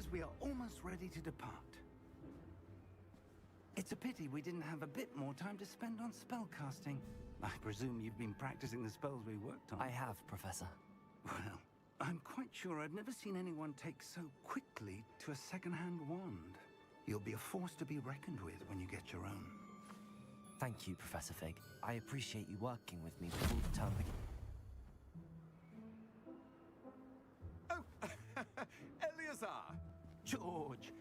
appears we are almost ready to depart. It's a pity we didn't have a bit more time to spend on spellcasting. I presume you've been practicing the spells we worked on. I have, Professor. Well, I'm quite sure I've never seen anyone take so quickly to a second-hand wand. You'll be a force to be reckoned with when you get your own. Thank you, Professor Fig. I appreciate you working with me before the term begins. Oh, Eleazar! George!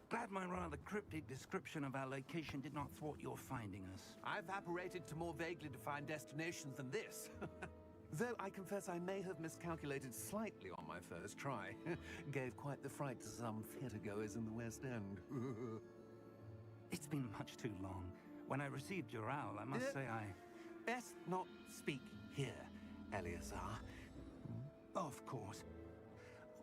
Glad my rather cryptic description of our location did not thwart your finding us. I've apparated to more vaguely defined destinations than this. Though I confess I may have miscalculated slightly on my first try. Gave quite the fright to some theatergoers in the West End. It's been much too long. When I received your owl, I must say I... Best not speak here, Eleazar. Of course.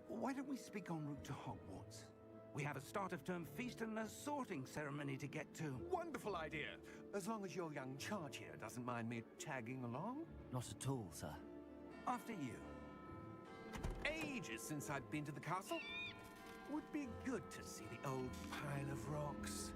Why don't we speak en route to Hogwarts? We have a start-of-term feast and a sorting ceremony to get to. Wonderful idea! As long as your young charge here doesn't mind me tagging along. Not at all, sir. After you. Ages since I've been to the castle. Would be good to see the old pile of rocks.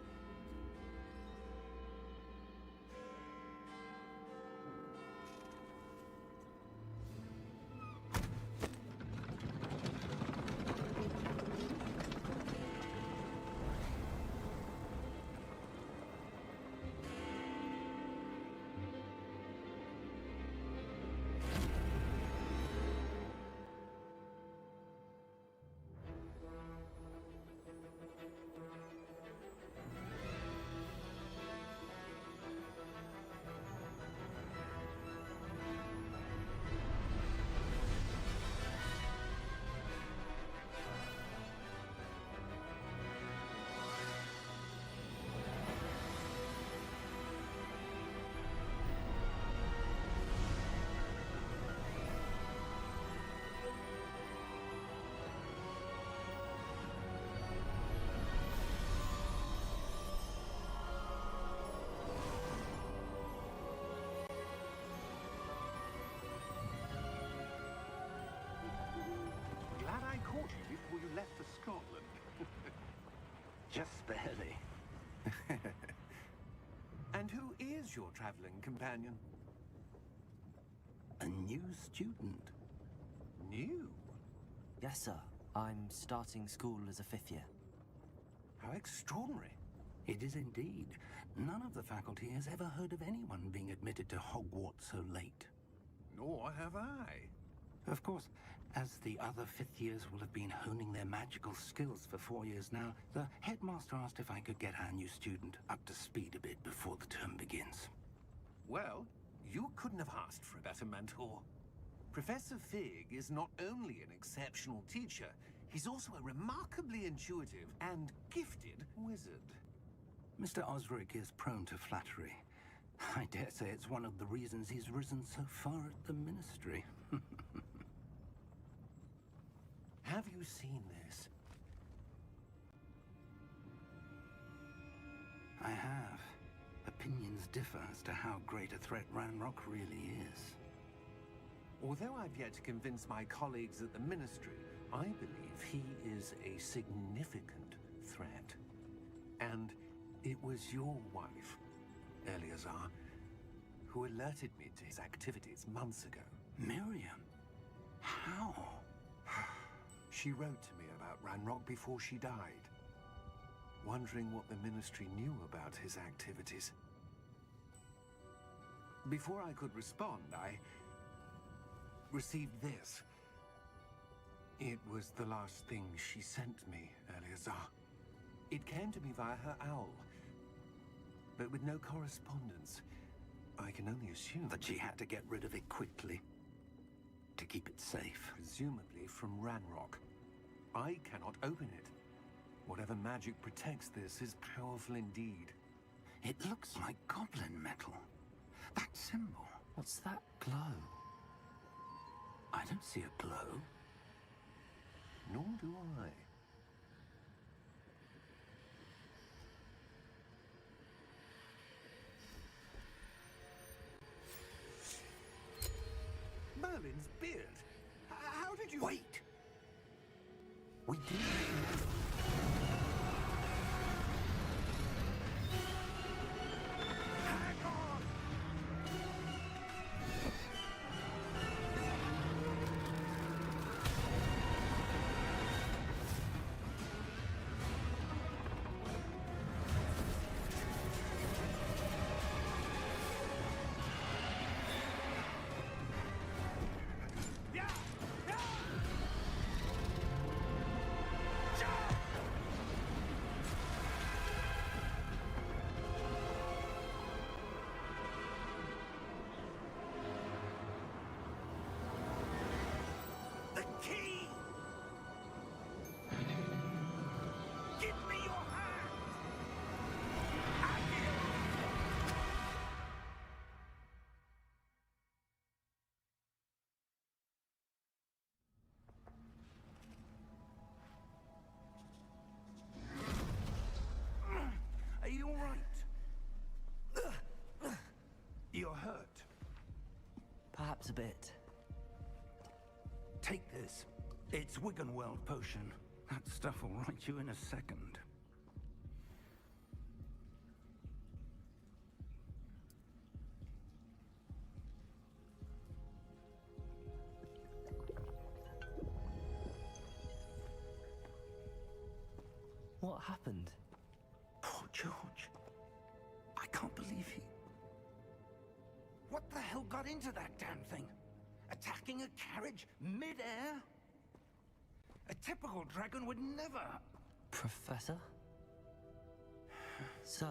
Glad I caught you before you left for Scotland. Just barely. And who is your traveling companion? A new student. New? Yes, sir. I'm starting school as a 5th year. How extraordinary. It is indeed. None of the faculty has ever heard of anyone being admitted to Hogwarts so late. Nor have I. Of course, as the other 5th years will have been honing their magical skills for 4 years now, the headmaster asked if I could get our new student up to speed a bit before the term begins. Well, you couldn't have asked for a better mentor. Professor Fig is not only an exceptional teacher, he's also a remarkably intuitive and gifted wizard. Mr. Osric is prone to flattery. I dare say it's one of the reasons he's risen so far at the ministry. Have you seen this? I have. Opinions differ as to how great a threat Ranrok really is. Although I've yet to convince my colleagues at the Ministry, I believe he is a significant threat. And it was your wife, Eleazar, who alerted me to his activities months ago. Miriam? How? She wrote to me about Ranrok before she died, wondering what the Ministry knew about his activities. Before I could respond, I received this. It was the last thing she sent me, Eleazar. It came to me via her owl, but with no correspondence. I can only assume That she had to get rid of it quickly, to keep it safe. presumably from Ranrok. I cannot open it. Whatever magic protects this is powerful indeed. It looks like goblin metal. That symbol. What's that glow? I don't see a glow. Nor do I. Merlin's beard. How did you... Wait! We didn't know perhaps a bit. Take this. It's Wiggenweld potion. That stuff will right you in a second. What happened? Poor George. I can't believe he... What the hell got into that damn thing? Attacking a carriage mid-air? A typical dragon would never... Professor? Sir,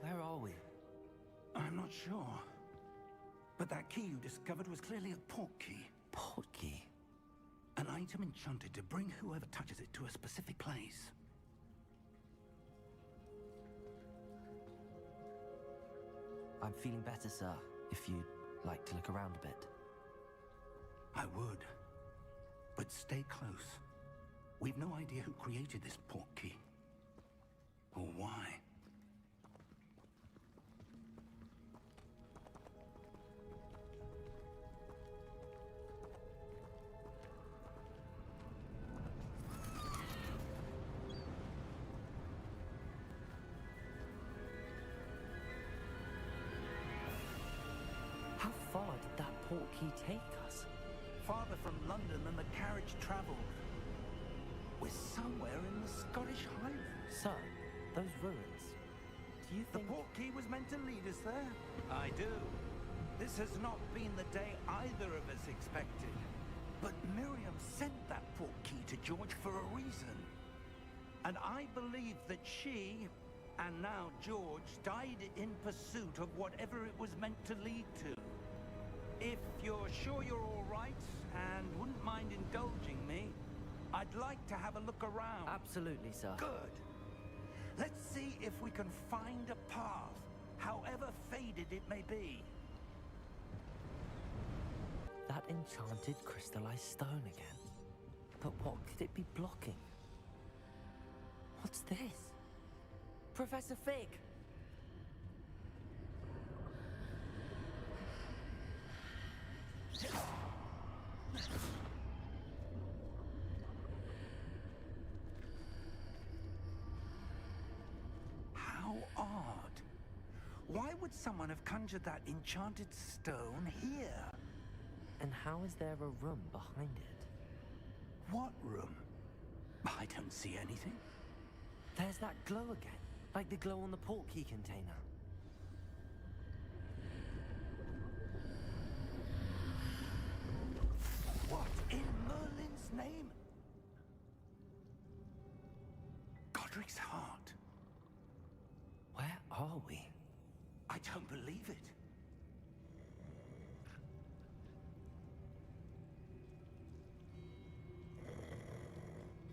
where are we? I'm not sure. But that key you discovered was clearly a port key. Port key? An item enchanted to bring whoever touches it to a specific place. I'm feeling better, sir, if you'd like to look around a bit. I would. But stay close. We've no idea who created this port key. Or why. How far did that port key take us? Farther from London than the carriage traveled. We're somewhere in the Scottish Highlands. Sir, those ruins. Do you The think... port key was meant to lead us there? I do. This has not been the day either of us expected. But Miriam sent that port key to George for a reason. And I believe that she, and now George, died in pursuit of whatever it was meant to lead to. If you're sure you're all right and wouldn't mind indulging me, I'd like to have a look around. Absolutely, sir. Good. Let's see if we can find a path, however faded it may be. That enchanted crystallized stone again. But what could it be blocking? What's this? Professor Fig! How odd. Why would someone have conjured that enchanted stone here? And how is there a room behind it? What room? I don't see anything. There's that glow again, like the glow on the port key container. What in Merlin's name? Godric's heart. Where are we? I don't believe it.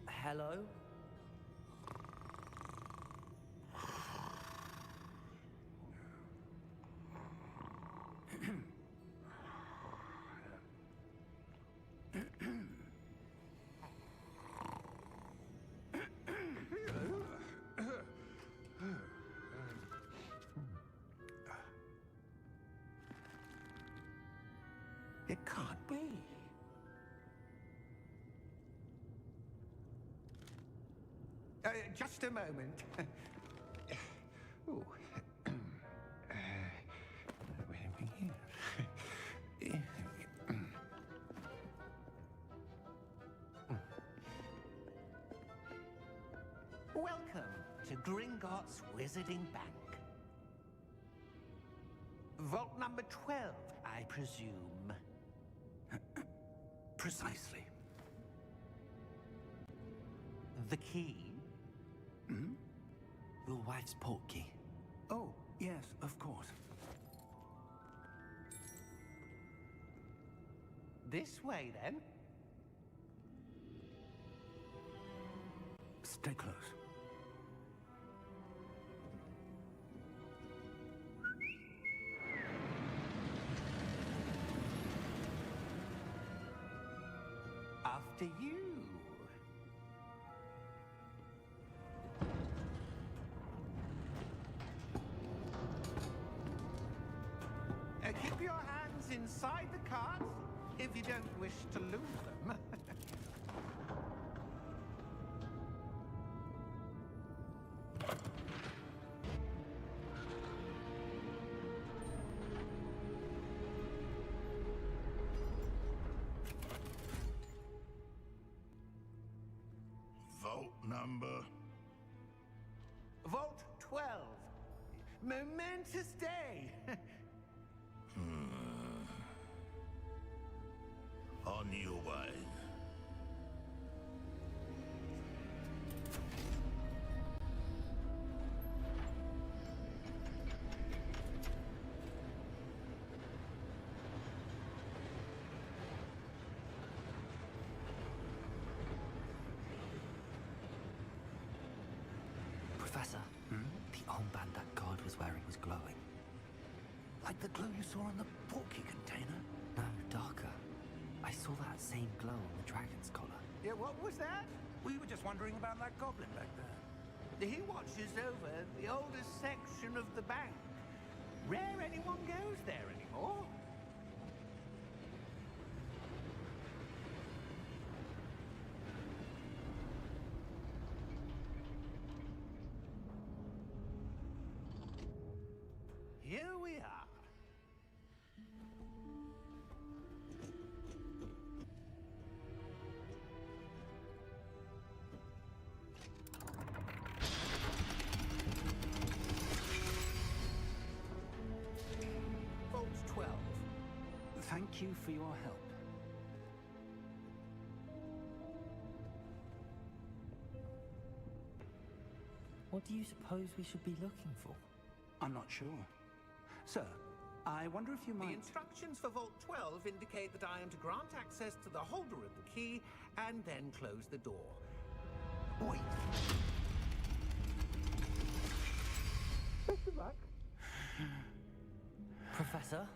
Hello? It can't be. Just a moment. Ooh. Where are we here? Welcome to Gringotts Wizarding Bank. Vault number 12, I presume. Precisely. The key? Hmm? Your wife's port key. Oh, yes, of course. This way, then. Stay close. After you. Keep your hands in inside the cart, if you don't wish to lose them. Vault number? Vault 12. Momentous day. On your way. Professor, the armband that guard was wearing was glowing. Like the glow you saw on the porky container? No, darker. I saw that same glow on the dragon's collar. Yeah, what was that? We were just wondering about that goblin back there. He watches over the oldest section of the bank. Rare anyone goes there anymore. Here we are. Vault 12. Thank you for your help. What do you suppose we should be looking for? I'm not sure. Sir, I wonder if you The might... instructions for Vault 12 indicate that I am to grant access to the holder of the key and then close the door. Wait. Best of luck. Professor?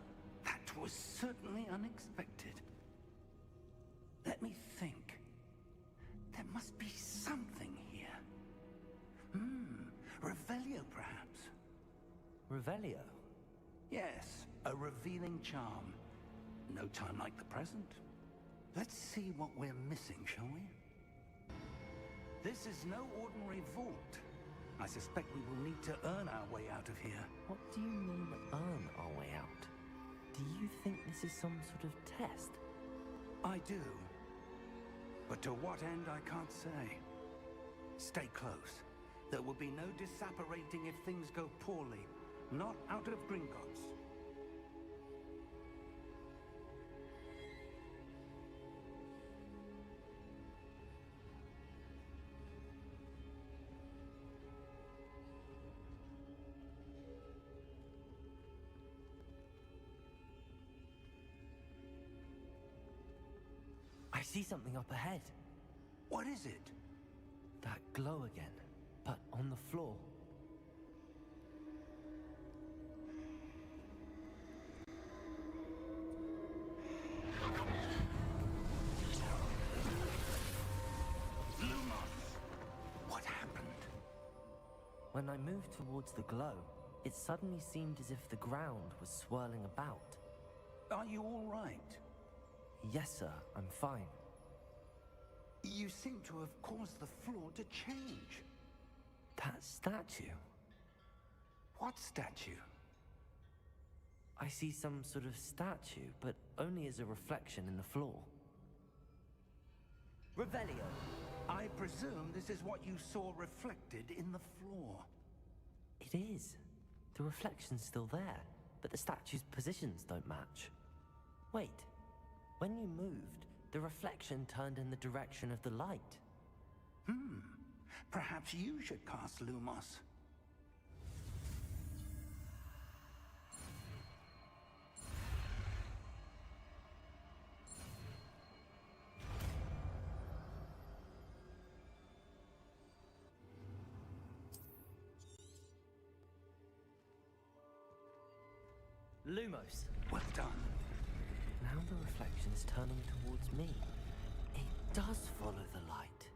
That was certainly unexpected. Let me think. There must be something here. Revelio, perhaps. Revelio? Yes, a revealing charm. No time like the present. Let's see what we're missing, shall we? This is no ordinary vault. I suspect we will need to earn our way out of here. What do you mean, earn our way out? Do you think this is some sort of test? I do. But to what end, I can't say. Stay close. There will be no disapparating if things go poorly. Not out of Gringotts. I see something up ahead. What is it? That glow again, but on the floor. What happened? When I moved towards the glow, it suddenly seemed as if the ground was swirling about. Are you all right? Yes, sir, I'm fine. You seem to have caused the floor to change. That statue? What statue? I see some sort of statue, but only as a reflection in the floor. Revelio. I presume this is what you saw reflected in the floor. It is. The reflection's still there, but the statue's positions don't match. Wait. When you moved, the reflection turned in the direction of the light. Perhaps you should cast Lumos. Lumos. Well done. Now the reflection is turning towards me. It does follow the light.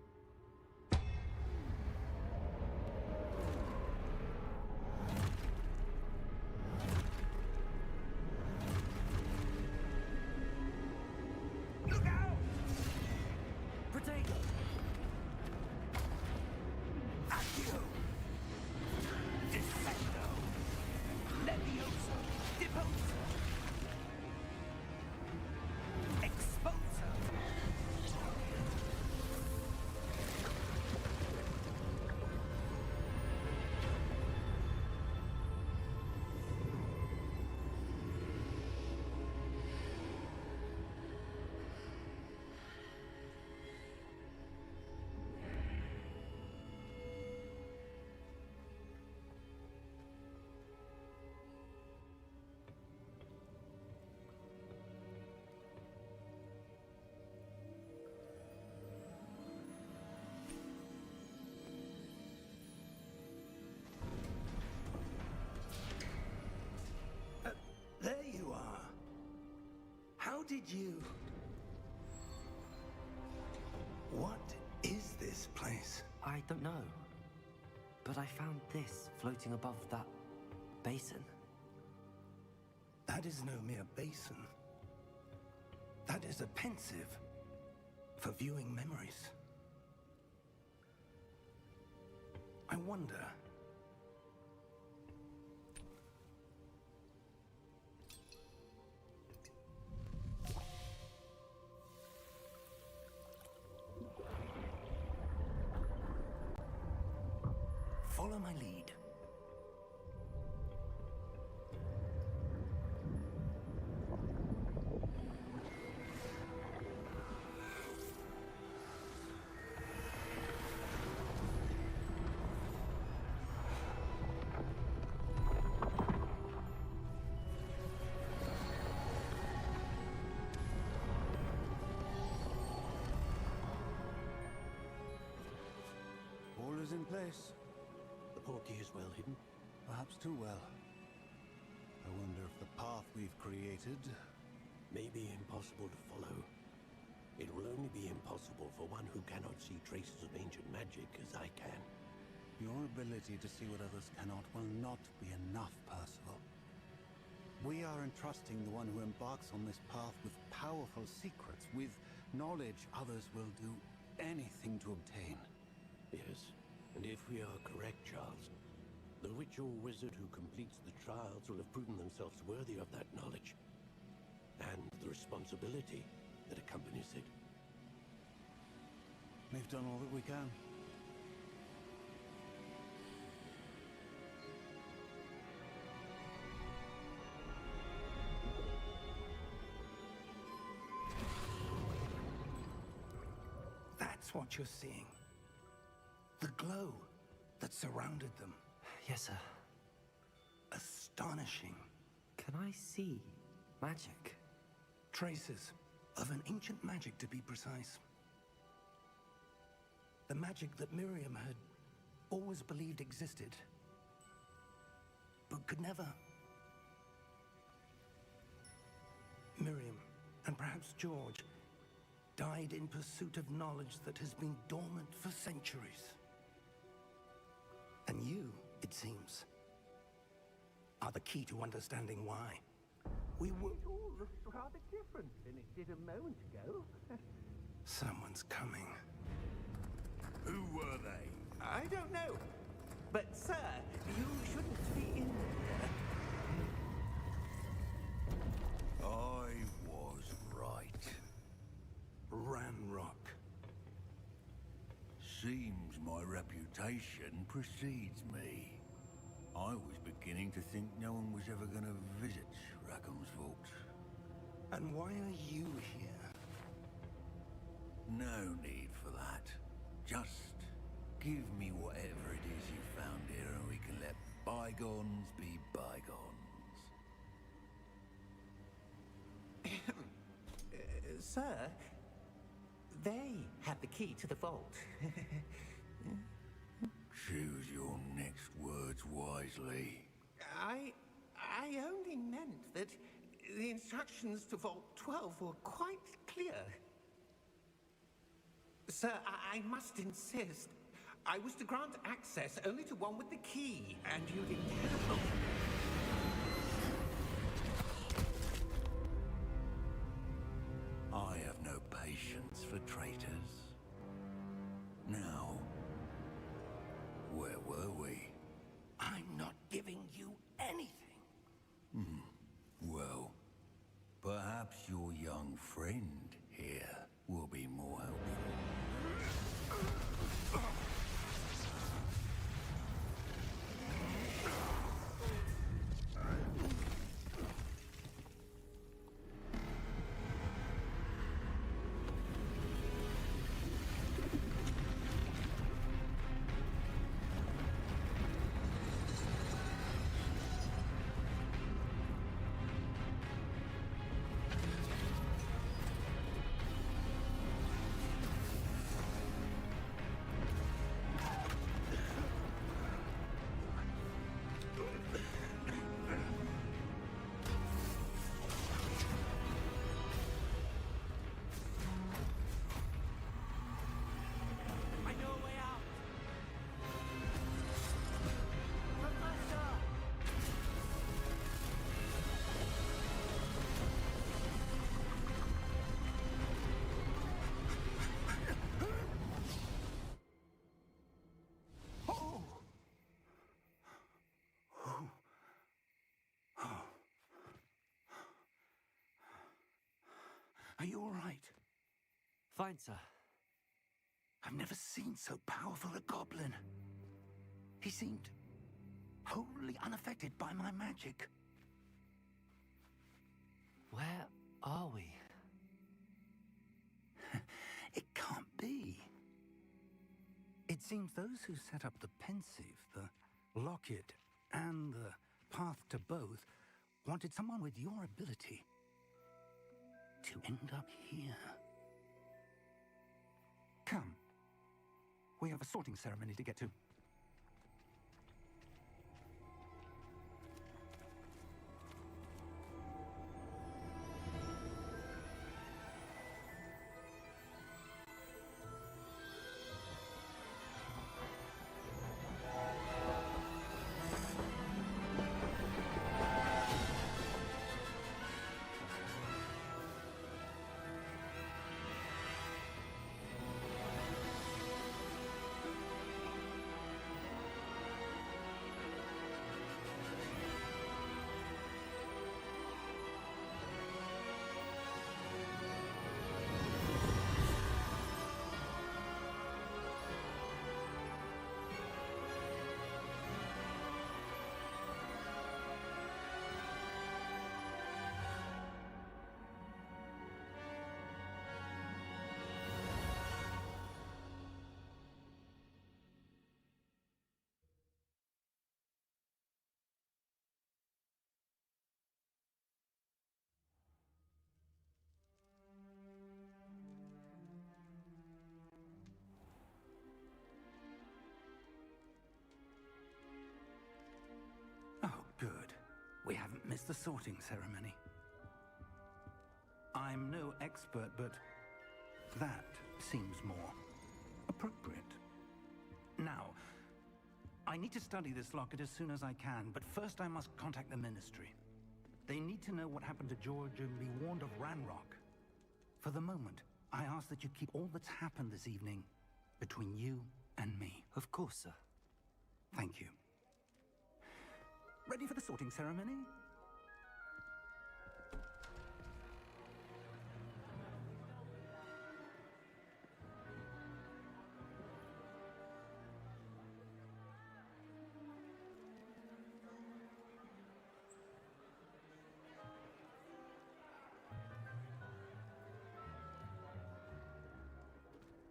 did you... What is this place? I don't know. But I found this floating above that basin. That is no mere basin. That is a pensieve for viewing memories. I wonder... Follow my lead. All is in place. The portkey is well hidden. Perhaps too well. I wonder if the path we've created... May be impossible to follow. It will only be impossible for one who cannot see traces of ancient magic as I can. Your ability to see what others cannot will not be enough, Percival. We are entrusting the one who embarks on this path with powerful secrets, with knowledge others will do anything to obtain. Yes, and if we are correct, Charles, the witch or wizard who completes the trials will have proven themselves worthy of that knowledge, and the responsibility that accompanies it. We've done all that we can. That's what you're seeing. The glow that surrounded them. Yes, sir. Astonishing. Can I see magic? Traces of an ancient magic, to be precise. The magic that Miriam had always believed existed, but could never. Miriam, and perhaps George, died in pursuit of knowledge that has been dormant for centuries. And you, it seems, are the key to understanding why. We were... It all looks rather different than it did a moment ago. Someone's coming. Who were they? I don't know. But, sir, you shouldn't be in there. I was right. Ranrok. Seems my reputation precedes me. I was beginning to think no one was ever going to visit Rackham's vault. And why are you here? No need for that. Just give me whatever it is you found here and we can let bygones be bygones. Sir, they have the key to the vault. Choose your next words wisely. I only meant that the instructions to Vault 12 were quite clear. Sir, I must insist. I was to grant access only to one with the key, and you didn't have them. I have no patience for traitors. Now, where were we? I'm not giving you anything. Well, perhaps your young friend here will be more helpful. Fine, sir. I've never seen so powerful a goblin. He seemed wholly unaffected by my magic. Where are we? It can't be. It seems those who set up the Pensieve, the Locket, and the Path to Both wanted someone with your ability to end up here. Come. We have a sorting ceremony to get to. Oh, good. We haven't missed the sorting ceremony. I'm no expert, but that seems more appropriate. Now, I need to study this locket as soon as I can, but first I must contact the Ministry. They need to know what happened to George and be warned of Ranrok. For the moment, I ask that you keep all that's happened this evening between you and me. Of course, sir. Thank you. Ready for the sorting ceremony?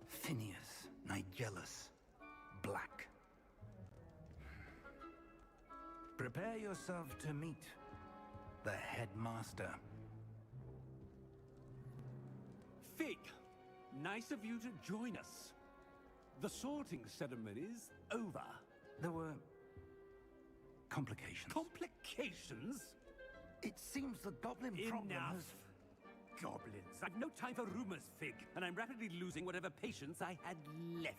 Phineas, Nigellus, Black. Prepare yourself to meet the headmaster. Fig, nice of you to join us. The sorting ceremony's over. There were complications. Complications? It seems the goblin problem Enough. has... Goblins. I've no time for rumors, Fig, and I'm rapidly losing whatever patience I had left.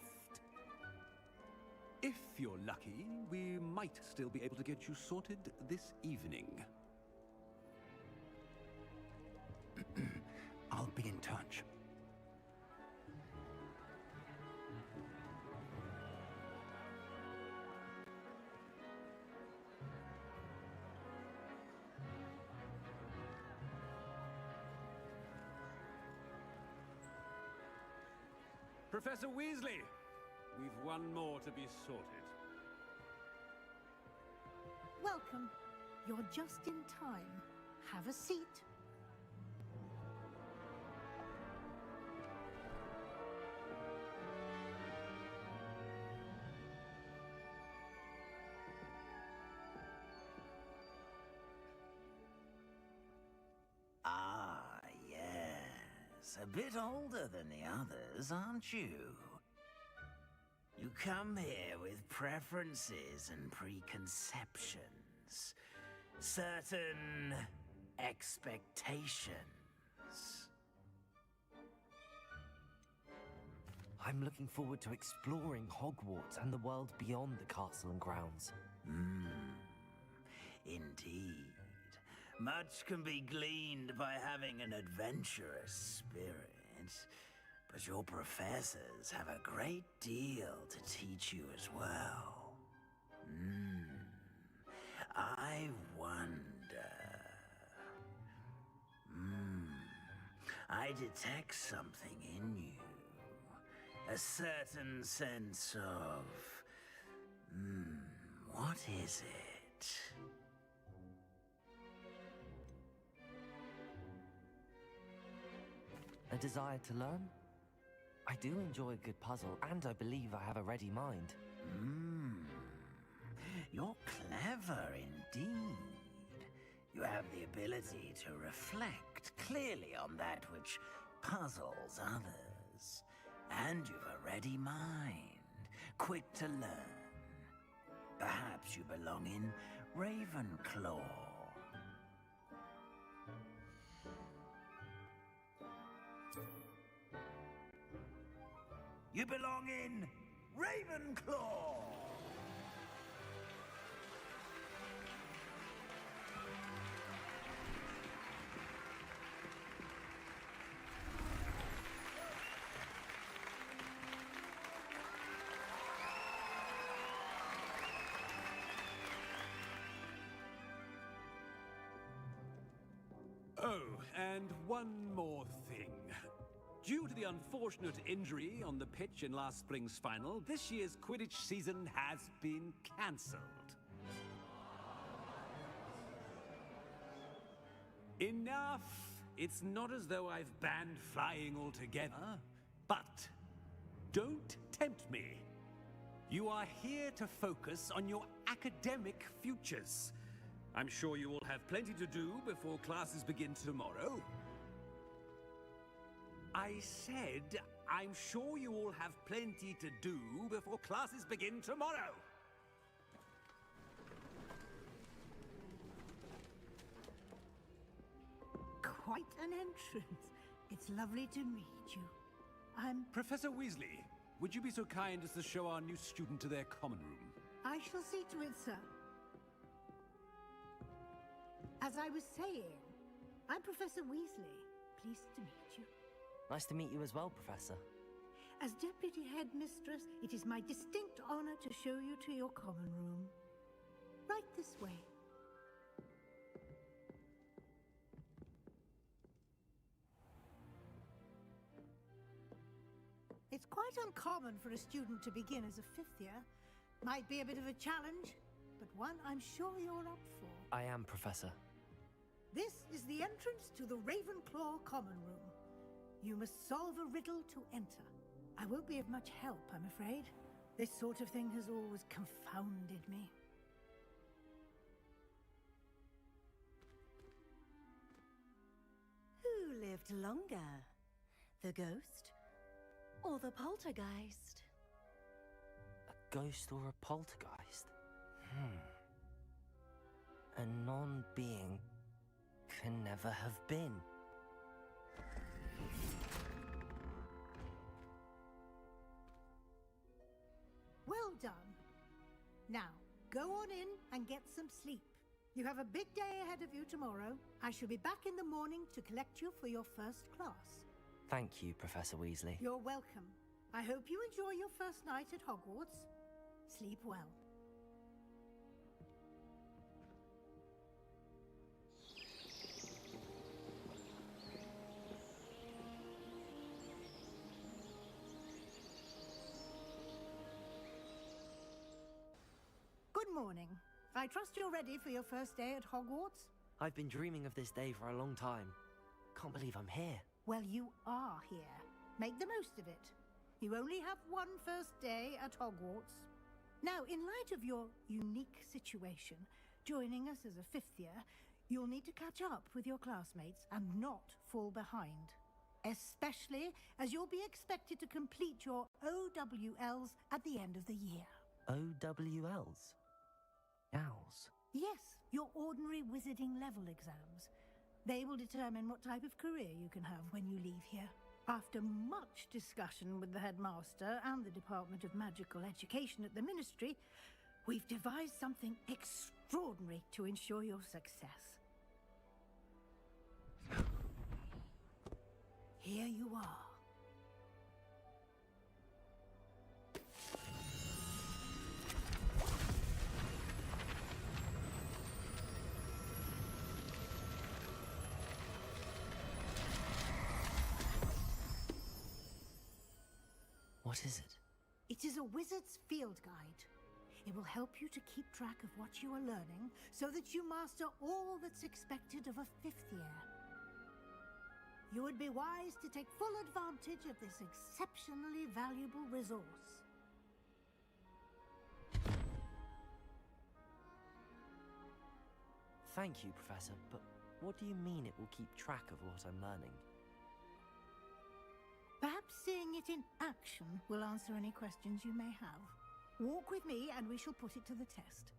If you're lucky, we might still be able to get you sorted this evening. I'll be in touch. Professor Weasley, we've one more to be sorted. Welcome. You're just in time. Have a seat. Ah, yes. A bit older than the others, aren't you? You come here with preferences and preconceptions. Certain expectations. I'm looking forward to exploring Hogwarts and the world beyond the castle and grounds. Indeed. Much can be gleaned by having an adventurous spirit. But your professors have a great deal to teach you as well. I wonder... I detect something in you A certain sense of... what is it? A desire to learn? I do enjoy a good puzzle, and I believe I have a ready mind. You're clever indeed. You have the ability to reflect clearly on that which puzzles others. And you've a ready mind, quick to learn. Perhaps you belong in Ravenclaw. You belong in Ravenclaw! Oh, and one more thing. Due to the unfortunate injury on the pitch in last spring's final, this year's Quidditch season has been cancelled. Enough! It's not as though I've banned flying altogether, but don't tempt me. You are here to focus on your academic futures. I'm sure you all have plenty to do before classes begin tomorrow. I said, I'm sure you all have plenty to do before classes begin tomorrow. Quite an entrance. It's lovely to meet you. I'm... Professor Weasley, would you be so kind as to show our new student to their common room? I shall see to it, sir. As I was saying, I'm Professor Weasley. Pleased to meet you. Nice to meet you as well, Professor. As Deputy Headmistress, it is my distinct honor to show you to your common room. Right this way. It's quite uncommon for a student to begin as a fifth year. Might be a bit of a challenge, but one I'm sure you're up for. I am, Professor. This is the entrance to the Ravenclaw common room. You must solve a riddle to enter. I won't be of much help, I'm afraid. This sort of thing has always confounded me. Who lived longer? The ghost or the poltergeist? A ghost or a poltergeist? A non-being can never have been. Well done. Now, go on in and get some sleep. You have a big day ahead of you tomorrow. I shall be back in the morning to collect you for your first class. Thank you, Professor Weasley. You're welcome. I hope you enjoy your first night at Hogwarts. Sleep well. Good morning. I trust you're ready for your first day at Hogwarts? I've been dreaming of this day for a long time. Can't believe I'm here. Well, you are here. Make the most of it. You only have one first day at Hogwarts. Now, in light of your unique situation, joining us as a fifth year, you'll need to catch up with your classmates and not fall behind. Especially as you'll be expected to complete your OWLs at the end of the year. OWLs? Owls? Yes, your ordinary wizarding level exams. They will determine what type of career you can have when you leave here. After much discussion with the headmaster and the Department of Magical Education at the Ministry, we've devised something extraordinary to ensure your success. Here you are. What is it? It is a wizard's field guide. It will help you to keep track of what you are learning so that you master all that's expected of a 5th year. You would be wise to take full advantage of this exceptionally valuable resource. Thank you, Professor, but what do you mean it will keep track of what I'm learning? Perhaps seeing it in action will answer any questions you may have. Walk with me and we shall put it to the test.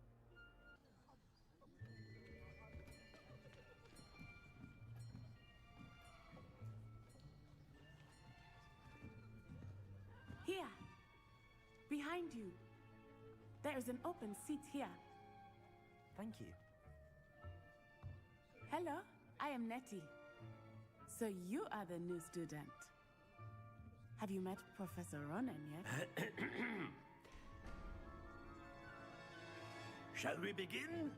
Here, behind you. There is an open seat here. Thank you. Hello, I am Nettie. So you are the new student. Have you met Professor Ronen yet? Shall we begin?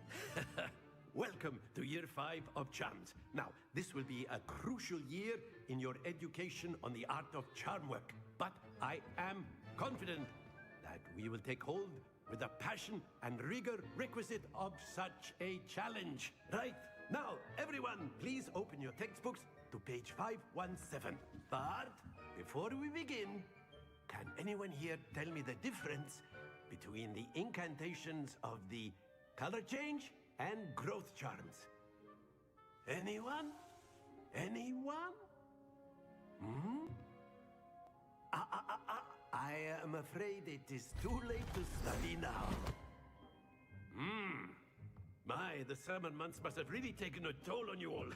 Welcome to Year 5 of Charms. Now, this will be a crucial year in your education on the art of charm work. But I am confident that we will take hold with the passion and rigor requisite of such a challenge. Right, now, everyone, please open your textbooks to page 517. But before we begin, can anyone here tell me the difference between the incantations of the color change and growth charms? Anyone? Anyone? I am afraid it is too late to study now. My, the summer months must have really taken a toll on you all.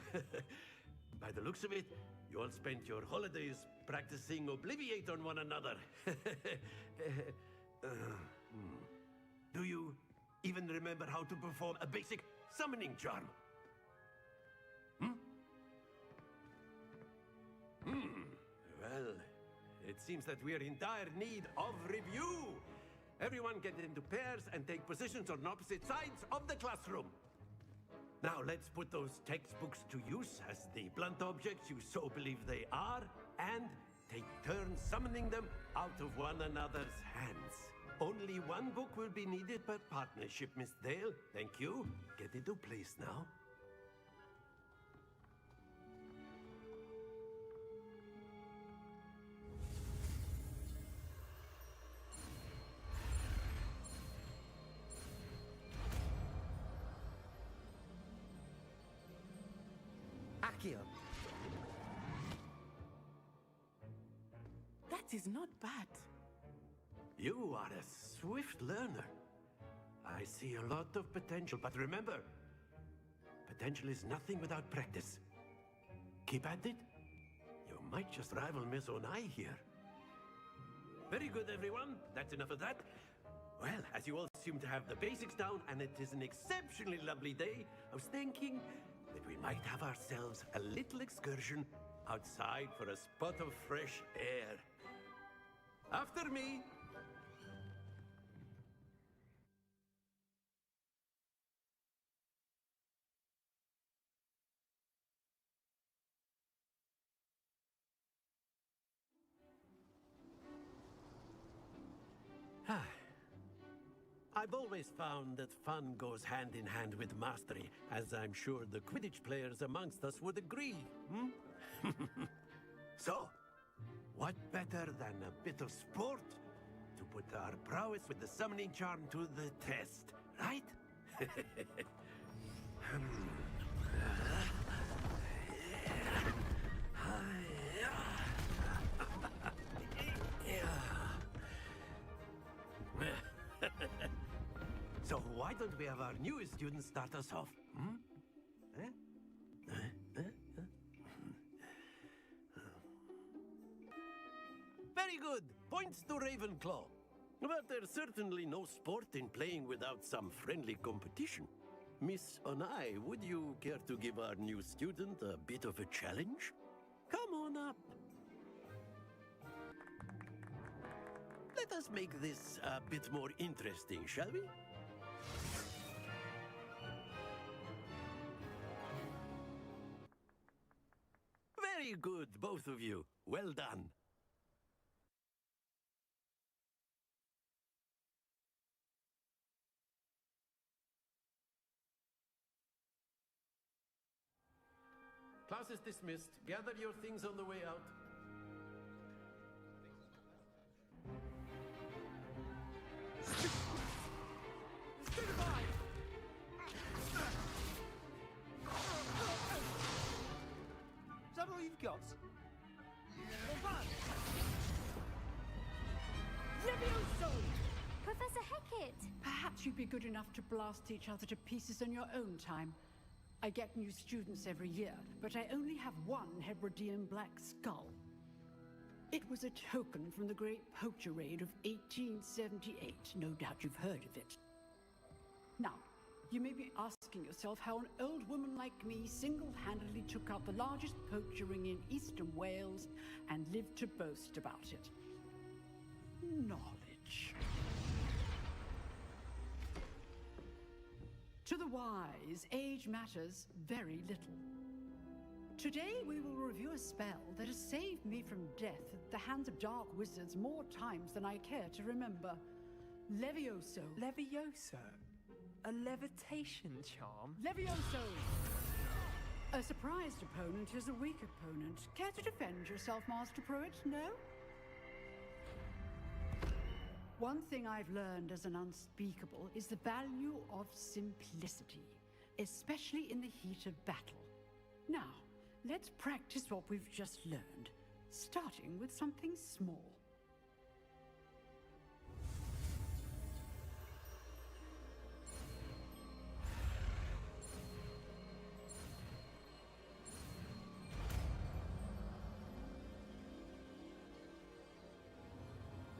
By the looks of it, you all spent your holidays practicing Obliviate on one another. Do you even remember how to perform a basic summoning charm? Well, it seems that we are in dire need of review. Everyone get into pairs and take positions on opposite sides of the classroom. Now let's put those textbooks to use as the blunt objects you so believe they are, and take turns summoning them out of one another's hands. Only one book will be needed per partnership, Miss Dale. Thank you. Get into place now. Accio! That is not bad. You are a swift learner. I see a lot of potential, but remember, potential is nothing without practice. Keep at it. You might just rival Miss Onai here. Very good, everyone. That's enough of that. Well, as you all seem to have the basics down, and it is an exceptionally lovely day, I was thinking that we might have ourselves a little excursion outside for a spot of fresh air. After me. I've always found that fun goes hand in hand with mastery, as I'm sure the Quidditch players amongst us would agree. So, what better than a bit of sport to put our prowess with the summoning charm to the test, right? So why don't we have our newest student start us off? Very good. Points to Ravenclaw. But there's certainly no sport in playing without some friendly competition. Miss Onai, would you care to give our new student a bit of a challenge? Come on up. Let us make this a bit more interesting, shall we? Very good, both of you. Well done. Class is dismissed. Gather your things on the way out. Is that all you've got? Levioso! Professor Hecat! Perhaps you'd be good enough to blast each other to pieces on your own time. I get new students every year, but I only have one Hebridean Black Skull. It was a token from the Great Poacher Raid of 1878. No doubt you've heard of it. Now, you may be asking yourself how an old woman like me single-handedly took out the largest poacher ring in eastern Wales and lived to boast about it. Knowledge. To the wise, age matters very little. Today we will review a spell that has saved me from death at the hands of dark wizards more times than I care to remember. Levioso. Levioso? A levitation charm? Levioso! A surprised opponent is a weak opponent. Care to defend yourself, Master Pruitt? No? One thing I've learned as an unspeakable is the value of simplicity, especially in the heat of battle. Now, let's practice what we've just learned, starting with something small.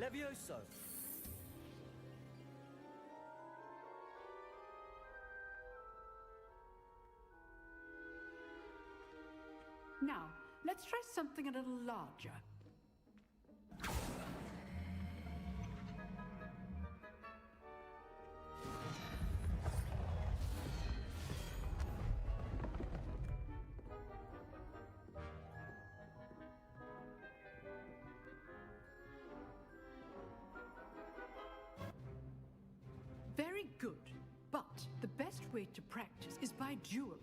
Levioso! Now, let's try something a little larger. Very good, but the best way to practice is by dueling.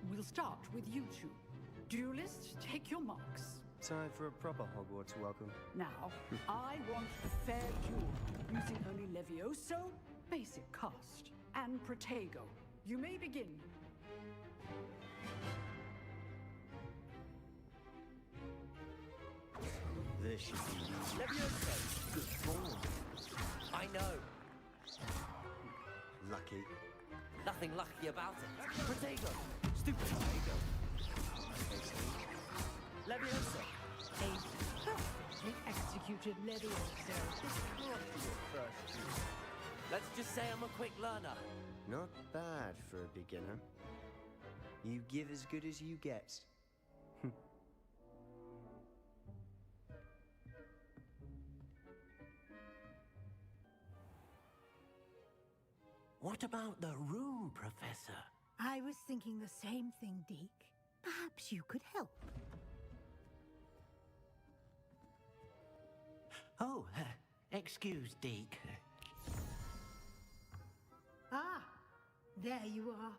We'll start with you two. Duelists, take your marks. Time for a proper Hogwarts welcome. Now, I want a fair duel, using only Levioso, basic cast, and Protego. You may begin. This should be Levioso! Good form. I know. Lucky. Nothing lucky about it. Protego! Stupid Protego! Levioso! A perfectly executed Levioso. This can't be your first use. Let's just say I'm a quick learner. Not bad for a beginner. You give as good as you get. What about the room, Professor? I was thinking the same thing, Deek. Perhaps you could help. Oh, excuse, Deek. Ah, there you are.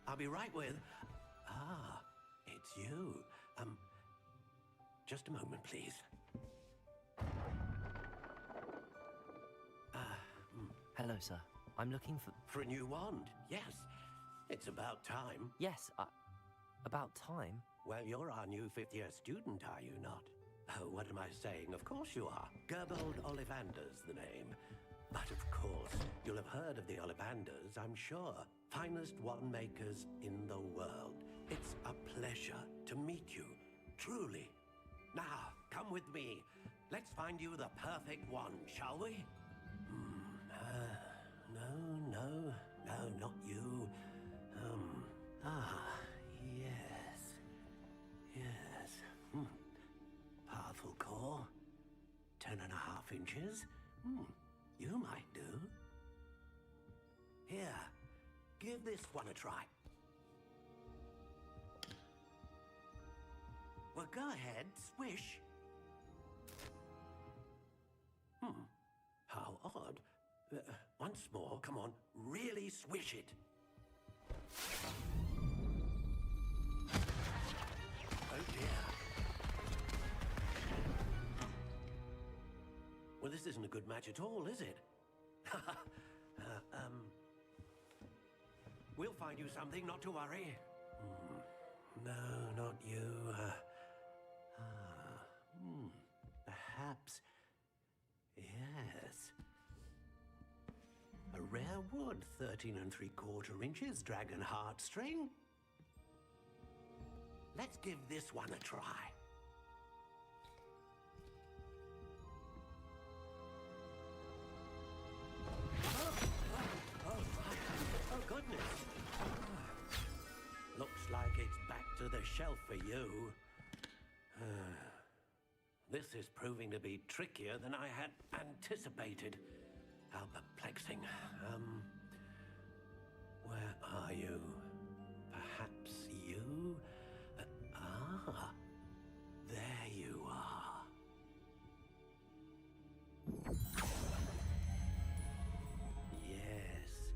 I'll be right with... Ah, it's you. Just a moment, please. Hello, sir. I'm looking for... For a new wand, yes. It's about time. Yes, about time? Well, you're our new fifth-year student, are you not? Oh, what am I saying? Of course you are. Gerbold Ollivander's the name. But of course, you'll have heard of the Ollivanders, I'm sure. Finest wand makers in the world. It's a pleasure to meet you, truly. Now, come with me. Let's find you the perfect wand, shall we? No, not you. Yes. Powerful core. 10.5 inches. You might do. Here, give this one a try. Well, go ahead, swish. How odd. Once more, come on, really swish it. Oh dear. Well, this isn't a good match at all, is it? We'll find you something, not to worry. No, not you. Perhaps. Yes. A rare wood, 13 3/4 inches, dragon heartstring. Let's give this one a try. Oh, goodness. Looks like it's back to the shelf for you. This is proving to be trickier than I had anticipated. How perplexing. Where are you? Perhaps you? There you are. Yes,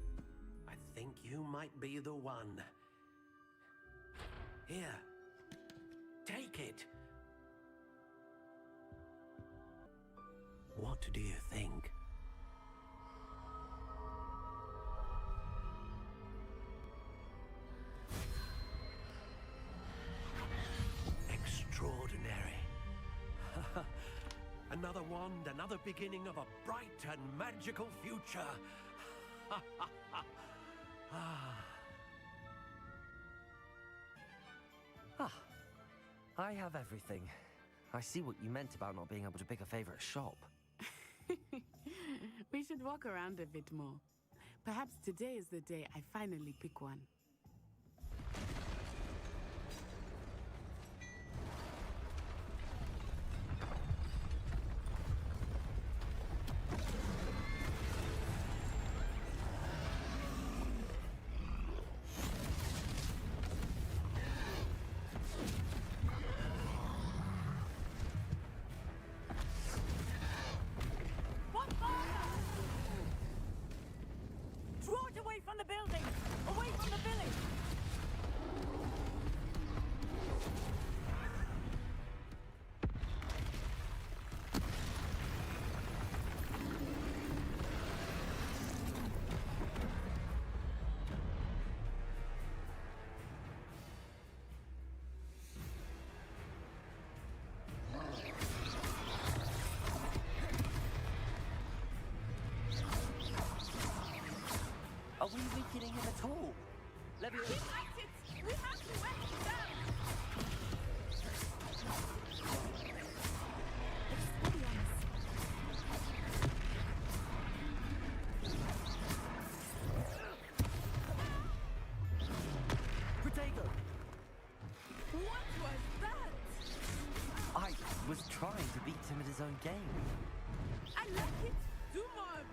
I think you might be the one. Here, take it. What do you think? Extraordinary. Another wand, another beginning of a bright and magical future. I have everything. I see what you meant about not being able to pick a favorite shop. We should walk around a bit more. Perhaps today is the day I finally pick one. Are we weakening him at all? We have to wear him down! Protego! What was that? I was trying to beat him at his own game. I like it. Do more of it.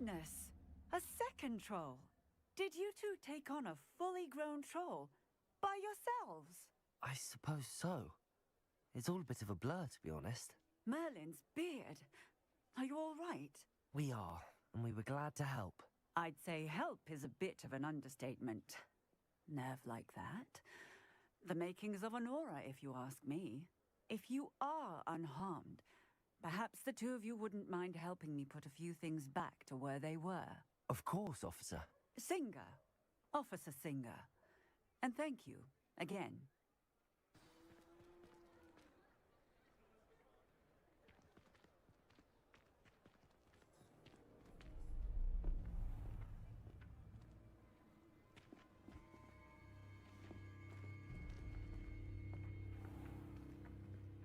goodness! A second troll! Did you two take on a fully grown troll? By yourselves? I suppose so. It's all a bit of a blur, to be honest. Merlin's beard. Are you all right? We are, and we were glad to help. I'd say help is a bit of an understatement. Nerve like that. The makings of an aura, if you ask me. If you are unharmed, perhaps the two of you wouldn't mind helping me put a few things back to where they were. Of course, officer. Singer. Officer Singer. And thank you, again.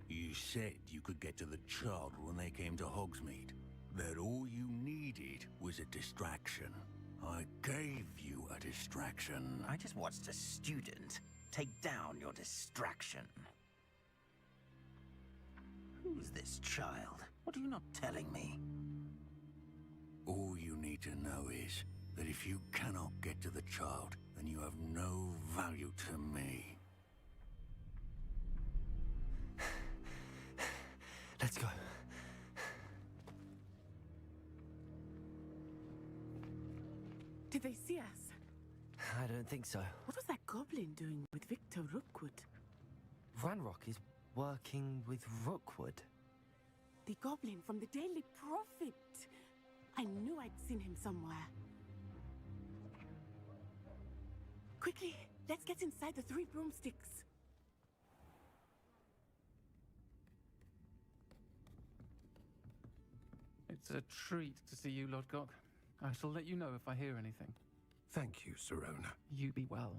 You said you could get to the child when they came to Hogsmeade. That all you needed was a distraction. I gave you a distraction. I just watched a student take down your distraction. Who's this child? What are you not telling me? All you need to know is that if you cannot get to the child, then you have no value to me. Let's go. Did they see us? I don't think so. What was that goblin doing with Victor Rookwood? Ranrok is working with Rookwood. The goblin from the Daily Prophet. I knew I'd seen him somewhere. Quickly, let's get inside the 3 broomsticks. It's a treat to see you, Lodgok. I shall let you know if I hear anything. Thank you, Serona. You be well.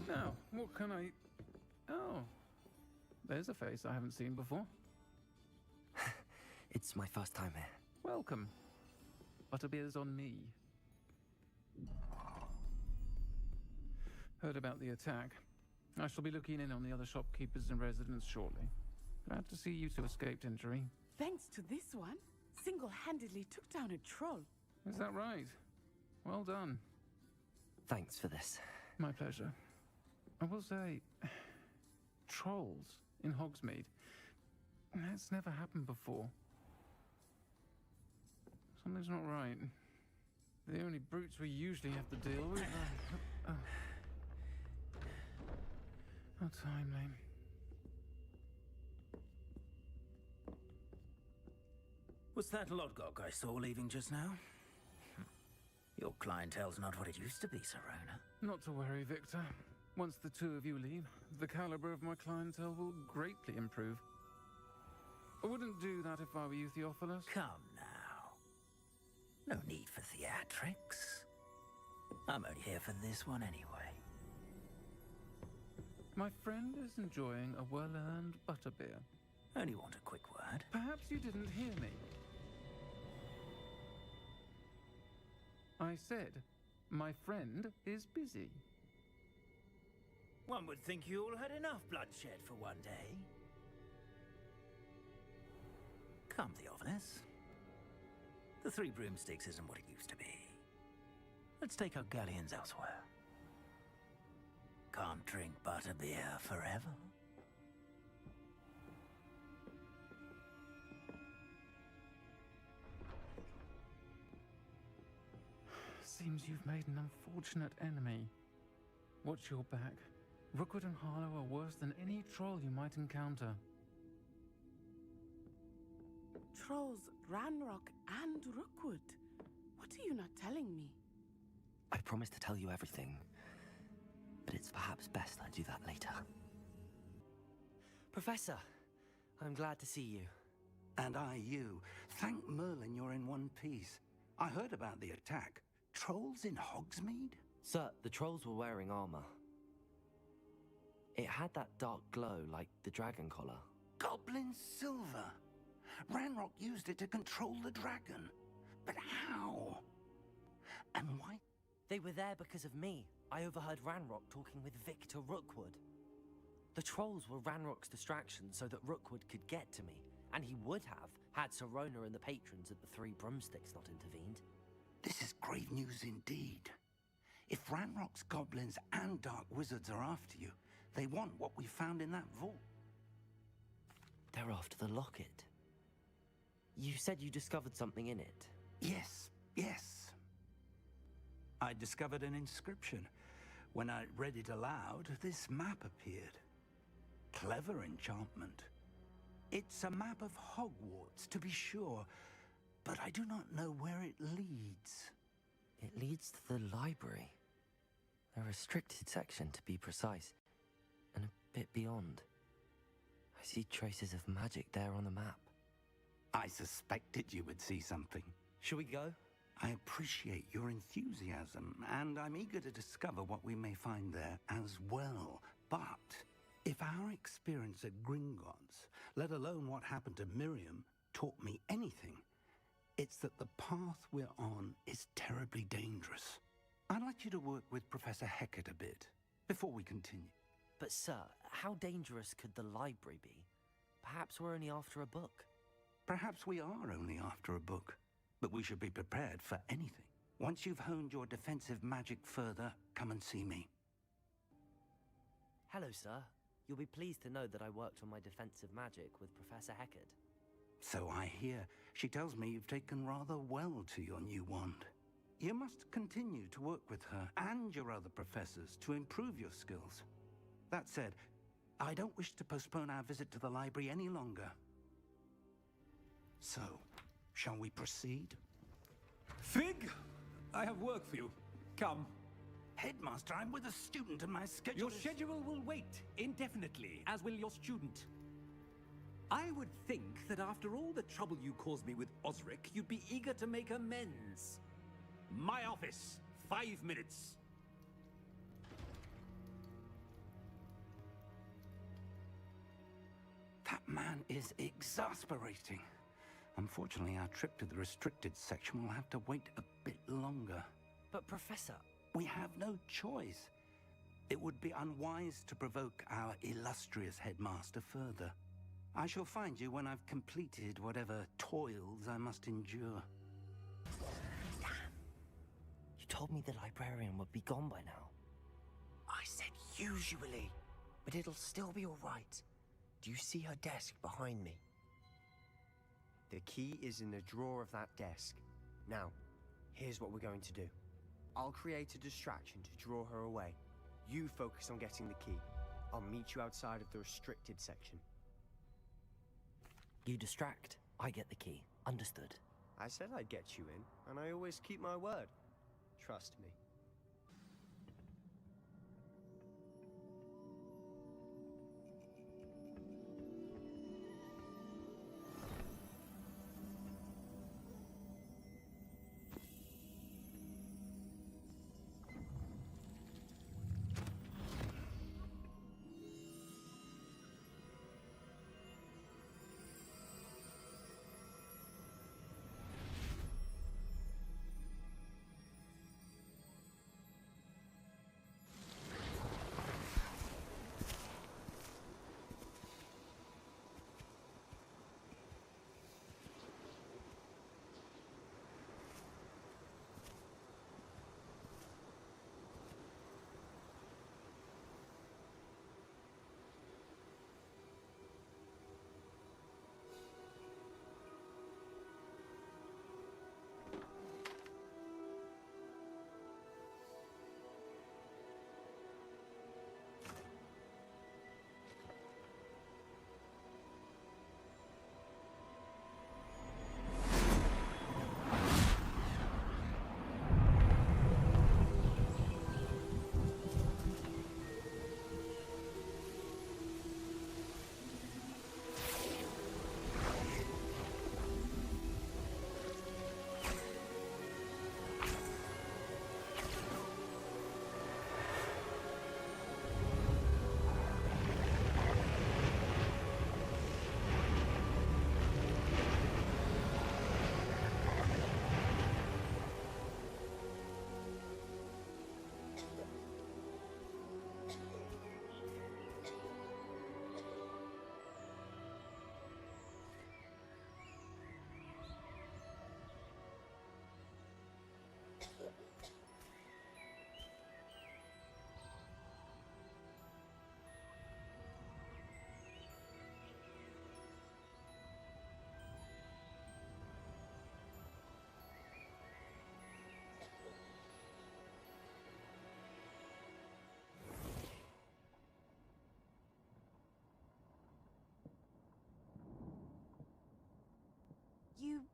Now, what can I... Oh, there's a face I haven't seen before. It's my first time here. Welcome. Butterbeer's on me. Heard about the attack. I shall be looking in on the other shopkeepers and residents shortly. Glad to see you two escaped injury. Thanks to this one, single-handedly took down a troll. Is that right? Well done. Thanks for this. My pleasure. I will say, trolls in Hogsmeade. That's never happened before. Something's not right. The only brutes we usually have to deal with are... How timely. Was that Lodgok I saw leaving just now? Your clientele's not what it used to be, Serona. Not to worry, Victor. Once the two of you leave, the caliber of my clientele will greatly improve. I wouldn't do that if I were you, Theophilus. Come now. No need for theatrics. I'm only here for this one anyway. My friend is enjoying a well-earned butterbeer. Only want a quick word. Perhaps you didn't hear me. I said, my friend is busy. One would think you all had enough bloodshed for one day. Come, Theophilus. The 3 broomsticks isn't what it used to be. Let's take our galleons elsewhere. Can't drink butterbeer forever. Seems you've made an unfortunate enemy. Watch your back. Rookwood and Harlow are worse than any troll you might encounter. Trolls, Ranrok, and Rookwood. What are you not telling me? I promised to tell you everything, but it's perhaps best I do that later. Professor, I'm glad to see you. And I you. Thank Merlin you're in one piece. I heard about the attack. Trolls in Hogsmeade? Sir, the trolls were wearing armor. It had that dark glow like the dragon collar. Goblin silver. Ranrok used it to control the dragon. But how? And why? They were there because of me. I overheard Ranrok talking with Victor Rookwood. The trolls were Ranrock's distraction so that Rookwood could get to me, and he would have had Sir Ronen and the patrons at the Three Broomsticks not intervened. This is grave news indeed. If Ranrock's goblins and dark wizards are after you, they want what we found in that vault. They're after the locket. You said you discovered something in it. Yes, yes. I discovered an inscription. When I read it aloud, this map appeared. Clever enchantment. It's a map of Hogwarts, to be sure, but I do not know where it leads. It leads to the library. A restricted section, to be precise, and a bit beyond. I see traces of magic there on the map. I suspected you would see something. Shall we go? I appreciate your enthusiasm, and I'm eager to discover what we may find there as well. But if our experience at Gringotts, let alone what happened to Miriam, taught me anything, it's that the path we're on is terribly dangerous. I'd like you to work with Professor Hecat a bit, before we continue. But sir, how dangerous could the library be? Perhaps we're only after a book. Perhaps we are only after a book, but we should be prepared for anything. Once you've honed your defensive magic further, come and see me. Hello, sir. You'll be pleased to know that I worked on my defensive magic with Professor Hecat. So I hear. She tells me you've taken rather well to your new wand. You must continue to work with her and your other professors to improve your skills. That said, I don't wish to postpone our visit to the library any longer. So, shall we proceed? Fig! I have work for you. Come. Headmaster, I'm with a student and my schedule Your schedule will wait indefinitely, as will your student. I would think that after all the trouble you caused me with Osric, you'd be eager to make amends. My office. 5 minutes. That man is exasperating. Unfortunately, our trip to the restricted section will have to wait a bit longer. But Professor... We have no choice. It would be unwise to provoke our illustrious headmaster further. I shall find you when I've completed whatever toils I must endure. Damn. You told me the librarian would be gone by now. I said usually, but it'll still be all right. Do you see her desk behind me? The key is in the drawer of that desk. Now, here's what we're going to do. I'll create a distraction to draw her away. You focus on getting the key. I'll meet you outside of the restricted section. You distract, I get the key. Understood. I said I'd get you in, and I always keep my word. Trust me.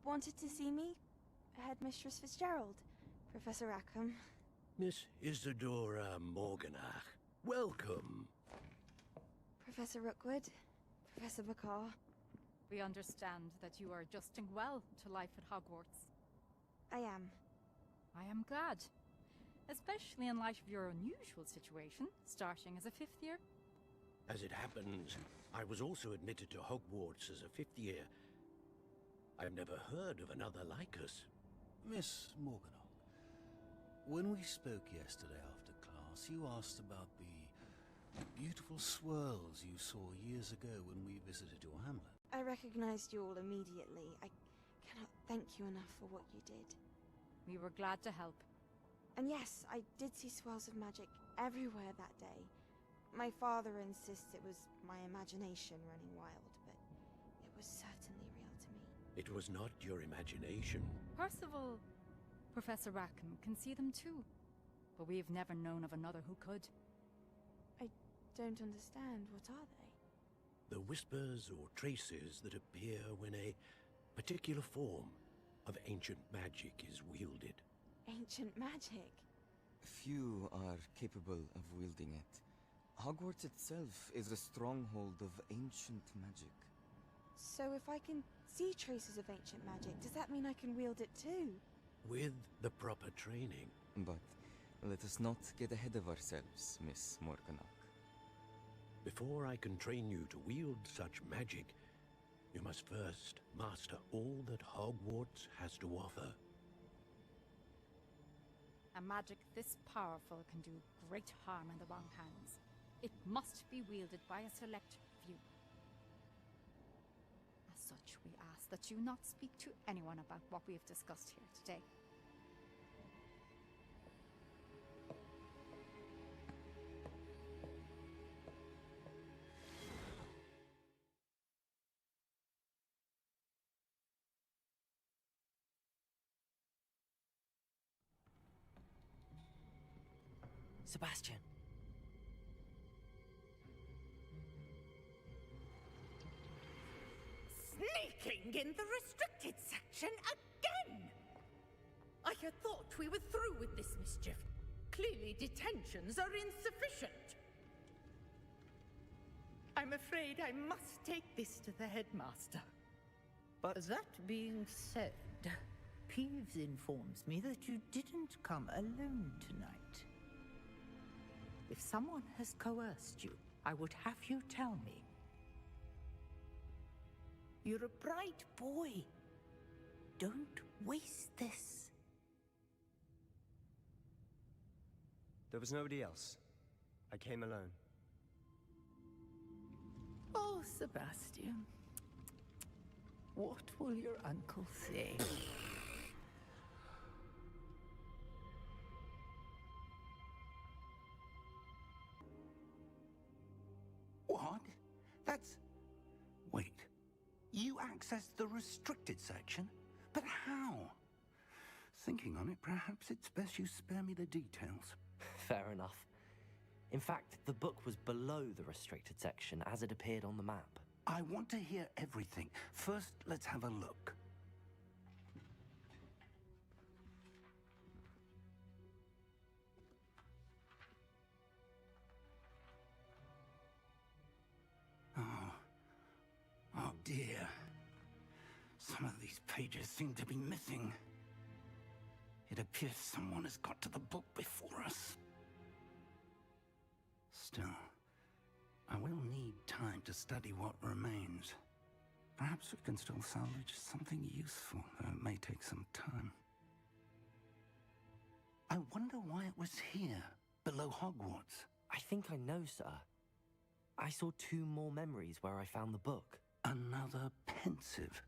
wanted to see me? Headmistress Fitzgerald, Professor Rackham. Miss Isadora Morganach, welcome. Professor Rookwood, Professor Bakar. We understand that you are adjusting well to life at Hogwarts. I am. I am glad. Especially in light of your unusual situation, starting as a 5th year. As it happens, I was also admitted to Hogwarts as a 5th year. I've never heard of another like us. Miss Morganach, when we spoke yesterday after class, you asked about the beautiful swirls you saw years ago when we visited your hamlet. I recognized you all immediately. I cannot thank you enough for what you did. We were glad to help. And yes, I did see swirls of magic everywhere that day. My father insists it was my imagination running wild, but it was certainly real to me. It was not your imagination. Percival, Professor Rackham can see them too. But we've never known of another who could. I don't understand. What are they? The whispers or traces that appear when a particular form of ancient magic is wielded. Ancient magic? Few are capable of wielding it. Hogwarts itself is a stronghold of ancient magic. So if I can see traces of ancient magic, does that mean I can wield it too? With the proper training. But let us not get ahead of ourselves, Miss Morganach. Before I can train you to wield such magic, you must first master all that Hogwarts has to offer. A magic this powerful can do great harm in the wrong hands. It must be wielded by a select few. As such, we ask that you not speak to anyone about what we have discussed here today. Sebastian. Sneaking in the restricted section again! I had thought we were through with this mischief. Clearly detentions are insufficient. I'm afraid I must take this to the headmaster. But that being said, Peeves informs me that you didn't come alone tonight. If someone has coerced you, I would have you tell me. You're a bright boy. Don't waste this. There was nobody else. I came alone. Oh, Sebastian. What will your uncle say? What? That's... Wait. You accessed the restricted section? But how? Thinking on it, perhaps it's best you spare me the details. Fair enough. In fact, the book was below the restricted section as it appeared on the map. I want to hear everything. First, let's have a look. Oh dear. Some of these pages seem to be missing. It appears someone has got to the book before us. Still, I will need time to study what remains. Perhaps we can still salvage something useful, though it may take some time. I wonder why it was here, below Hogwarts. I think I know, sir. I saw 2 more memories where I found the book. Another Pensieve.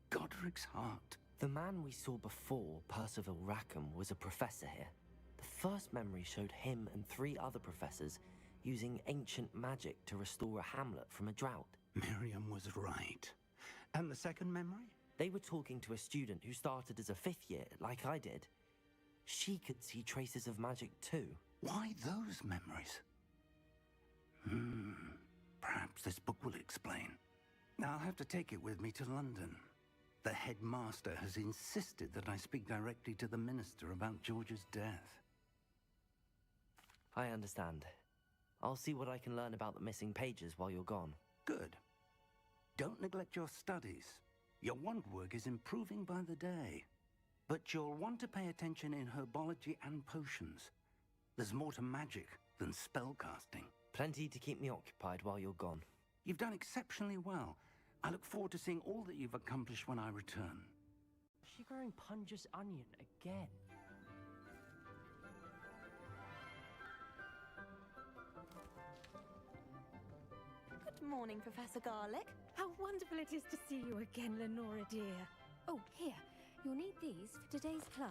Godric's heart. The man we saw before, Percival Rackham, was a professor here. The first memory showed him and 3 other professors using ancient magic to restore a hamlet from a drought. Miriam was right. And the second memory? They were talking to a student who started as a 5th year, like I did. She could see traces of magic too. Why those memories? Perhaps this book will explain. I'll have to take it with me to London. The headmaster has insisted that I speak directly to the minister about George's death. I understand. I'll see what I can learn about the missing pages while you're gone. Good. Don't neglect your studies. Your wand work is improving by the day. But you'll want to pay attention in herbology and potions. There's more to magic than spellcasting. Plenty to keep me occupied while you're gone. You've done exceptionally well. I look forward to seeing all that you've accomplished when I return. Is she growing Punja's onion again? Good morning, Professor Garlic. How wonderful it is to see you again, Lenora dear. Oh, here. You'll need these for today's class.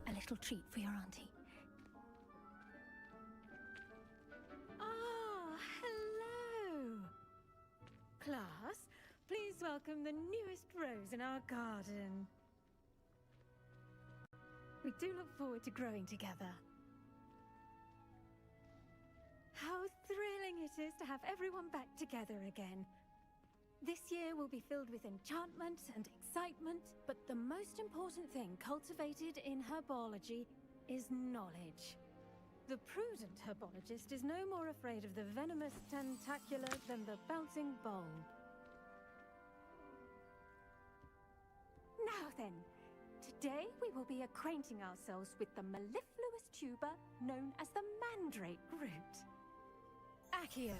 A little treat for your auntie. Ah, hello. Class, please welcome the newest rose in our garden. We do look forward to growing together. How thrilling it is to have everyone back together again. This year will be filled with enchantment and excitement, but the most important thing cultivated in herbology is knowledge. The prudent herbologist is no more afraid of the venomous tentacular than the bouncing bulb. Now then, today we will be acquainting ourselves with the mellifluous tuber known as the mandrake root. Accio.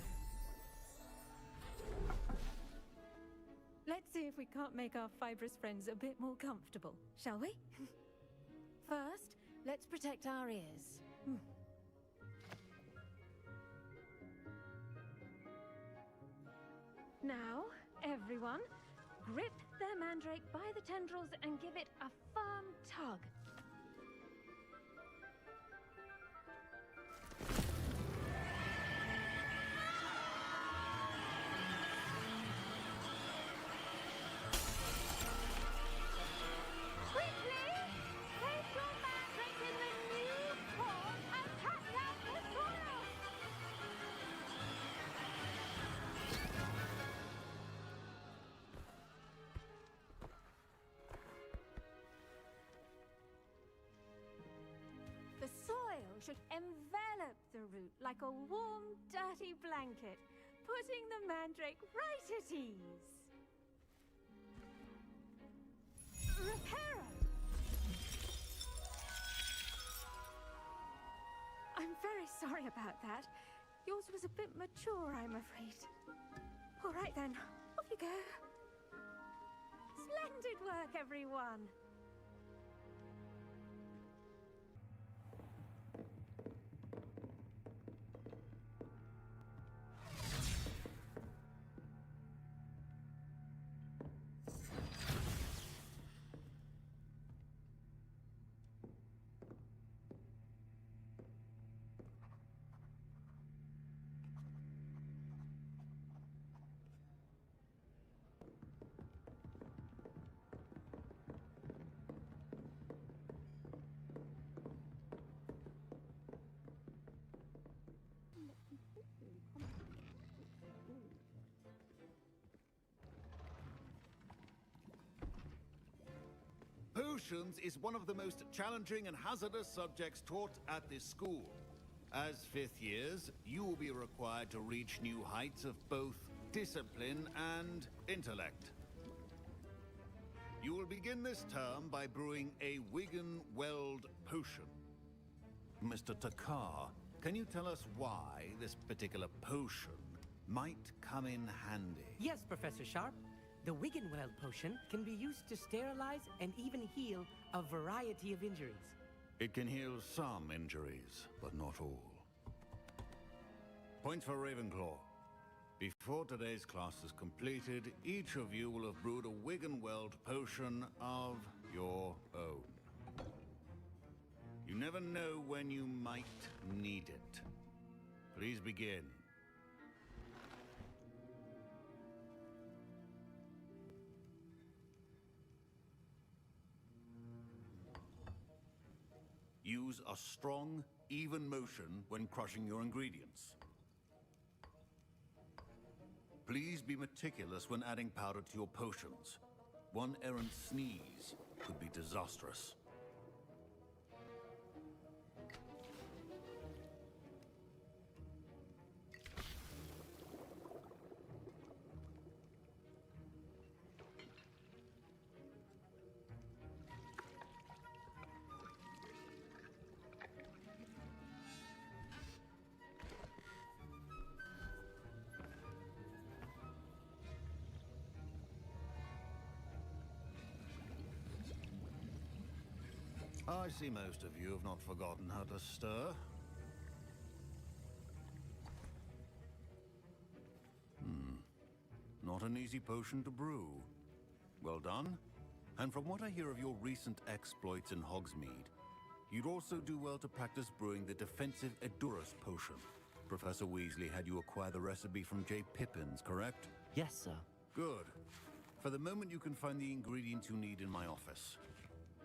Let's see if we can't make our fibrous friends a bit more comfortable, shall we? First, let's protect our ears. Now, everyone, grip their mandrake by the tendrils and give it a firm tug. The soil should envelop the root like a warm, dirty blanket, putting the mandrake right at ease. Reparo! I'm very sorry about that. Yours was a bit mature, I'm afraid. All right then, off you go. Splendid work, everyone! Potions is one of the most challenging and hazardous subjects taught at this school. As fifth years, you will be required to reach new heights of both discipline and intellect. You will begin this term by brewing a Wigan-Weld potion. Mr. Takar, can you tell us why this particular potion might come in handy? Yes, Professor Sharp. The Wiggenweld potion can be used to sterilize and even heal a variety of injuries. It can heal some injuries, but not all. Point for Ravenclaw. Before today's class is completed, each of you will have brewed a Wiggenweld potion of your own. You never know when you might need it. Please begin. Use a strong, even motion when crushing your ingredients. Please be meticulous when adding powder to your potions. One errant sneeze could be disastrous. I see most of you have not forgotten how to stir. Not an easy potion to brew. Well done. And from what I hear of your recent exploits in Hogsmeade, you'd also do well to practice brewing the defensive Edurus potion. Professor Weasley had you acquire the recipe from J. Pippins, correct? Yes, sir. Good. For the moment, you can find the ingredients you need in my office.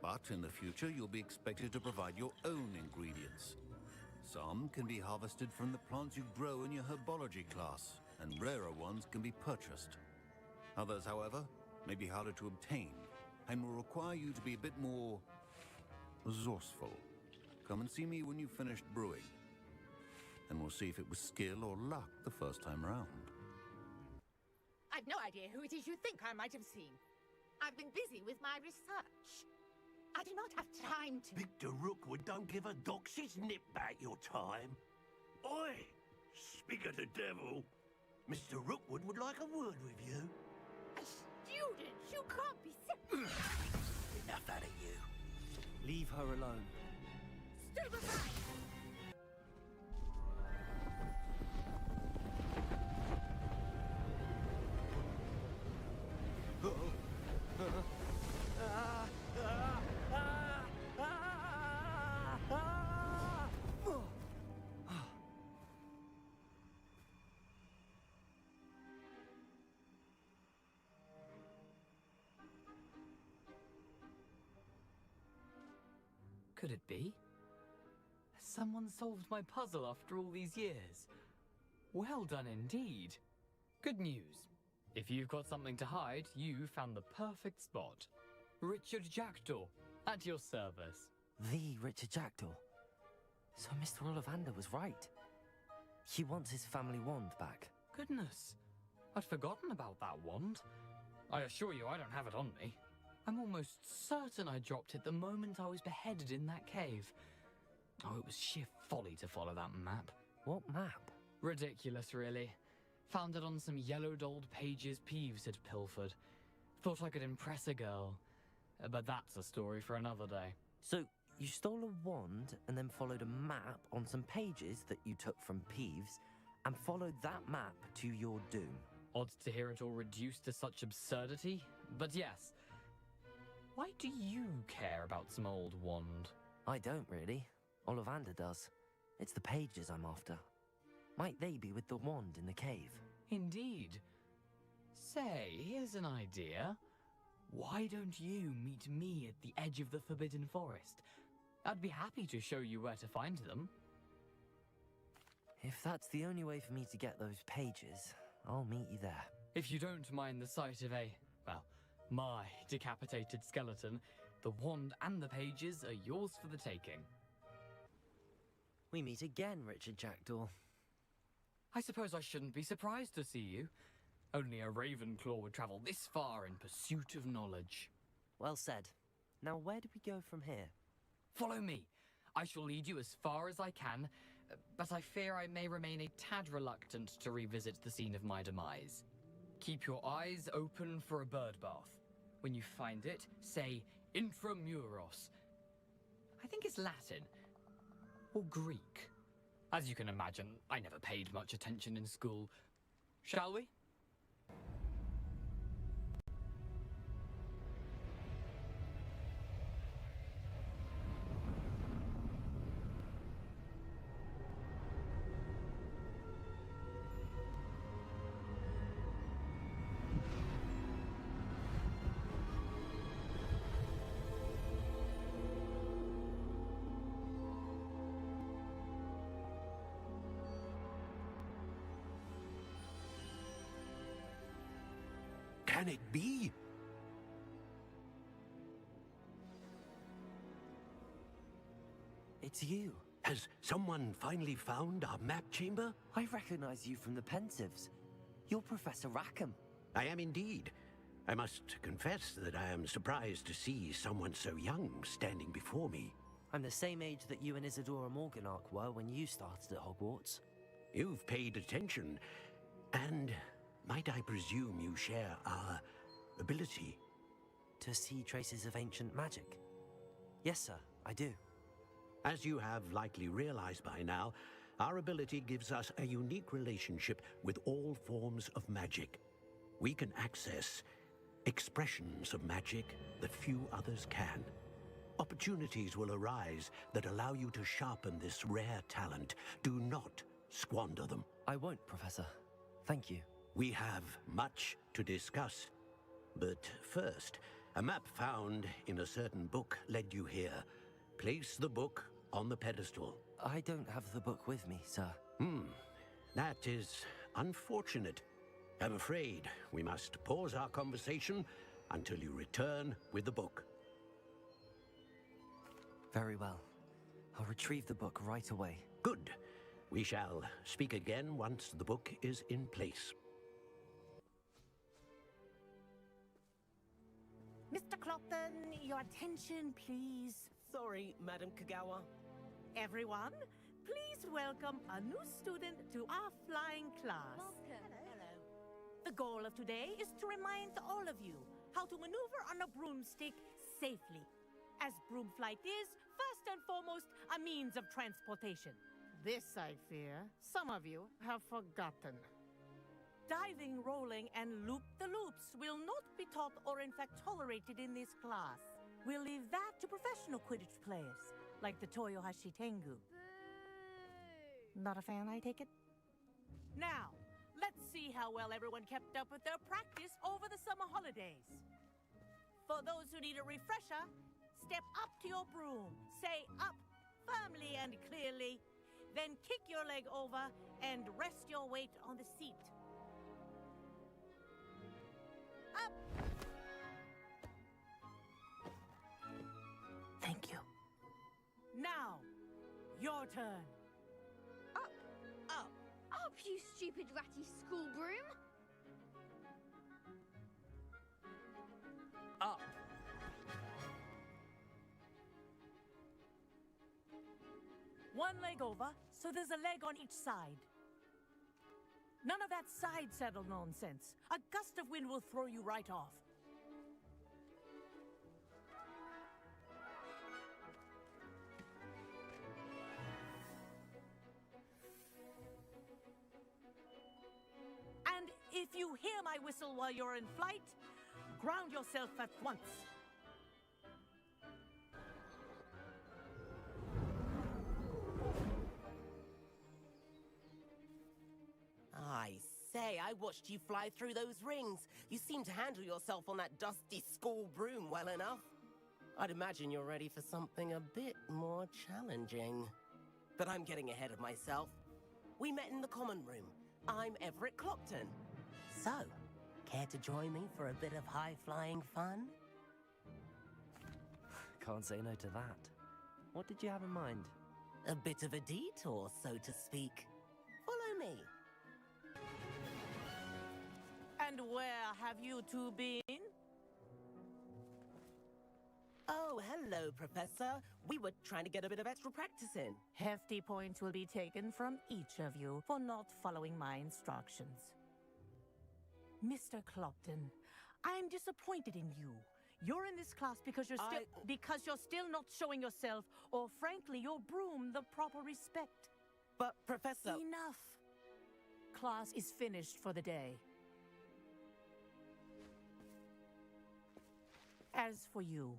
But in the future, you'll be expected to provide your own ingredients. Some can be harvested from the plants you grow in your Herbology class, and rarer ones can be purchased. Others, however, may be harder to obtain, and will require you to be a bit more resourceful. Come and see me when you've finished brewing, and we'll see if it was skill or luck the first time round. I've no idea who it is you think I might have seen. I've been busy with my research. I do not have time to... Victor Rookwood don't give a doxy's nip back your time. Oi! Speak of the devil. Mr. Rookwood would like a word with you. A student? You can't be serious. Enough out of you. Leave her alone. Stupefy! Could it be? Has someone solved my puzzle after all these years? Well done indeed. Good news. If you've got something to hide, you found the perfect spot. Richard Jackdaw, at your service. The Richard Jackdaw. So Mr. Ollivander was right. He wants his family wand back. Goodness, I'd forgotten about that wand. I assure you I don't have it on me. I'm almost certain I dropped it the moment I was beheaded in that cave. Oh, it was sheer folly to follow that map. What map? Ridiculous, really. Found it on some yellowed old pages Peeves had pilfered. Thought I could impress a girl. But that's a story for another day. So, you stole a wand and then followed a map on some pages that you took from Peeves and followed that map to your doom. Odd to hear it all reduced to such absurdity, but yes. Why do you care about some old wand? I don't really. Ollivander does. It's the pages I'm after. Might they be with the wand in the cave? Indeed. Say, here's an idea. Why don't you meet me at the edge of the Forbidden Forest? I'd be happy to show you where to find them. If that's the only way for me to get those pages, I'll meet you there. If you don't mind the sight of my decapitated skeleton, the wand and the pages are yours for the taking. We meet again, Richard Jackdaw. I suppose I shouldn't be surprised to see you. Only a Ravenclaw would travel this far in pursuit of knowledge. Well said. Now where do we go from here? Follow me. I shall lead you as far as I can, but I fear I may remain a tad reluctant to revisit the scene of my demise. Keep your eyes open for a bird bath. When you find it, say Intramuros. I think it's Latin. Or Greek. As you can imagine, I never paid much attention in school. Shall we? can it be? It's you. Has someone finally found our map chamber? I recognize you from the Pensieves. You're Professor Rackham. I am indeed. I must confess that I am surprised to see someone so young standing before me. I'm the same age that you and Isadora Morganach were when you started at Hogwarts. You've paid attention, and might I presume you share our ability? To see traces of ancient magic? Yes, sir, I do. As you have likely realized by now, our ability gives us a unique relationship with all forms of magic. We can access expressions of magic that few others can. Opportunities will arise that allow you to sharpen this rare talent. Do not squander them. I won't, Professor. Thank you. We have much to discuss. But first, a map found in a certain book led you here. Place the book on the pedestal. I don't have the book with me, sir. That is unfortunate. I'm afraid we must pause our conversation until you return with the book. Very well. I'll retrieve the book right away. Good. We shall speak again once the book is in place. Mr. Clopton, your attention, please. Sorry, Madam Kogawa. Everyone, please welcome a new student to our flying class. Welcome. Hello. The goal of today is to remind all of you how to maneuver on a broomstick safely, as broom flight is, first and foremost, a means of transportation. This, I fear, some of you have forgotten. Diving, rolling, and loop-the-loops will not be taught or in fact tolerated in this class. We'll leave that to professional Quidditch players, like the Toyohashi Tengu. Not a fan, I take it? Now, let's see how well everyone kept up with their practice over the summer holidays. For those who need a refresher, step up to your broom, say up firmly and clearly, then kick your leg over and rest your weight on the seat. Up! Thank you. Now, your turn. Up! Up! Up, you stupid ratty school broom! Up! One leg over, so there's a leg on each side. None of that side saddle nonsense. A gust of wind will throw you right off. And if you hear my whistle while you're in flight, ground yourself at once. I say, I watched you fly through those rings. You seem to handle yourself on that dusty school broom well enough. I'd imagine you're ready for something a bit more challenging. But I'm getting ahead of myself. We met in the common room. I'm Everett Clopton. So, care to join me for a bit of high-flying fun? Can't say no to that. What did you have in mind? A bit of a detour, so to speak. Follow me. And where have you two been? Oh, hello, Professor. We were trying to get a bit of extra practice in. Hefty points will be taken from each of you for not following my instructions. Mr. Clopton, I'm disappointed in you. You're in this class because you're still not showing yourself, or frankly, your broom, the proper respect. But, Professor... Enough. Class is finished for the day. As for you,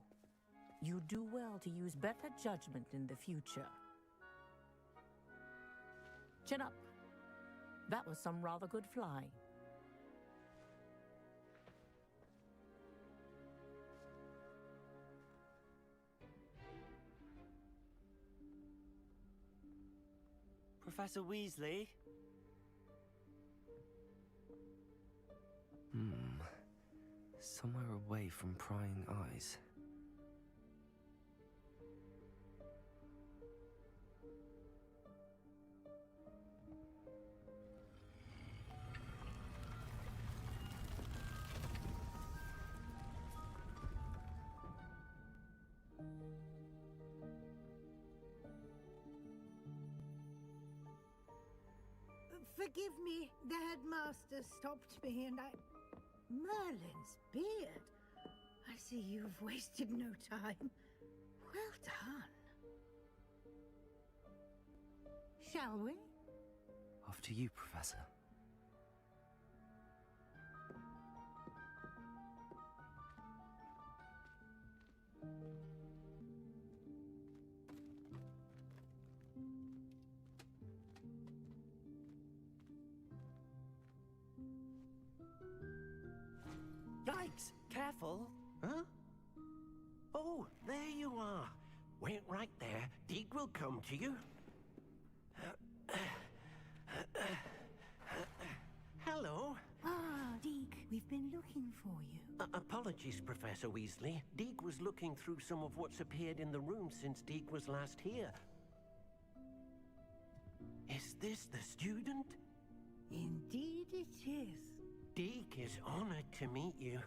you do well to use better judgment in the future. Chin up. That was some rather good flying. Professor Weasley? Somewhere away from prying eyes. Forgive me, the headmaster stopped me and Merlin's beard. I see you've wasted no time. Well done. Shall we? After you, Professor. Yikes! Careful! Huh? Oh, there you are. Wait right there. Deek will come to you. Hello. Ah, Deek, we've been looking for you. Apologies, Professor Weasley. Deek was looking through some of what's appeared in the room since Deek was last here. Is this the student? Indeed it is. Deek is honored to meet you.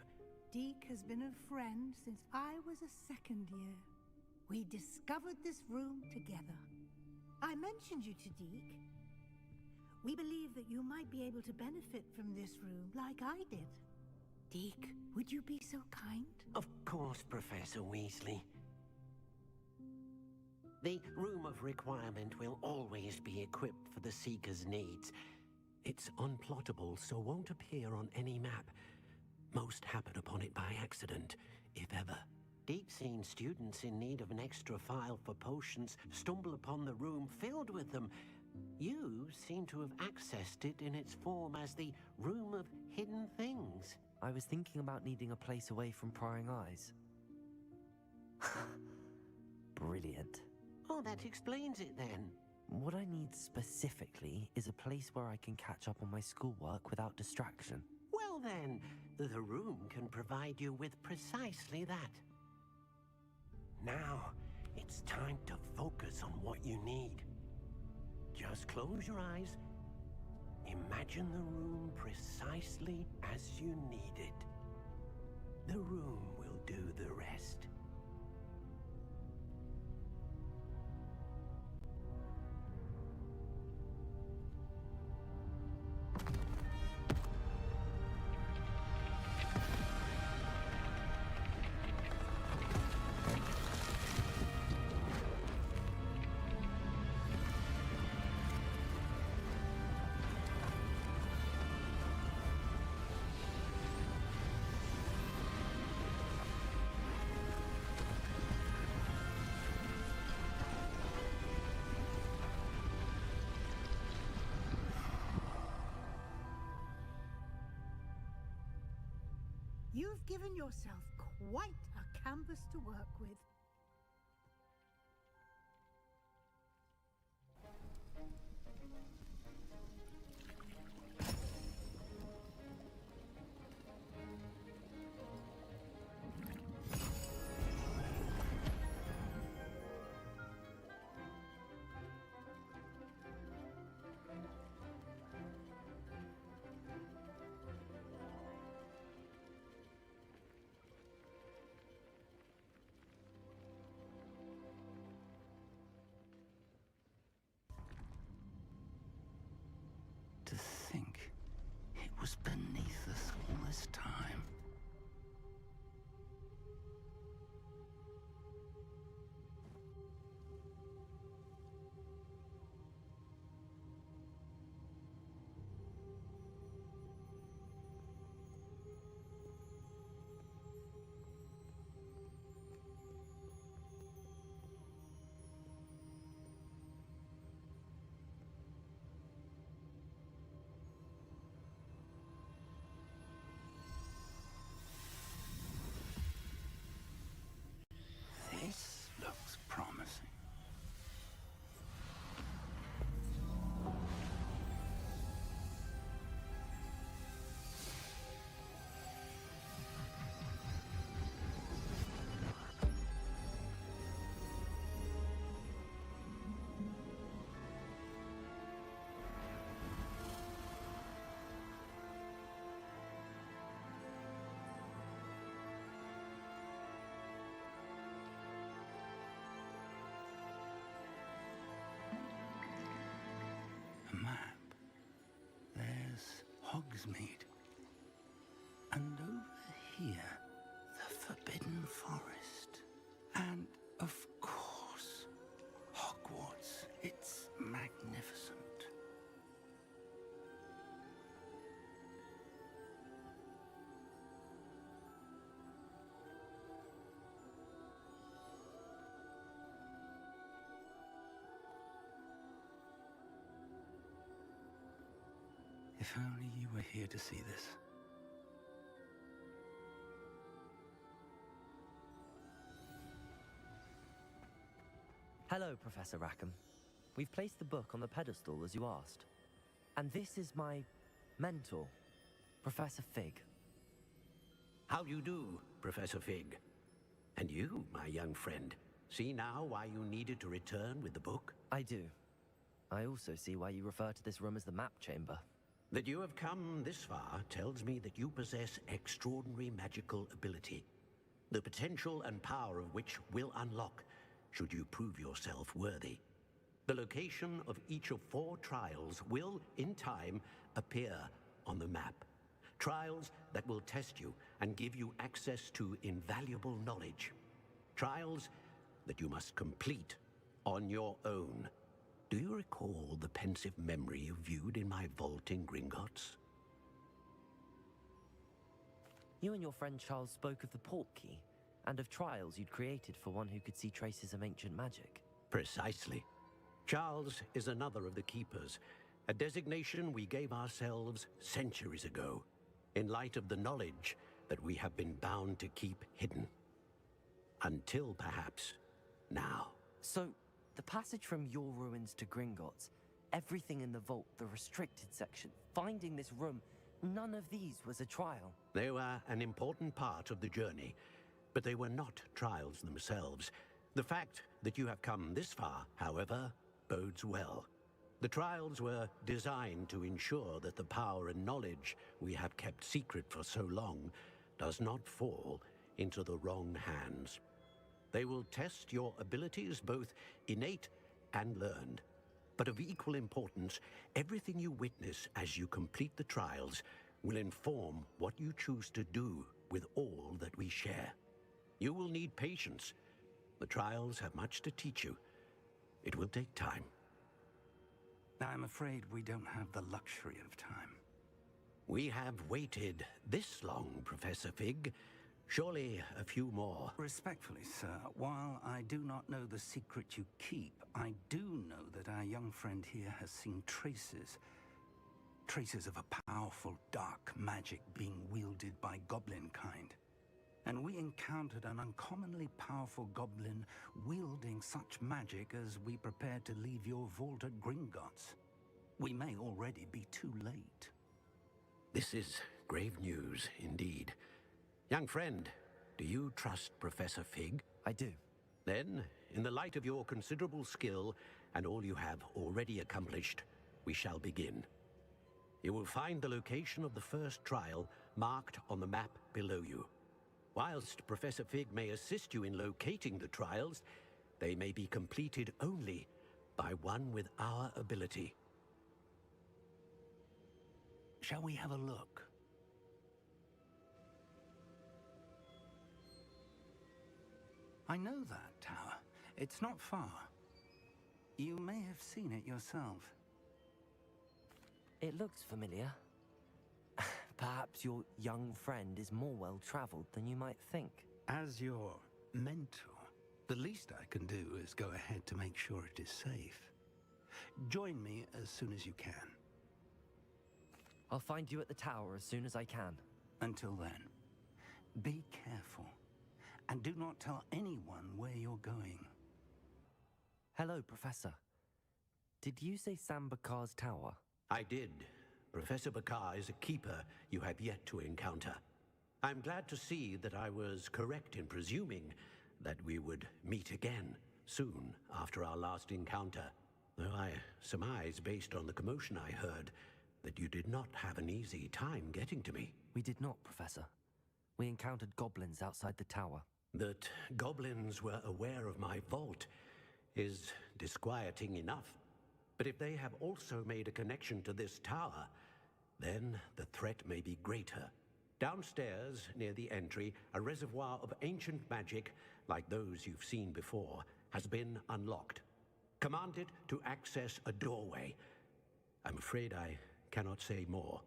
Deek has been a friend since I was a second year. We discovered this room together. I mentioned you to Deek. We believe that you might be able to benefit from this room like I did. Deek, would you be so kind? Of course, Professor Weasley. The Room of Requirement will always be equipped for the Seeker's needs. It's unplottable, so won't appear on any map. Most happen upon it by accident, if ever. Deek's seen students in need of an extra file for potions stumble upon the room filled with them. You seem to have accessed it in its form as the Room of Hidden Things. I was thinking about needing a place away from prying eyes. Brilliant. Oh, that explains it then. What I need specifically is a place where I can catch up on my schoolwork without distraction. Well then, the room can provide you with precisely that. Now, it's time to focus on what you need. Just close your eyes. Imagine the room precisely as you need it. The room will do the rest. You've given yourself quite a canvas to work with. Hogsmeade. And over here, the Forbidden Forest. And, of course, Hogwarts. It's magnificent. If only you were here to see this. Hello, Professor Rackham. We've placed the book on the pedestal as you asked. And this is my mentor, Professor Fig. How do you do, Professor Fig? And you, my young friend, see now why you needed to return with the book? I do. I also see why you refer to this room as the map chamber. That you have come this far tells me that you possess extraordinary magical ability, the potential and power of which will unlock should you prove yourself worthy. The location of each of 4 trials will, in time, appear on the map. Trials that will test you and give you access to invaluable knowledge. Trials that you must complete on your own. Do you recall the pensive memory you viewed in my vault in Gringotts? You and your friend Charles spoke of the port key, and of trials you'd created for one who could see traces of ancient magic. Precisely. Charles is another of the Keepers, a designation we gave ourselves centuries ago, in light of the knowledge that we have been bound to keep hidden. Until perhaps now. So, the passage from your ruins to Gringotts, everything in the vault, the restricted section, finding this room, none of these was a trial. They were an important part of the journey, but they were not trials themselves. The fact that you have come this far, however, bodes well. The trials were designed to ensure that the power and knowledge we have kept secret for so long does not fall into the wrong hands. They will test your abilities, both innate and learned. But of equal importance, everything you witness as you complete the trials will inform what you choose to do with all that we share. You will need patience. The trials have much to teach you. It will take time. I'm afraid we don't have the luxury of time. We have waited this long, Professor Fig. Surely a few more. Respectfully, sir, while I do not know the secret you keep, I do know that our young friend here has seen traces of a powerful dark magic being wielded by goblin kind. And we encountered an uncommonly powerful goblin wielding such magic as we prepared to leave your vault at Gringotts. We may already be too late. This is grave news indeed. Young friend, do you trust Professor Fig? I do. Then, in the light of your considerable skill and all you have already accomplished, we shall begin. You will find the location of the first trial marked on the map below you. Whilst Professor Fig may assist you in locating the trials, they may be completed only by one with our ability. Shall we have a look? I know that tower. It's not far. You may have seen it yourself. It looks familiar. Perhaps your young friend is more well-traveled than you might think. As your mentor, the least I can do is go ahead to make sure it is safe. Join me as soon as you can. I'll find you at the tower as soon as I can. Until then, be careful. And do not tell anyone where you're going. Hello, Professor. Did you say Sam Bakar's tower? I did. Professor Bakar is a keeper you have yet to encounter. I'm glad to see that I was correct in presuming that we would meet again soon after our last encounter. Though I surmise, based on the commotion I heard, that you did not have an easy time getting to me. We did not, Professor. We encountered goblins outside the tower. That goblins were aware of my vault is disquieting enough. But if they have also made a connection to this tower, then the threat may be greater. Downstairs, near the entry, a reservoir of ancient magic, like those you've seen before, has been unlocked. Command it to access a doorway. I'm afraid I cannot say more.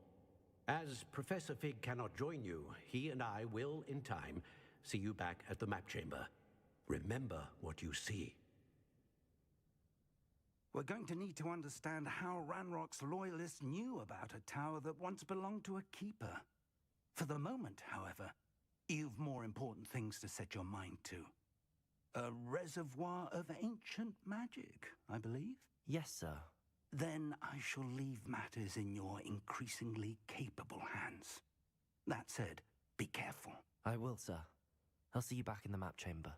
As Professor Fig cannot join you, he and I will, in time, see you back at the map chamber. Remember what you see. We're going to need to understand how Ranrock's loyalists knew about a tower that once belonged to a keeper. For the moment, however, you've more important things to set your mind to. A reservoir of ancient magic, I believe? Yes, sir. Then I shall leave matters in your increasingly capable hands. That said, be careful. I will, sir. I'll see you back in the map chamber.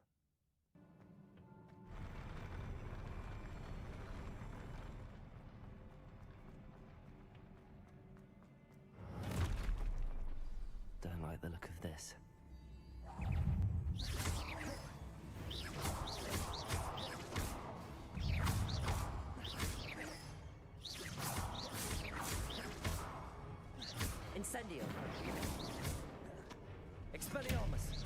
Don't like the look of this. Incendio. Expelliarmus.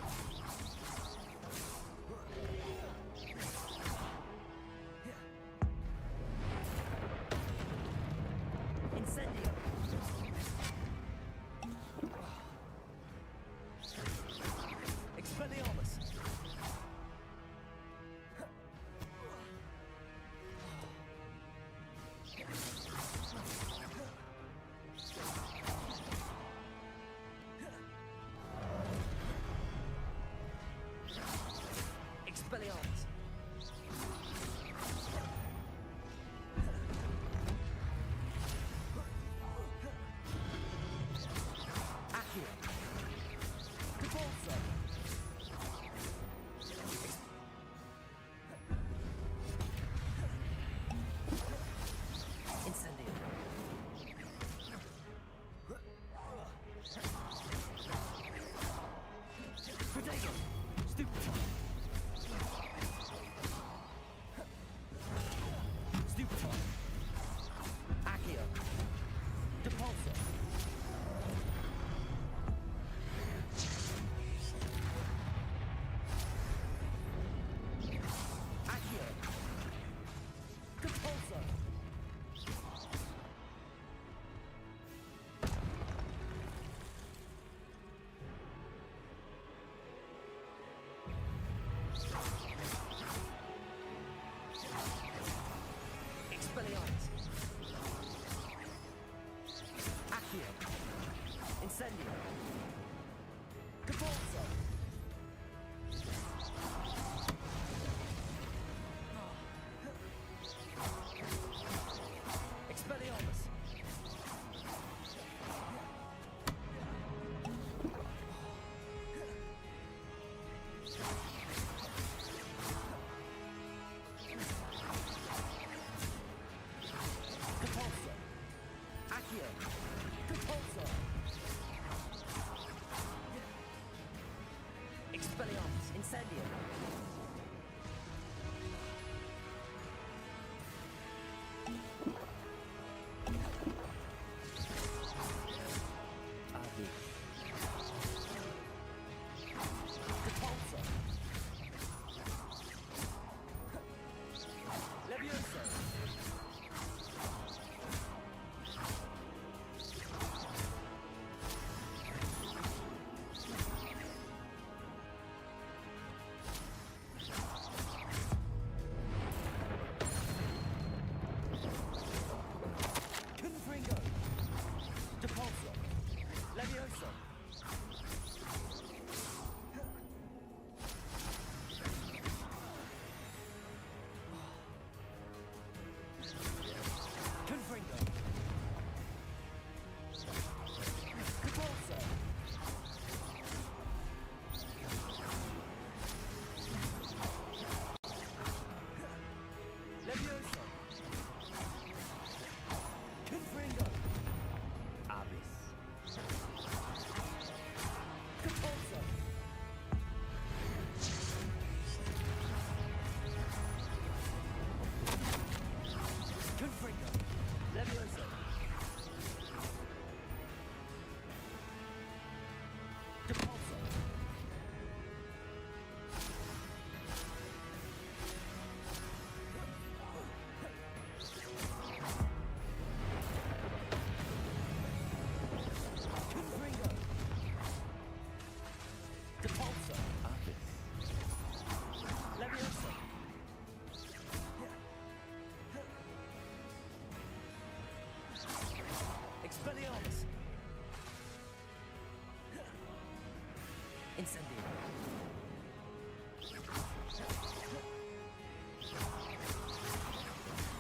Incendio.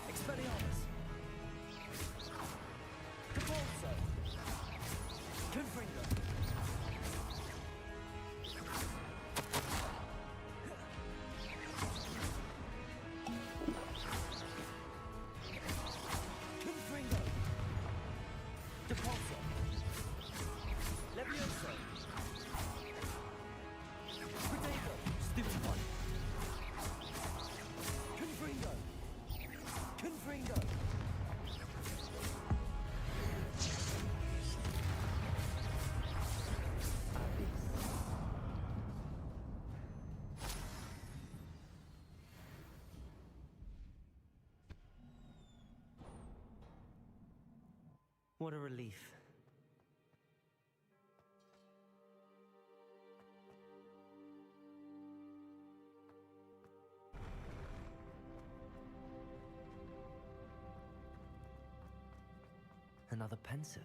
Expelliarmus. Capulso. Confringo. Confringo. Depulso. Levioso. Protego. Stupid one. Confringo. Confringo. What a relief. Another Pensieve.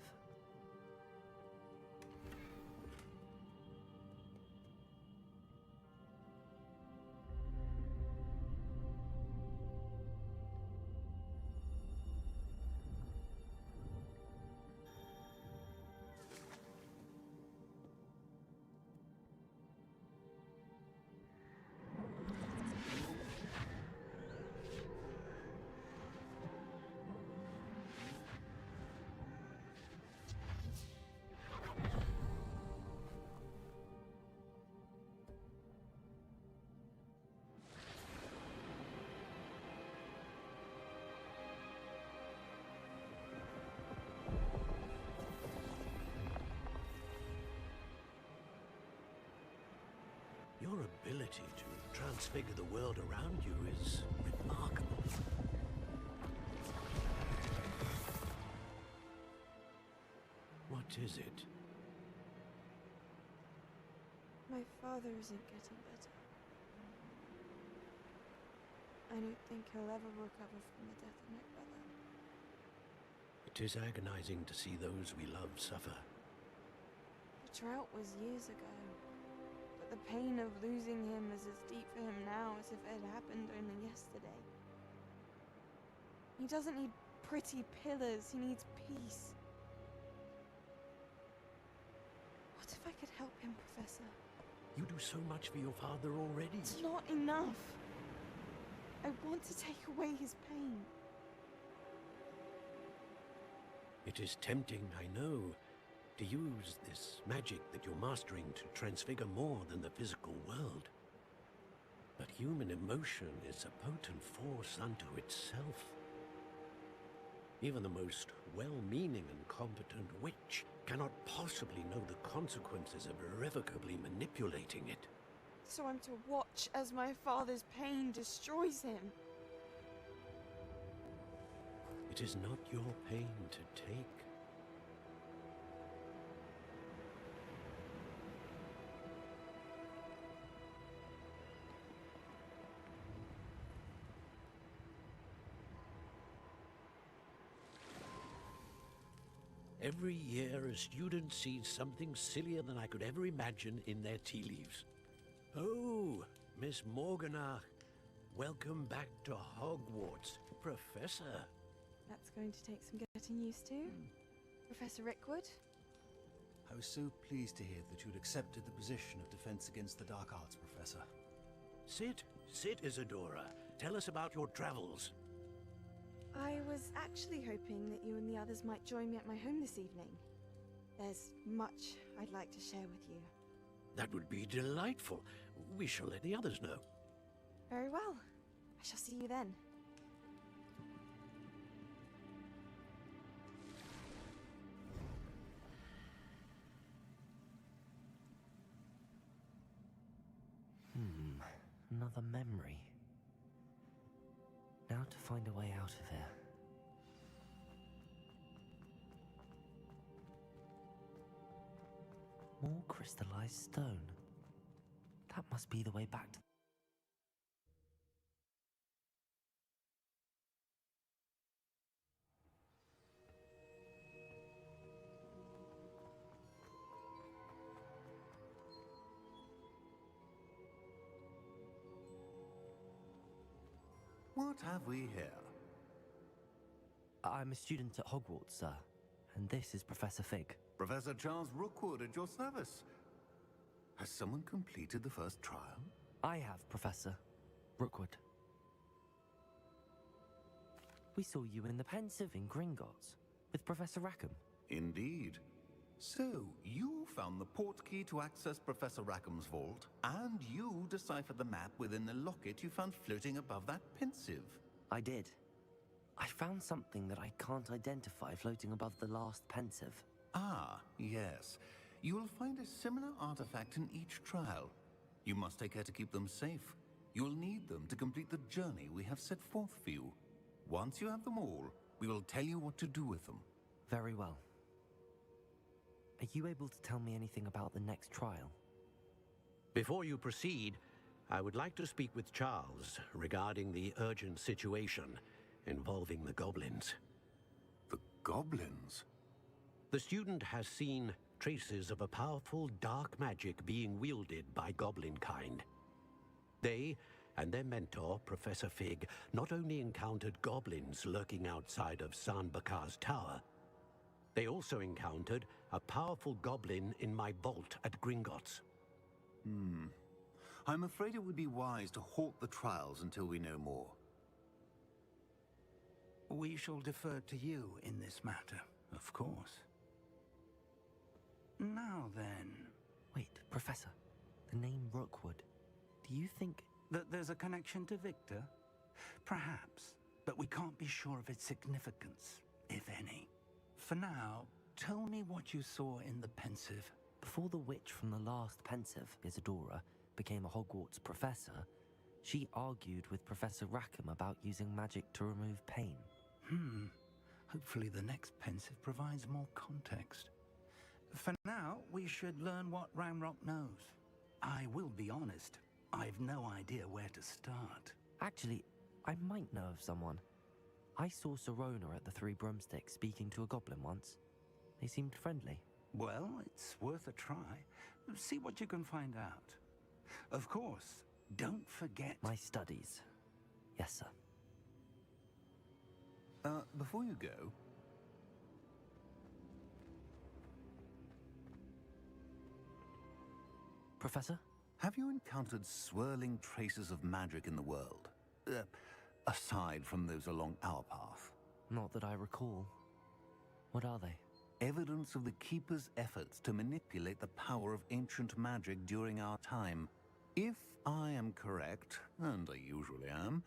Your ability to transfigure the world around you is remarkable. What is it? My father isn't getting better. I don't think he'll ever recover from the death of my brother. It is agonizing to see those we love suffer. The drought was years ago. But the pain of losing him is as deep for him now as if it had happened only yesterday. He doesn't need pretty pillars, he needs peace. What if I could help him, Professor? You do so much for your father already. It's not enough. I want to take away his pain. It is tempting, I know, to use this magic that you're mastering to transfigure more than the physical world. But human emotion is a potent force unto itself. Even the most well-meaning and competent witch cannot possibly know the consequences of irrevocably manipulating it. So I'm to watch as my father's pain destroys him. It is not your pain to take. Every year, a student sees something sillier than I could ever imagine in their tea leaves. Oh, Miss Morganach, welcome back to Hogwarts, Professor. That's going to take some getting used to. Professor Rookwood? I was so pleased to hear that you'd accepted the position of Defense Against the Dark Arts, Professor. Sit, Isadora. Tell us about your travels. I was actually hoping that you and the others might join me at my home this evening. There's much I'd like to share with you. That would be delightful. We shall let the others know. Very well. I shall see you then. Another memory. Now to find a way out of here. More crystallized stone. That must be the way back to... What have we here? I'm a student at Hogwarts, sir, and this is Professor Fig. Professor Charles Rookwood at your service. Has someone completed the first trial? I have, Professor Rookwood. We saw you in the Pensieve in Gringotts with Professor Rackham. Indeed. So, you found the portkey to access Professor Rackham's vault, and you deciphered the map within the locket you found floating above that Pensieve. I did. I found something that I can't identify floating above the last Pensieve. Ah, yes. You will find a similar artifact in each trial. You must take care to keep them safe. You'll need them to complete the journey we have set forth for you. Once you have them all, we will tell you what to do with them. Very well. Are you able to tell me anything about the next trial? Before you proceed, I would like to speak with Charles regarding the urgent situation involving the goblins. The goblins? The student has seen traces of a powerful dark magic being wielded by goblin kind. They and their mentor, Professor Fig, not only encountered goblins lurking outside of Bakar's tower, they also encountered a powerful goblin in my vault at Gringotts. I'm afraid it would be wise to halt the trials until we know more. We shall defer to you in this matter, of course. Now then... Wait, Professor. The name Rookwood. Do you think... that there's a connection to Victor? Perhaps, but we can't be sure of its significance, if any. For now, tell me what you saw in the Pensieve. Before the witch from the last Pensieve, Isadora, became a Hogwarts professor, she argued with Professor Rackham about using magic to remove pain. Hopefully the next Pensieve provides more context. For now, we should learn what Ranrok knows. I will be honest, I've no idea where to start. Actually, I might know of someone. I saw Serona at the Three Broomsticks speaking to a goblin once. They seemed friendly. Well, it's worth a try. See what you can find out. Of course, don't forget... my studies. Yes, sir. Before you go... Professor? Have you encountered swirling traces of magic in the world? Aside from those along our path? Not that I recall. What are they? Evidence of the Keeper's efforts to manipulate the power of ancient magic during our time. If I am correct, and I usually am,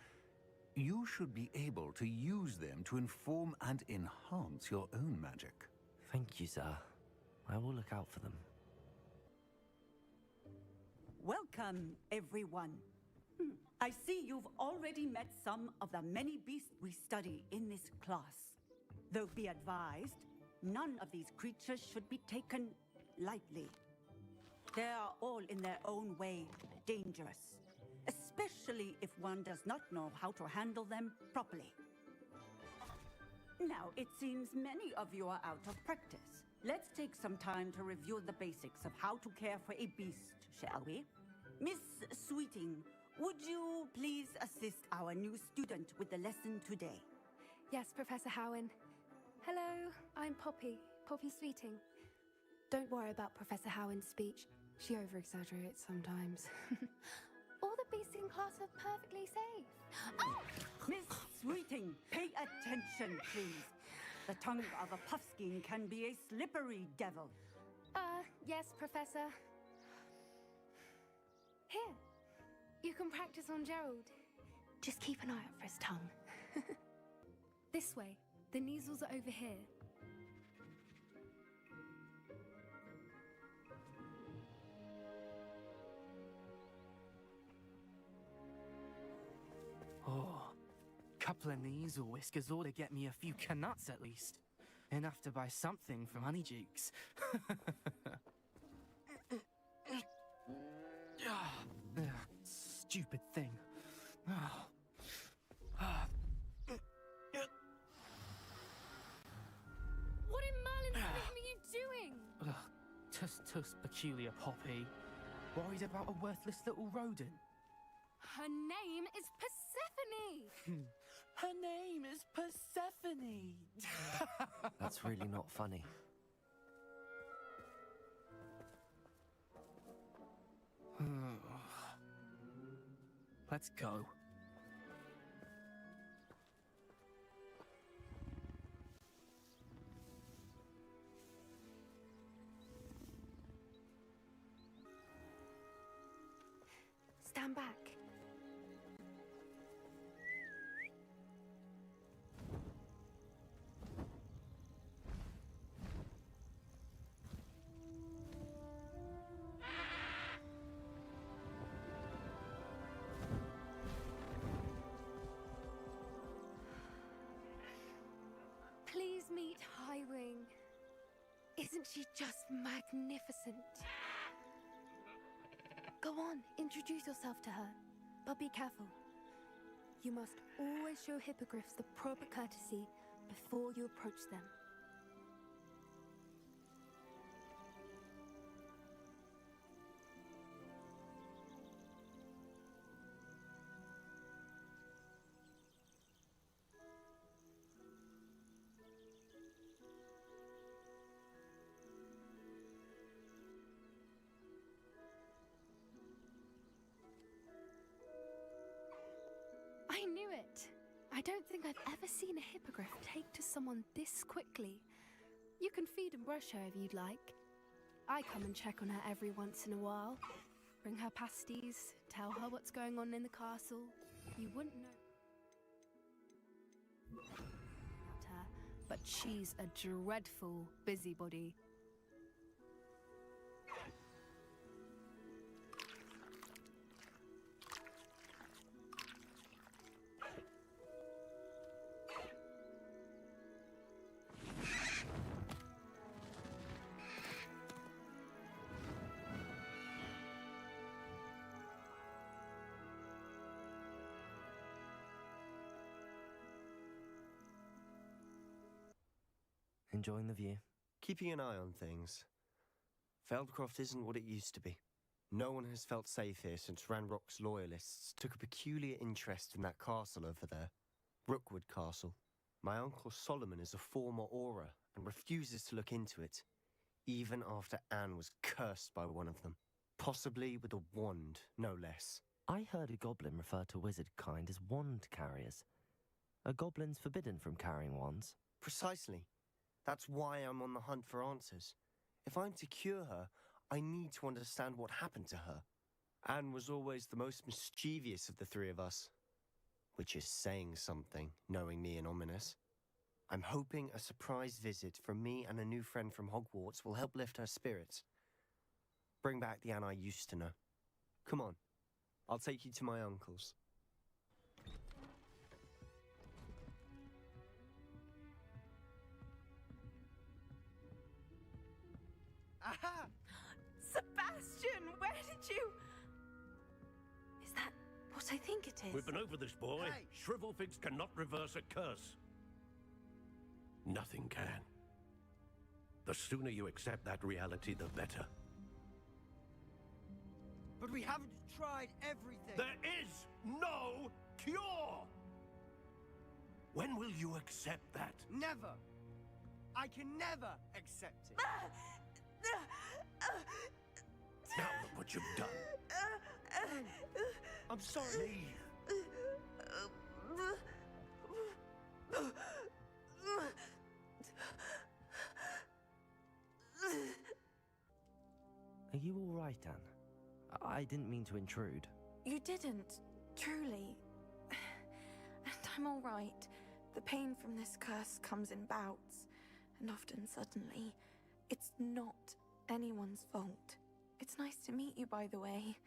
you should be able to use them to inform and enhance your own magic. Thank you, sir. I will look out for them. Welcome, everyone. I see you've already met some of the many beasts we study in this class. Though be advised, none of these creatures should be taken lightly. They are all in their own way dangerous, especially if one does not know how to handle them properly. Now, it seems many of you are out of practice. Let's take some time to review the basics of how to care for a beast, shall we? Miss Sweeting, would you please assist our new student with the lesson today? Yes, Professor Howin. Hello, I'm Poppy Sweeting. Don't worry about Professor Howin's speech. She over-exaggerates sometimes. All the beasts in class are perfectly safe. Oh! Miss Sweeting, pay attention, please. The tongue of a puffskein can be a slippery devil. Yes, Professor. Here, you can practice on Gerald. Just keep an eye out for his tongue. This way. The Neasels are over here. Oh, couple of Neasel whiskers ought to get me a few Knuts at least. Enough to buy something from Honeydukes. Stupid thing. What in Merlin's name are you doing? Tuss peculiar Poppy. Worried about a worthless little rodent. Her name is Persephone! Persephone! Her name is Persephone! That's really not funny. Let's go. Stand back. Please meet Highwing. Isn't she just magnificent? Go on, introduce yourself to her, but be careful. You must always show hippogriffs the proper courtesy before you approach them. I knew it! I don't think I've ever seen a hippogriff take to someone this quickly. You can feed and brush her if you'd like. I come and check on her every once in a while. Bring her pasties, tell her what's going on in the castle. You wouldn't know about her, but she's a dreadful busybody. Enjoying the view? Keeping an eye on things. Feldcroft isn't what it used to be. No one has felt safe here since Ranrock's loyalists took a peculiar interest in that castle over there. Rookwood Castle. My uncle Solomon is a former Aura and refuses to look into it, even after Anne was cursed by one of them. Possibly with a wand, no less. I heard a goblin refer to wizard kind as wand carriers. Are goblins forbidden from carrying wands? Precisely. That's why I'm on the hunt for answers. If I'm to cure her, I need to understand what happened to her. Anne was always the most mischievous of the three of us. Which is saying something, knowing me and Ominous. I'm hoping a surprise visit from me and a new friend from Hogwarts will help lift her spirits. Bring back the Anne I used to know. Come on, I'll take you to my uncle's. Aha! Sebastian, where did you... Is that what I think it is? We've been over this, boy. Hey. Shrivelfigs cannot reverse a curse. Nothing can. The sooner you accept that reality, the better. But we haven't tried everything. There is no cure! When will you accept that? Never. I can never accept it. Now look what you've done. I'm sorry. Are you all right, Anne? I didn't mean to intrude. You didn't, truly. And I'm all right. The pain from this curse comes in bouts, and often suddenly. It's not anyone's fault. It's nice to meet you, by the way.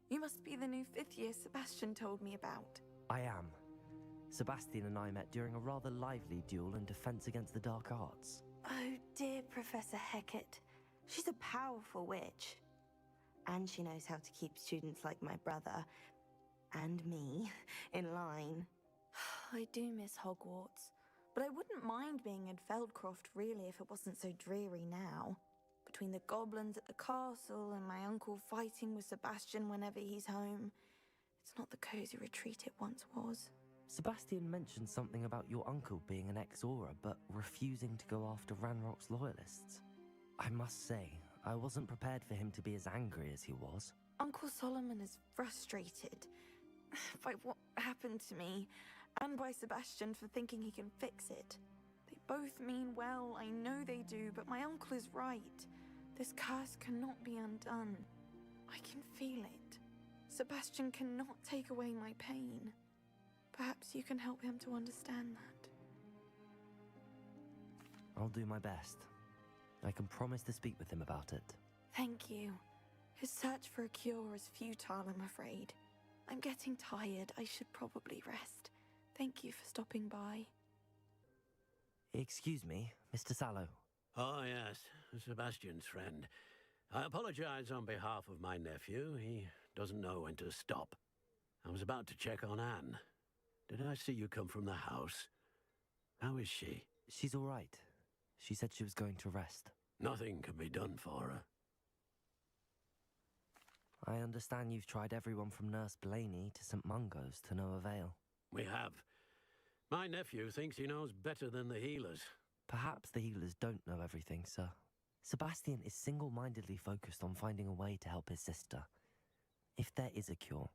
You must be the new 5th year Sebastian told me about. I am. Sebastian and I met during a rather lively duel in defense against the dark arts. Oh dear, Professor Hecat. She's a powerful witch. And she knows how to keep students like my brother, and me, in line. I do miss Hogwarts, but I wouldn't mind being in Feldcroft, really, if it wasn't so dreary now. Between the goblins at the castle and my uncle fighting with Sebastian whenever he's home, it's not the cozy retreat it once was. Sebastian mentioned something about your uncle being an ex-Aura, but refusing to go after Ranrock's loyalists. I must say, I wasn't prepared for him to be as angry as he was. Uncle Solomon is frustrated by what happened to me, and by Sebastian for thinking he can fix it. They both mean well, I know they do, but my uncle is right. This curse cannot be undone. I can feel it. Sebastian cannot take away my pain. Perhaps you can help him to understand that. I'll do my best. I can promise to speak with him about it. Thank you. His search for a cure is futile, I'm afraid. I'm getting tired. I should probably rest. Thank you for stopping by. Excuse me, Mr. Sallow. Oh, yes, Sebastian's friend. I apologize on behalf of my nephew. He doesn't know when to stop. I was about to check on Anne. Did I see you come from the house? How is she? She's all right. She said she was going to rest. Nothing can be done for her. I understand you've tried everyone from Nurse Blaney to St. Mungo's to no avail. We have. My nephew thinks he knows better than the healers. Perhaps the healers don't know everything, sir. Sebastian is single-mindedly focused on finding a way to help his sister. If there is a cure,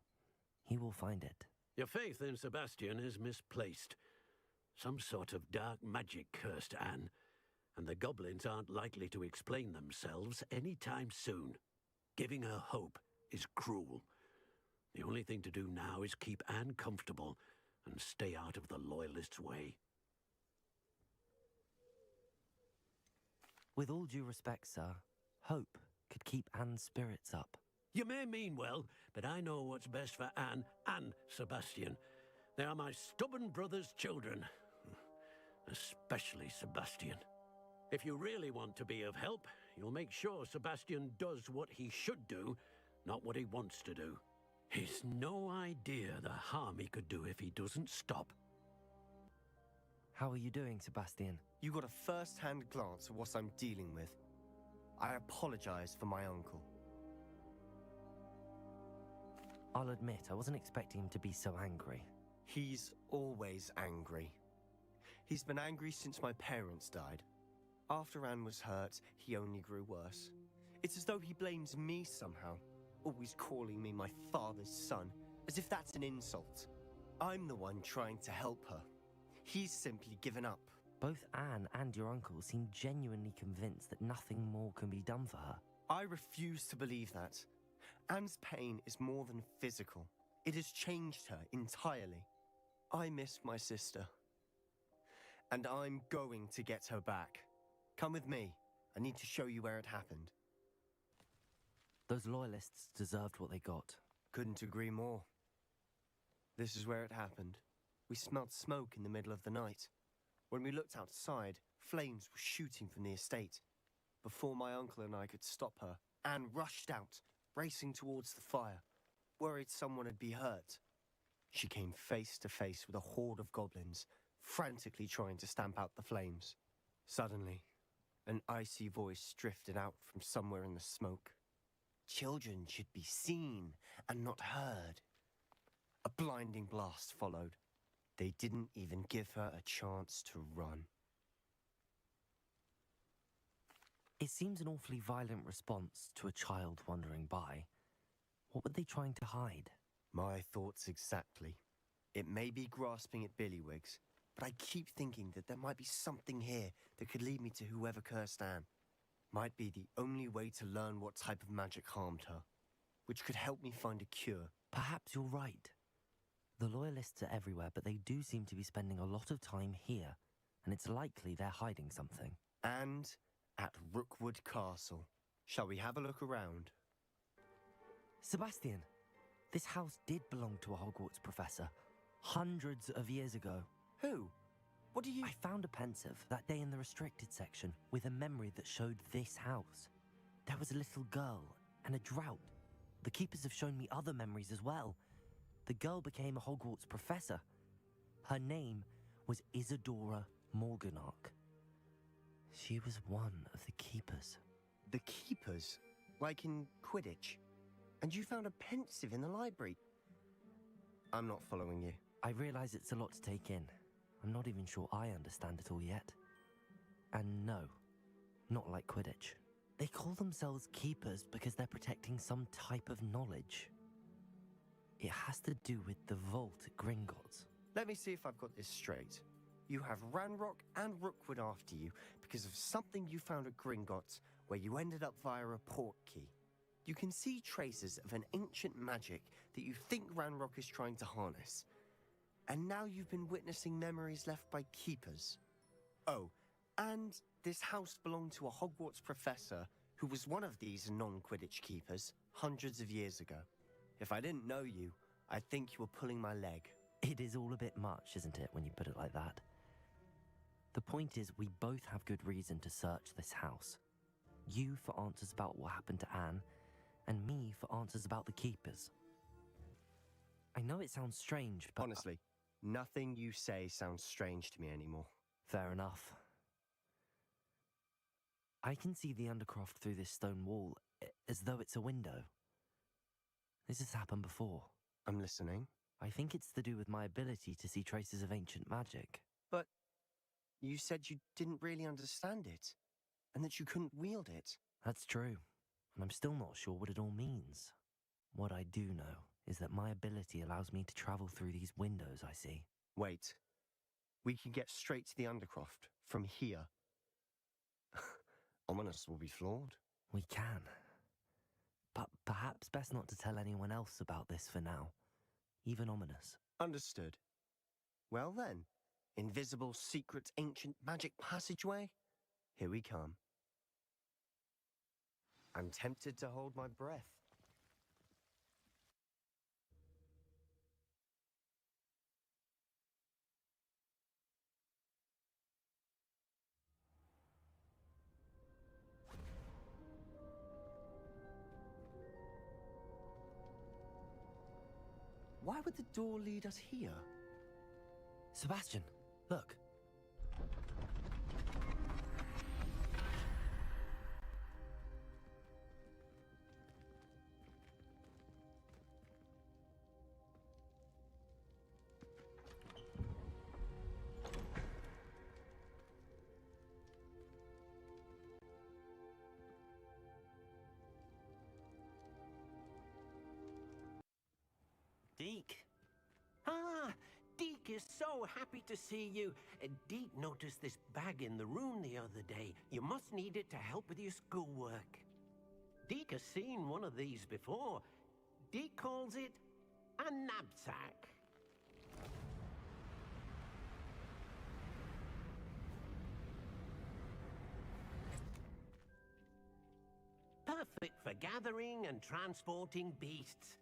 he will find it. Your faith in Sebastian is misplaced. Some sort of dark magic cursed Anne, and the goblins aren't likely to explain themselves anytime soon. Giving her hope is cruel. The only thing to do now is keep Anne comfortable and stay out of the Loyalists' way. With all due respect, sir, hope could keep Anne's spirits up. You may mean well, but I know what's best for Anne and Sebastian. They are my stubborn brother's children. Especially Sebastian. If you really want to be of help, you'll make sure Sebastian does what he should do, not what he wants to do. He's no idea the harm he could do if he doesn't stop. How are you doing, Sebastian? You got a first-hand glance at what I'm dealing with. I apologize for my uncle. I'll admit, I wasn't expecting him to be so angry. He's always angry. He's been angry since my parents died. After Anne was hurt, he only grew worse. It's as though he blames me somehow, always calling me my father's son, as if that's an insult. I'm the one trying to help her. He's simply given up. Both Anne and your uncle seem genuinely convinced that nothing more can be done for her. I refuse to believe that. Anne's pain is more than physical. It has changed her entirely. I miss my sister. And I'm going to get her back. Come with me. I need to show you where it happened. Those loyalists deserved what they got. Couldn't agree more. This is where it happened. We smelled smoke in the middle of the night. When we looked outside, flames were shooting from the estate. Before my uncle and I could stop her, Anne rushed out, racing towards the fire, worried someone had been hurt. She came face to face with a horde of goblins, frantically trying to stamp out the flames. Suddenly, an icy voice drifted out from somewhere in the smoke. Children should be seen and not heard. A blinding blast followed. They didn't even give her a chance to run. It seems an awfully violent response to a child wandering by. What were they trying to hide? My thoughts exactly. It may be grasping at Billywigs, but I keep thinking that there might be something here that could lead me to whoever cursed Anne. Might be the only way to learn what type of magic harmed her, which could help me find a cure. Perhaps you're right. The Loyalists are everywhere, but they do seem to be spending a lot of time here, and it's likely they're hiding something. And at Rookwood Castle. Shall we have a look around? Sebastian, this house did belong to a Hogwarts professor, hundreds of years ago. Who? What do you... I found a Pensieve that day in the restricted section with a memory that showed this house. There was a little girl and a drought. The keepers have shown me other memories as well. The girl became a Hogwarts professor. Her name was Isadora Morganach. She was one of the keepers. The keepers? Like in Quidditch? And you found a Pensieve in the library? I'm not following you. I realize it's a lot to take in. I'm not even sure I understand it all yet. And no, not like Quidditch. They call themselves keepers because they're protecting some type of knowledge. It has to do with the vault at Gringotts. Let me see if I've got this straight. You have Ranrok and Rookwood after you because of something you found at Gringotts where you ended up via a port key. You can see traces of an ancient magic that you think Ranrok is trying to harness. And now you've been witnessing memories left by keepers. Oh, and this house belonged to a Hogwarts professor who was one of these non-Quidditch keepers hundreds of years ago. If I didn't know you, I'd think you were pulling my leg. It is all a bit much, isn't it, when you put it like that? The point is, we both have good reason to search this house. You for answers about what happened to Anne, and me for answers about the keepers. I know it sounds strange, but... Honestly, nothing you say sounds strange to me anymore. Fair enough. I can see the Undercroft through this stone wall, as though it's a window. This has happened before. I'm listening. I think it's to do with my ability to see traces of ancient magic. But you said you didn't really understand it, and that you couldn't wield it. That's true, and I'm still not sure what it all means. What I do know is that my ability allows me to travel through these windows I see. Wait. We can get straight to the Undercroft from here. Ominous will be flawed. We can. But perhaps best not to tell anyone else about this for now. Even Ominous. Understood. Well then, invisible, secret, ancient magic passageway? Here we come. I'm tempted to hold my breath. Why would the door lead us here? Sebastian, look. Deek. Ah, Deek is so happy to see you. Deek noticed this bag in the room the other day. You must need it to help with your schoolwork. Deek has seen one of these before. Deek calls it a knapsack. Perfect for gathering and transporting beasts.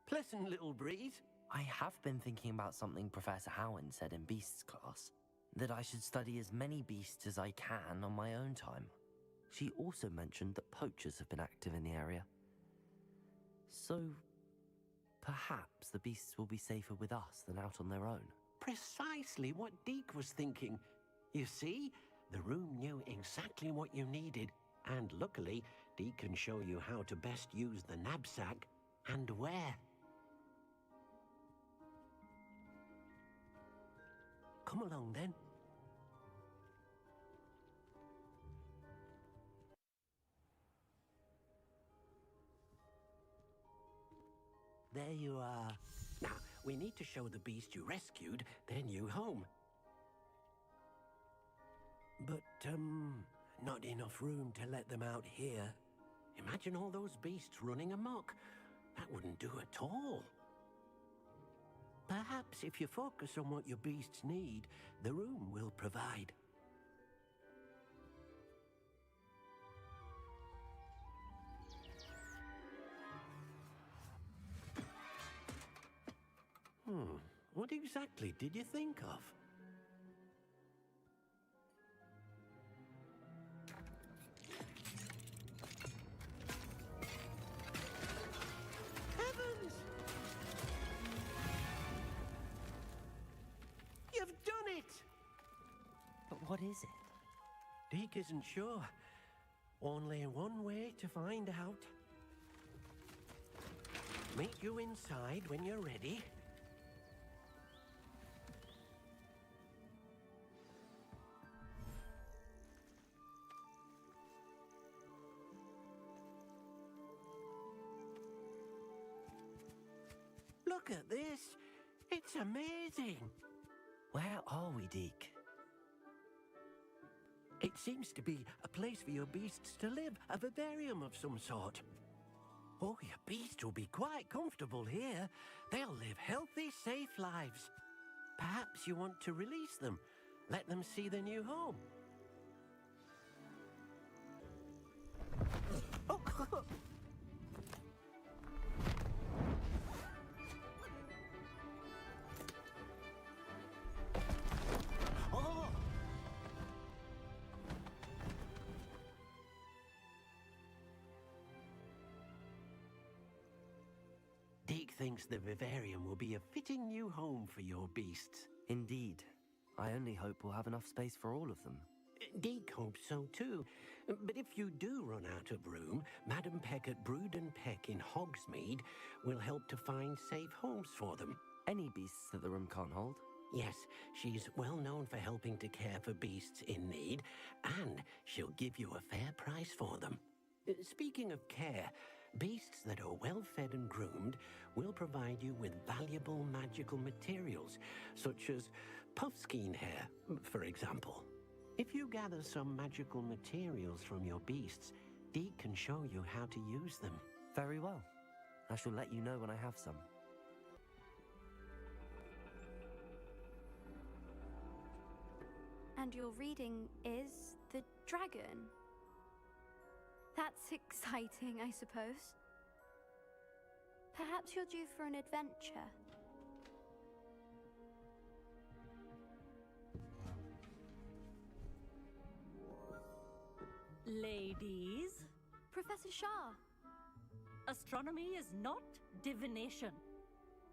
Pleasant little breeze. I have been thinking about something Professor Howen said in Beasts class. That I should study as many beasts as I can on my own time. She also mentioned that poachers have been active in the area. So, perhaps the beasts will be safer with us than out on their own. Precisely what Deek was thinking. You see, the room knew exactly what you needed. And luckily, Deek can show you how to best use the knapsack and where. Come along, then. There you are. Now, we need to show the beast you rescued their new home. But, not enough room to let them out here. Imagine all those beasts running amok. That wouldn't do at all. Perhaps if you focus on what your beasts need, the room will provide. What exactly did you think of? Heavens! You've done it! But what is it? Deek isn't sure. Only one way to find out. Meet you inside when you're ready. Look at this. It's amazing. Where are we, Deek? It seems to be a place for your beasts to live, a vivarium of some sort. Oh, your beasts will be quite comfortable here. They'll live healthy, safe lives. Perhaps you want to release them, let them see their new home. Oh. Deek thinks the vivarium will be a fitting new home for your beasts. Indeed. I only hope we'll have enough space for all of them. Deek hopes so too. But if you do run out of room, Madam Peck at Brood and Peck in Hogsmeade will help to find safe homes for them. Any beasts that the room can't hold? Yes, she's well known for helping to care for beasts in need, and she'll give you a fair price for them. Speaking of care, beasts that are well fed and groomed will provide you with valuable magical materials, such as puffskein hair, for example. If you gather some magical materials from your beasts, Deek can show you how to use them. Very well. I shall let you know when I have some. And your reading is the dragon. That's exciting, I suppose. Perhaps you're due for an adventure. Ladies, Professor Shah. astronomy is not divination.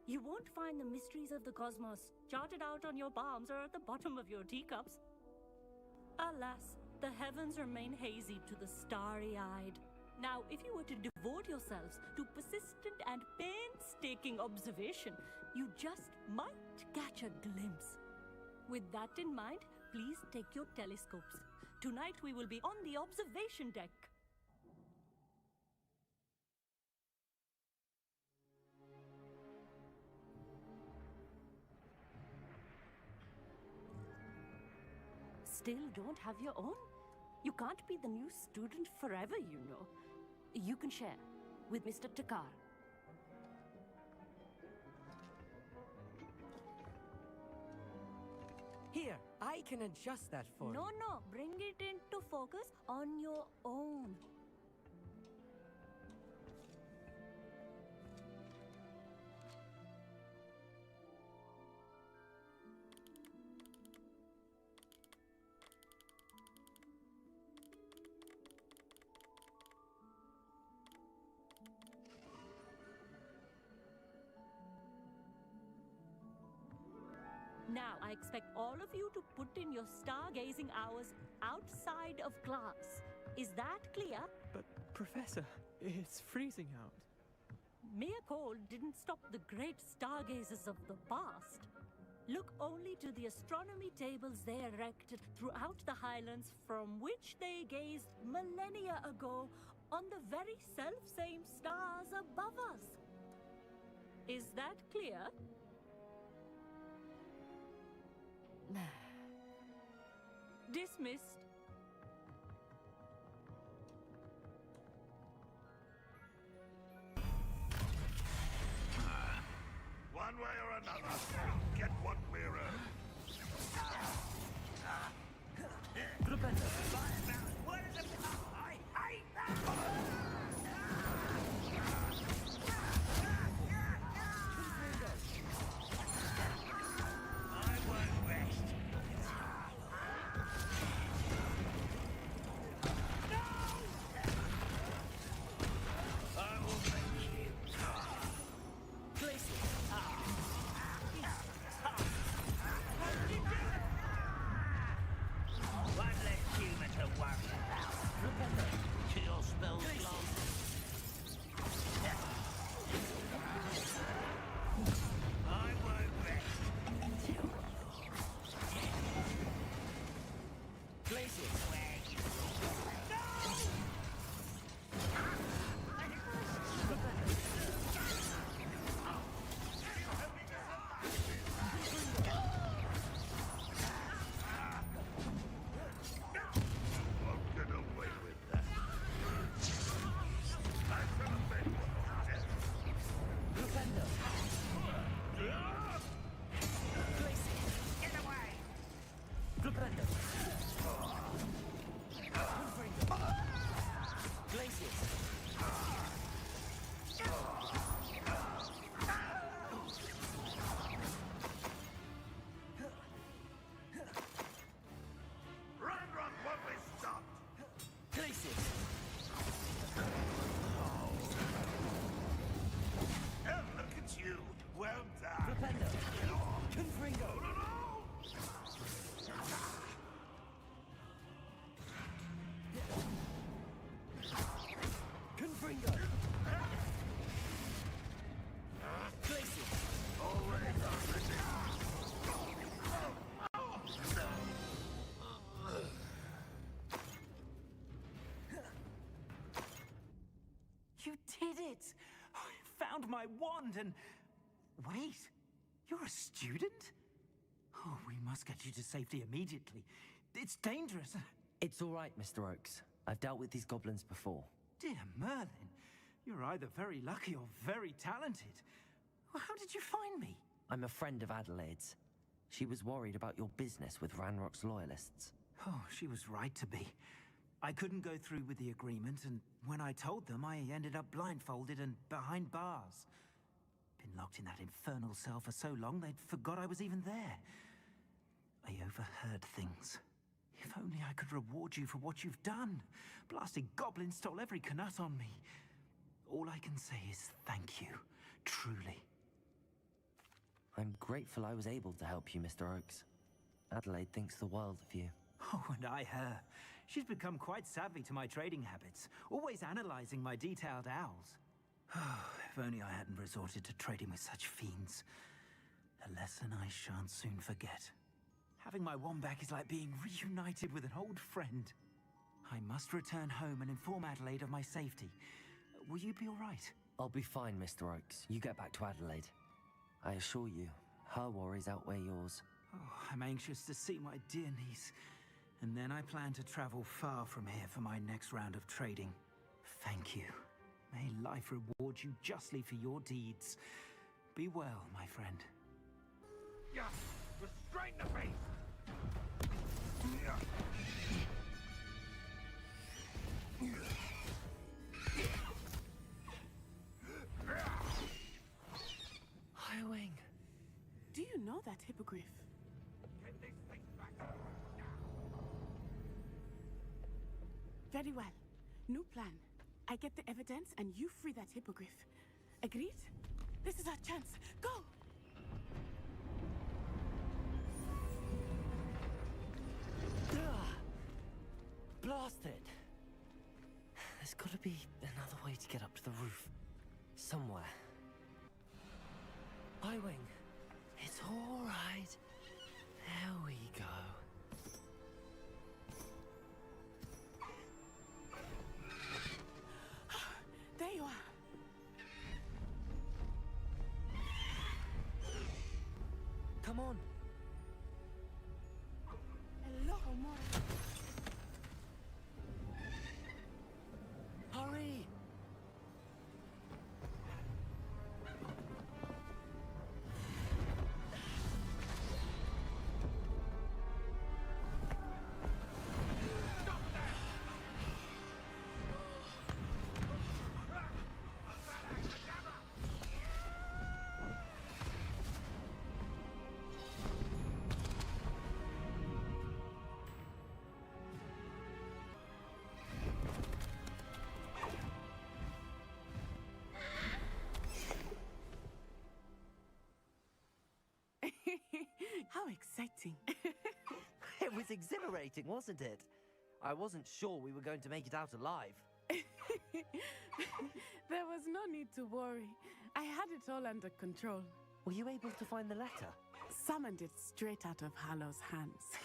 You won't find the mysteries of the cosmos charted out on your palms or at the bottom of your teacups. Alas, the heavens remain hazy to the starry-eyed. Now, if you were to devote yourselves to persistent and painstaking observation, you just might catch a glimpse. With that in mind, please take your telescopes. Tonight we will be on the observation deck. Still don't have your own? You can't be the new student forever, you know. You can share with Mr. Takar. Here, I can adjust that for you. No, bring it into focus on your own. Now, I expect all of you to put in your stargazing hours outside of class. Is that clear? But, Professor, it's freezing out. Mere cold didn't stop the great stargazers of the past. Look only to the astronomy tables they erected throughout the highlands from which they gazed millennia ago on the very self-same stars above us. Is that clear? Dismissed. One way or another, we'll get what we're owed. What is it? I hate that! I won't rest. it! I found my wand and... Wait, you're a student? Oh, we must get you to safety immediately. It's dangerous. It's all right, Mr. Oaks. I've dealt with these goblins before. Dear Merlin, you're either very lucky or very talented. Well, how did you find me? I'm a friend of Adelaide's. She was worried about your business with Ranrock's loyalists. Oh, she was right to be. I couldn't go through with the agreement, and when I told them, I ended up blindfolded and behind bars. Been locked in that infernal cell for so long, they'd forgot I was even there. I overheard things. If only I could reward you for what you've done. Blasted goblins stole every Knut on me. All I can say is thank you, truly. I'm grateful I was able to help you, Mr. Oaks. Adelaide thinks the world of you. Oh, and I her. She's become quite savvy to my trading habits, always analyzing my detailed owls. Oh, if only I hadn't resorted to trading with such fiends. A lesson I shan't soon forget. Having my wand back is like being reunited with an old friend. I must return home and inform Adelaide of my safety. Will you be all right? I'll be fine, Mr. Oaks. You get back to Adelaide. I assure you, her worries outweigh yours. Oh, I'm anxious to see my dear niece. And then I plan to travel far from here for my next round of trading. Thank you. May life reward you justly for your deeds. Be well, my friend. Yes! Restrain the beast! Highwing! Do you know that hippogriff? Get this thing back now! Very well. New plan. I get the evidence and you free that hippogriff. Agreed? This is our chance. Go! Blasted! There's gotta be another way to get up to the roof. Somewhere. Highwing, it's all right. There we go. There you are. Come on. Hello, more. Hurry! How exciting. It was exhilarating, wasn't it? I wasn't sure we were going to make it out alive. There was no need to worry. I had it all under control. Were you able to find the letter? Summoned it straight out of Hallow's hands.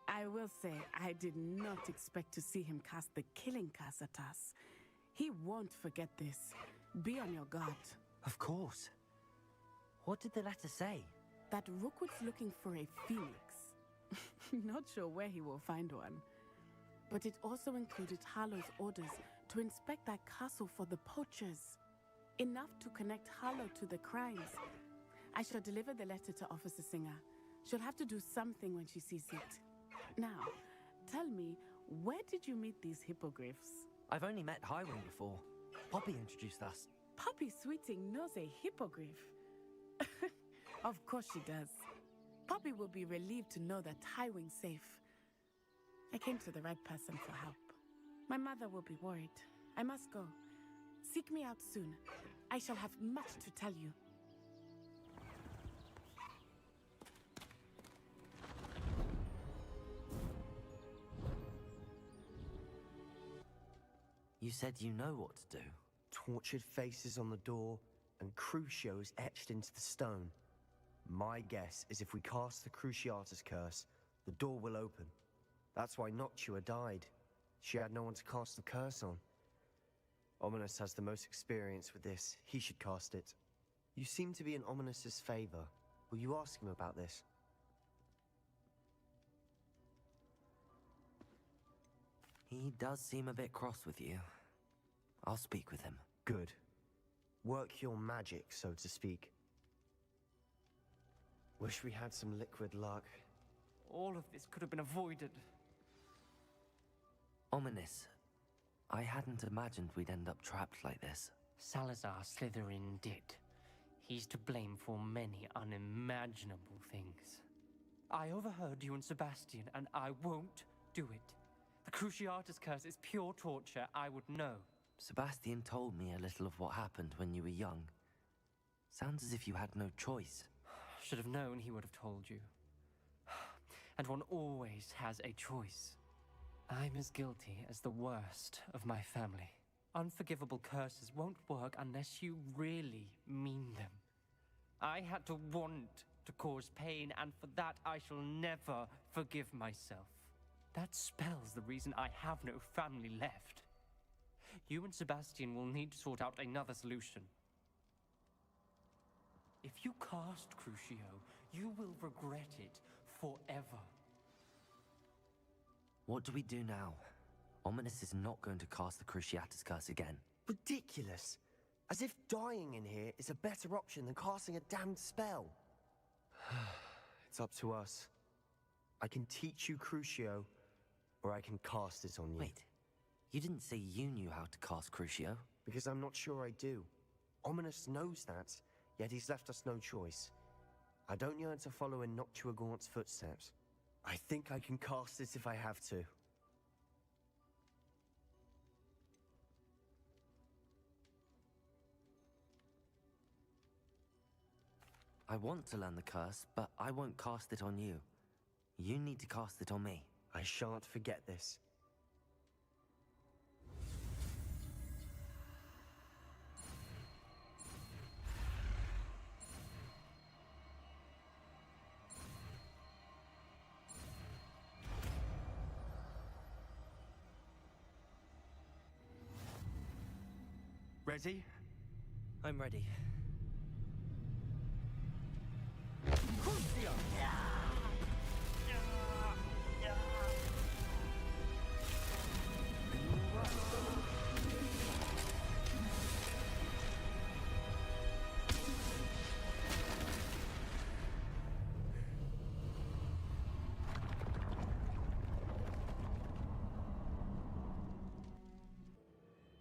I will say, I did not expect to see him cast the killing curse at us. He won't forget this. Be on your guard. Of course. What did the letter say? That Rookwood's looking for a phoenix. Not sure where he will find one. But it also included Hallow's orders to inspect that castle for the poachers. Enough to connect Hallow to the crimes. I shall deliver the letter to Officer Singer. She'll have to do something when she sees it. Now, tell me, where did you meet these hippogriffs? I've only met Highwing before. Poppy introduced us. Poppy Sweeting knows a hippogriff. Of course she does. Poppy will be relieved to know that Highwing's safe. I came to the right person for help. My mother will be worried. I must go. Seek me out soon. I shall have much to tell you. You said you know what to do. Tortured faces on the door and Crucios etched into the stone. My guess is if we cast the Cruciatus curse, the door will open. That's why Noctua died. She had no one to cast the curse on. Ominous has the most experience with this. He should cast it. You seem to be in Ominous's favor. Will you ask him about this? He does seem a bit cross with you. I'll speak with him. Good. Work your magic, so to speak. Wish we had some liquid luck. All of this could have been avoided. Ominous. I hadn't imagined we'd end up trapped like this. Salazar Slytherin did. He's to blame for many unimaginable things. I overheard you and Sebastian, and I won't do it. The Cruciatus curse is pure torture, I would know. Sebastian told me a little of what happened when you were young. Sounds as if you had no choice. Should have known he would have told you. And one always has a choice. I'm as guilty as the worst of my family. Unforgivable curses won't work unless you really mean them. I had to want to cause pain, and for that I shall never forgive myself. That spell's the reason I have no family left. You and Sebastian will need to sort out another solution. If you cast Crucio, you will regret it forever. What do we do now? Ominous is not going to cast the Cruciatus curse again. Ridiculous! As if dying in here is a better option than casting a damned spell. It's up to us. I can teach you Crucio, or I can cast it on you. Wait, you didn't say you knew how to cast Crucio? Because I'm not sure I do. Ominous knows that, yet he's left us no choice. I don't yearn to follow in Noctuagaunt's footsteps. I think I can cast it if I have to. I want to learn the curse, but I won't cast it on you. You need to cast it on me. I shan't forget this. Ready? I'm ready.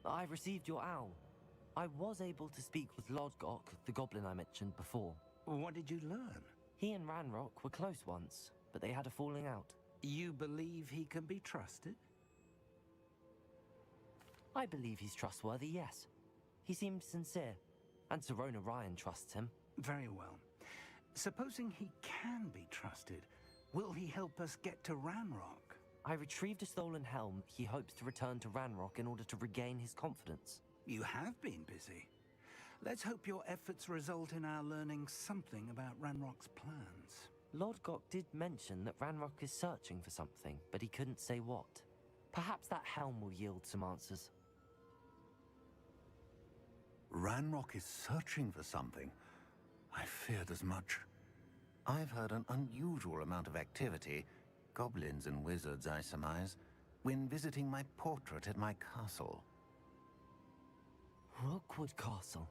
I received your owl. I was able to speak with Lodgok, the goblin I mentioned before. What did you learn? He and Ranrok were close once, but they had a falling out. You believe he can be trusted? I believe he's trustworthy, yes. He seemed sincere, and Serona Ryan trusts him. Very well. Supposing he can be trusted, will he help us get to Ranrok? I retrieved a stolen helm. He hopes to return to Ranrok in order to regain his confidence. You have been busy. Let's hope your efforts result in our learning something about Ranrock's plans. Lodgok did mention that Ranrok is searching for something, but he couldn't say what. Perhaps that helm will yield some answers. Ranrok is searching for something. I feared as much. I've heard an unusual amount of activity, goblins and wizards, I surmise, when visiting my portrait at my castle. Rookwood Castle?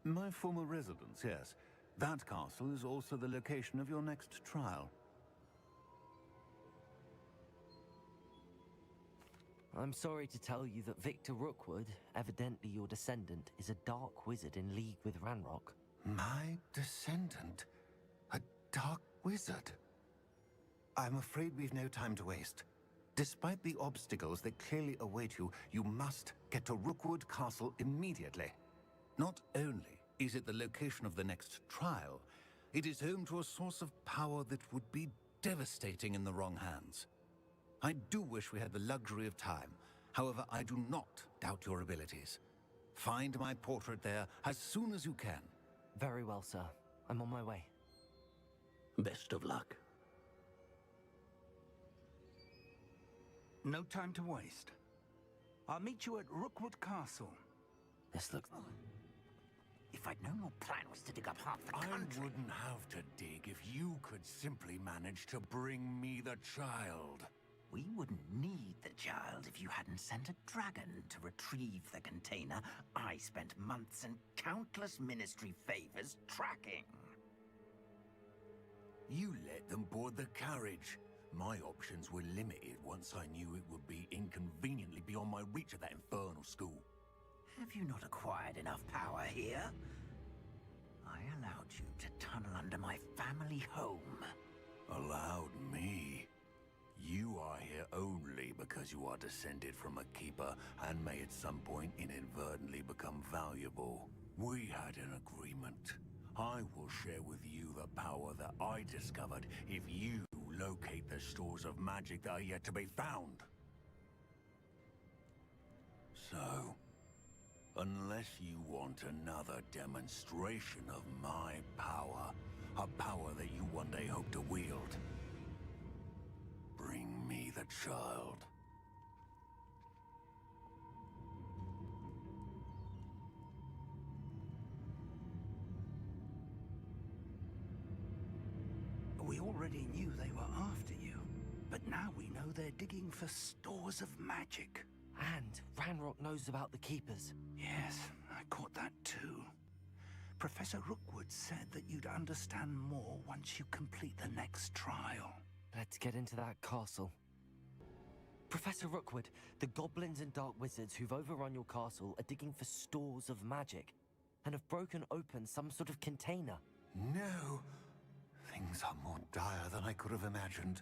My former residence, yes. That castle is also the location of your next trial. I'm sorry to tell you that Victor Rookwood, evidently your descendant, is a dark wizard in league with Ranrok. My descendant? A dark wizard? I'm afraid we've no time to waste. Despite the obstacles that clearly await you, you must get to Rookwood Castle immediately. Not only is it the location of the next trial, it is home to a source of power that would be devastating in the wrong hands. I do wish we had the luxury of time. However, I do not doubt your abilities. Find my portrait there as soon as you can. Very well, sir. I'm on my way. Best of luck. No time to waste. I'll meet you at Rookwood Castle. This looks... If I'd known your plan was to dig up half the country... I wouldn't have to dig if you could simply manage to bring me the child. We wouldn't need the child if you hadn't sent a dragon to retrieve the container I spent months and countless ministry favors tracking. You let them board the carriage. My options were limited once I knew it would be inconveniently beyond my reach at that infernal school. Have you not acquired enough power here? I allowed you to tunnel under my family home. Allowed me? You are here only because you are descended from a keeper and may at some point inadvertently become valuable. We had an agreement. I will share with you the power that I discovered if you locate the stores of magic that are yet to be found. So, unless you want another demonstration of my power, a power that you one day hope to wield, bring me the child. We already knew they were after you, but now we know they're digging for stores of magic. And Ranrok knows about the Keepers. Yes, I caught that too. Professor Rookwood said that you'd understand more once you complete the next trial. Let's get into that castle. Professor Rookwood, the goblins and dark wizards who've overrun your castle are digging for stores of magic and have broken open some sort of container. No! Things are more dire than I could have imagined.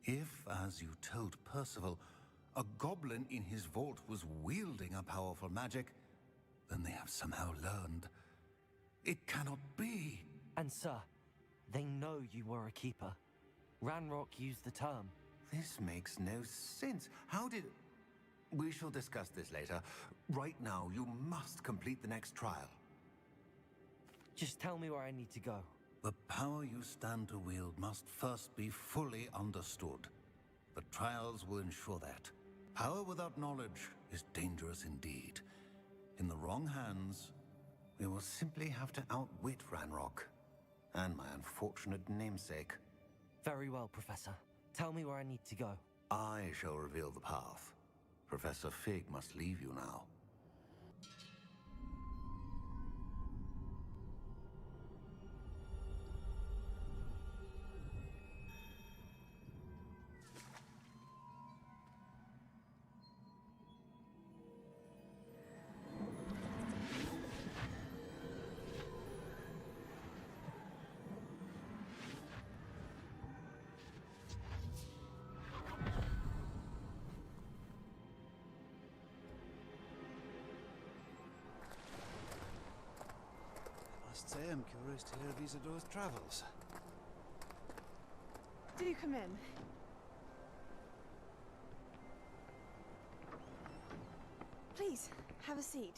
If, as you told Percival, a goblin in his vault was wielding a powerful magic, then they have somehow learned. It cannot be. And sir, they know you were a keeper. Ranrok used the term. This makes no sense. How did... We shall discuss this later. Right now, you must complete the next trial. Just tell me where I need to go. The power you stand to wield must first be fully understood. The trials will ensure that. Power without knowledge is dangerous indeed. In the wrong hands, we will simply have to outwit Ranrok and my unfortunate namesake. Very well, Professor. Tell me where I need to go. I shall reveal the path. Professor Fig must leave you now. I am curious to hear of Isadora's travels. Do come in. Please, have a seat.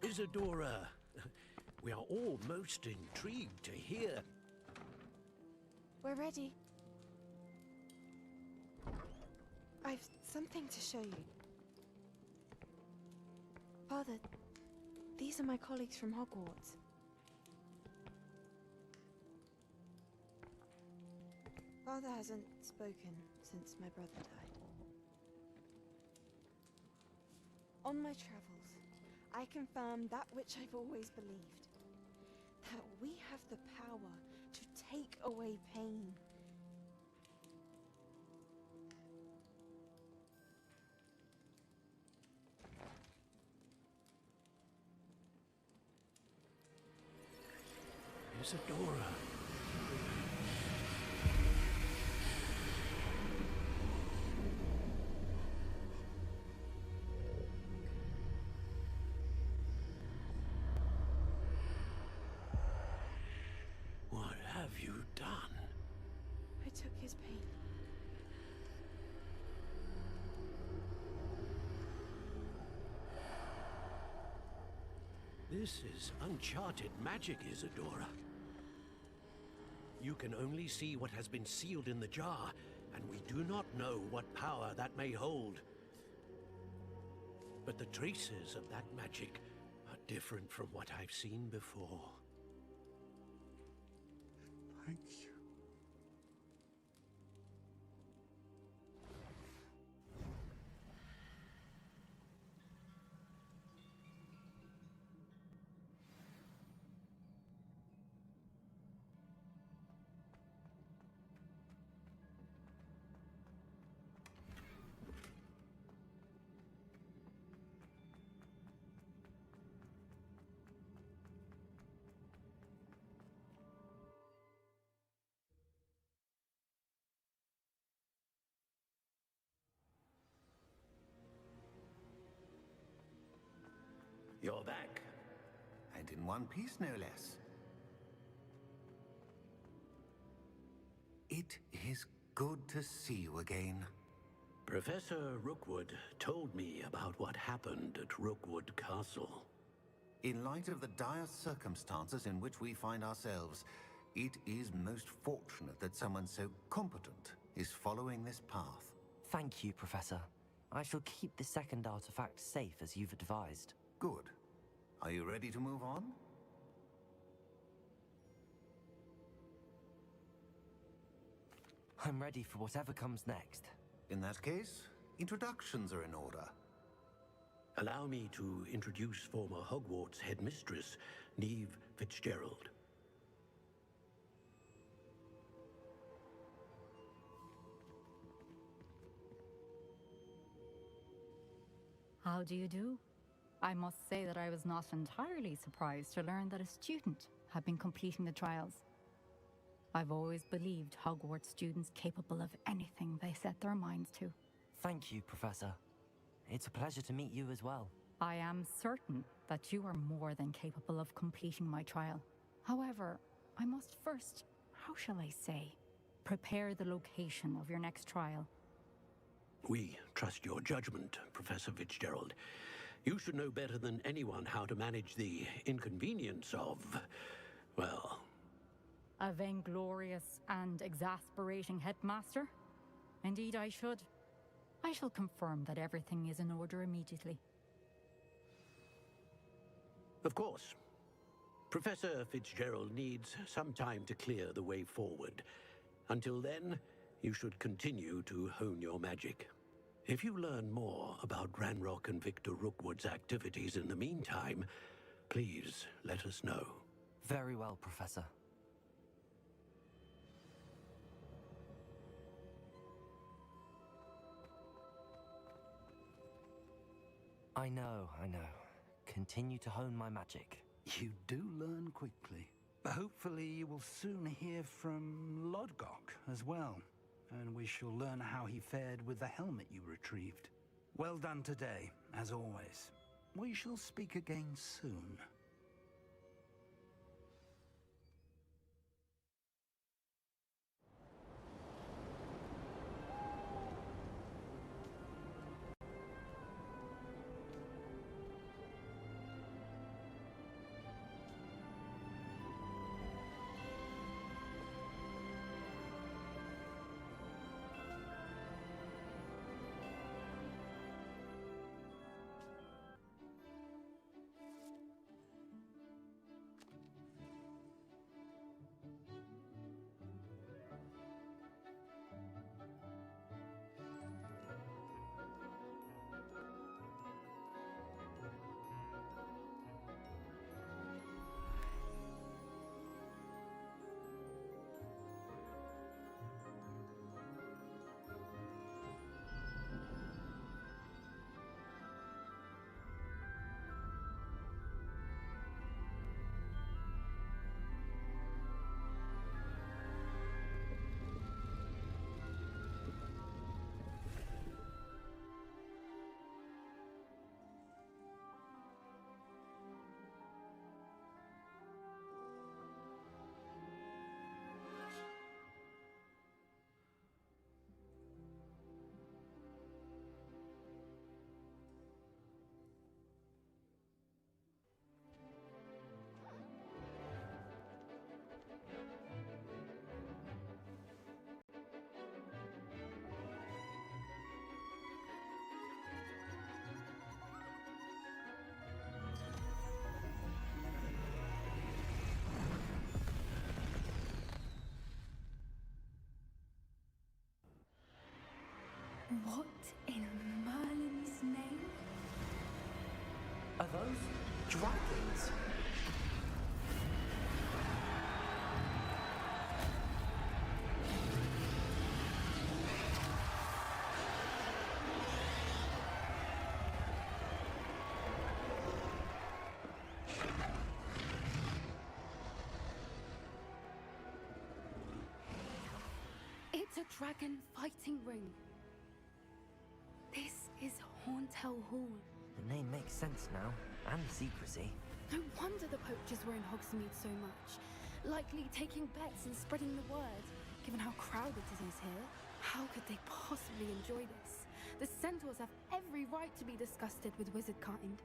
Isadora, we are all most intrigued to hear. We're ready. I've something to show you. Father, these are my colleagues from Hogwarts. Father hasn't spoken since my brother died. On my travels, I confirmed that which I've always believed. That we have the power to take away pain. Isadora. What have you done? I took his pain. This is uncharted magic, Isadora. You can only see what has been sealed in the jar, and we do not know what power that may hold. But the traces of that magic are different from what I've seen before. Thank you. You're back. And in one piece, no less. It is good to see you again. Professor Rookwood told me about what happened at Rookwood Castle. In light of the dire circumstances in which we find ourselves, it is most fortunate that someone so competent is following this path. Thank you, Professor. I shall keep the second artifact safe as you've advised. Good. Are you ready to move on? I'm ready for whatever comes next. In that case, introductions are in order. Allow me to introduce former Hogwarts headmistress, Neve Fitzgerald. How do you do? I must say that I was not entirely surprised to learn that a student had been completing the trials. I've always believed Hogwarts students capable of anything they set their minds to. Thank you, Professor. It's a pleasure to meet you as well. I am certain that you are more than capable of completing my trial. However, I must first, how shall I say, prepare the location of your next trial. We trust your judgment, Professor Fitzgerald. You should know better than anyone how to manage the inconvenience of, well... A vainglorious and exasperating headmaster? Indeed I should. I shall confirm that everything is in order immediately. Of course. Professor Fitzgerald needs some time to clear the way forward. Until then, you should continue to hone your magic. If you learn more about Ranrok and Victor Rookwood's activities in the meantime, please let us know. Very well, Professor. I know. Continue to hone my magic. You do learn quickly. Hopefully you will soon hear from Lodgok as well, and we shall learn how he fared with the helmet you retrieved. Well done today, as always. We shall speak again soon. What in Merlin's name? Are those dragons? It's a dragon fighting ring. This is Hauntel Hall. The name makes sense now, and the secrecy. No wonder the poachers were in Hogsmeade so much. Likely taking bets and spreading the word, given how crowded it is here. How could they possibly enjoy this? The centaurs have every right to be disgusted with wizard kind.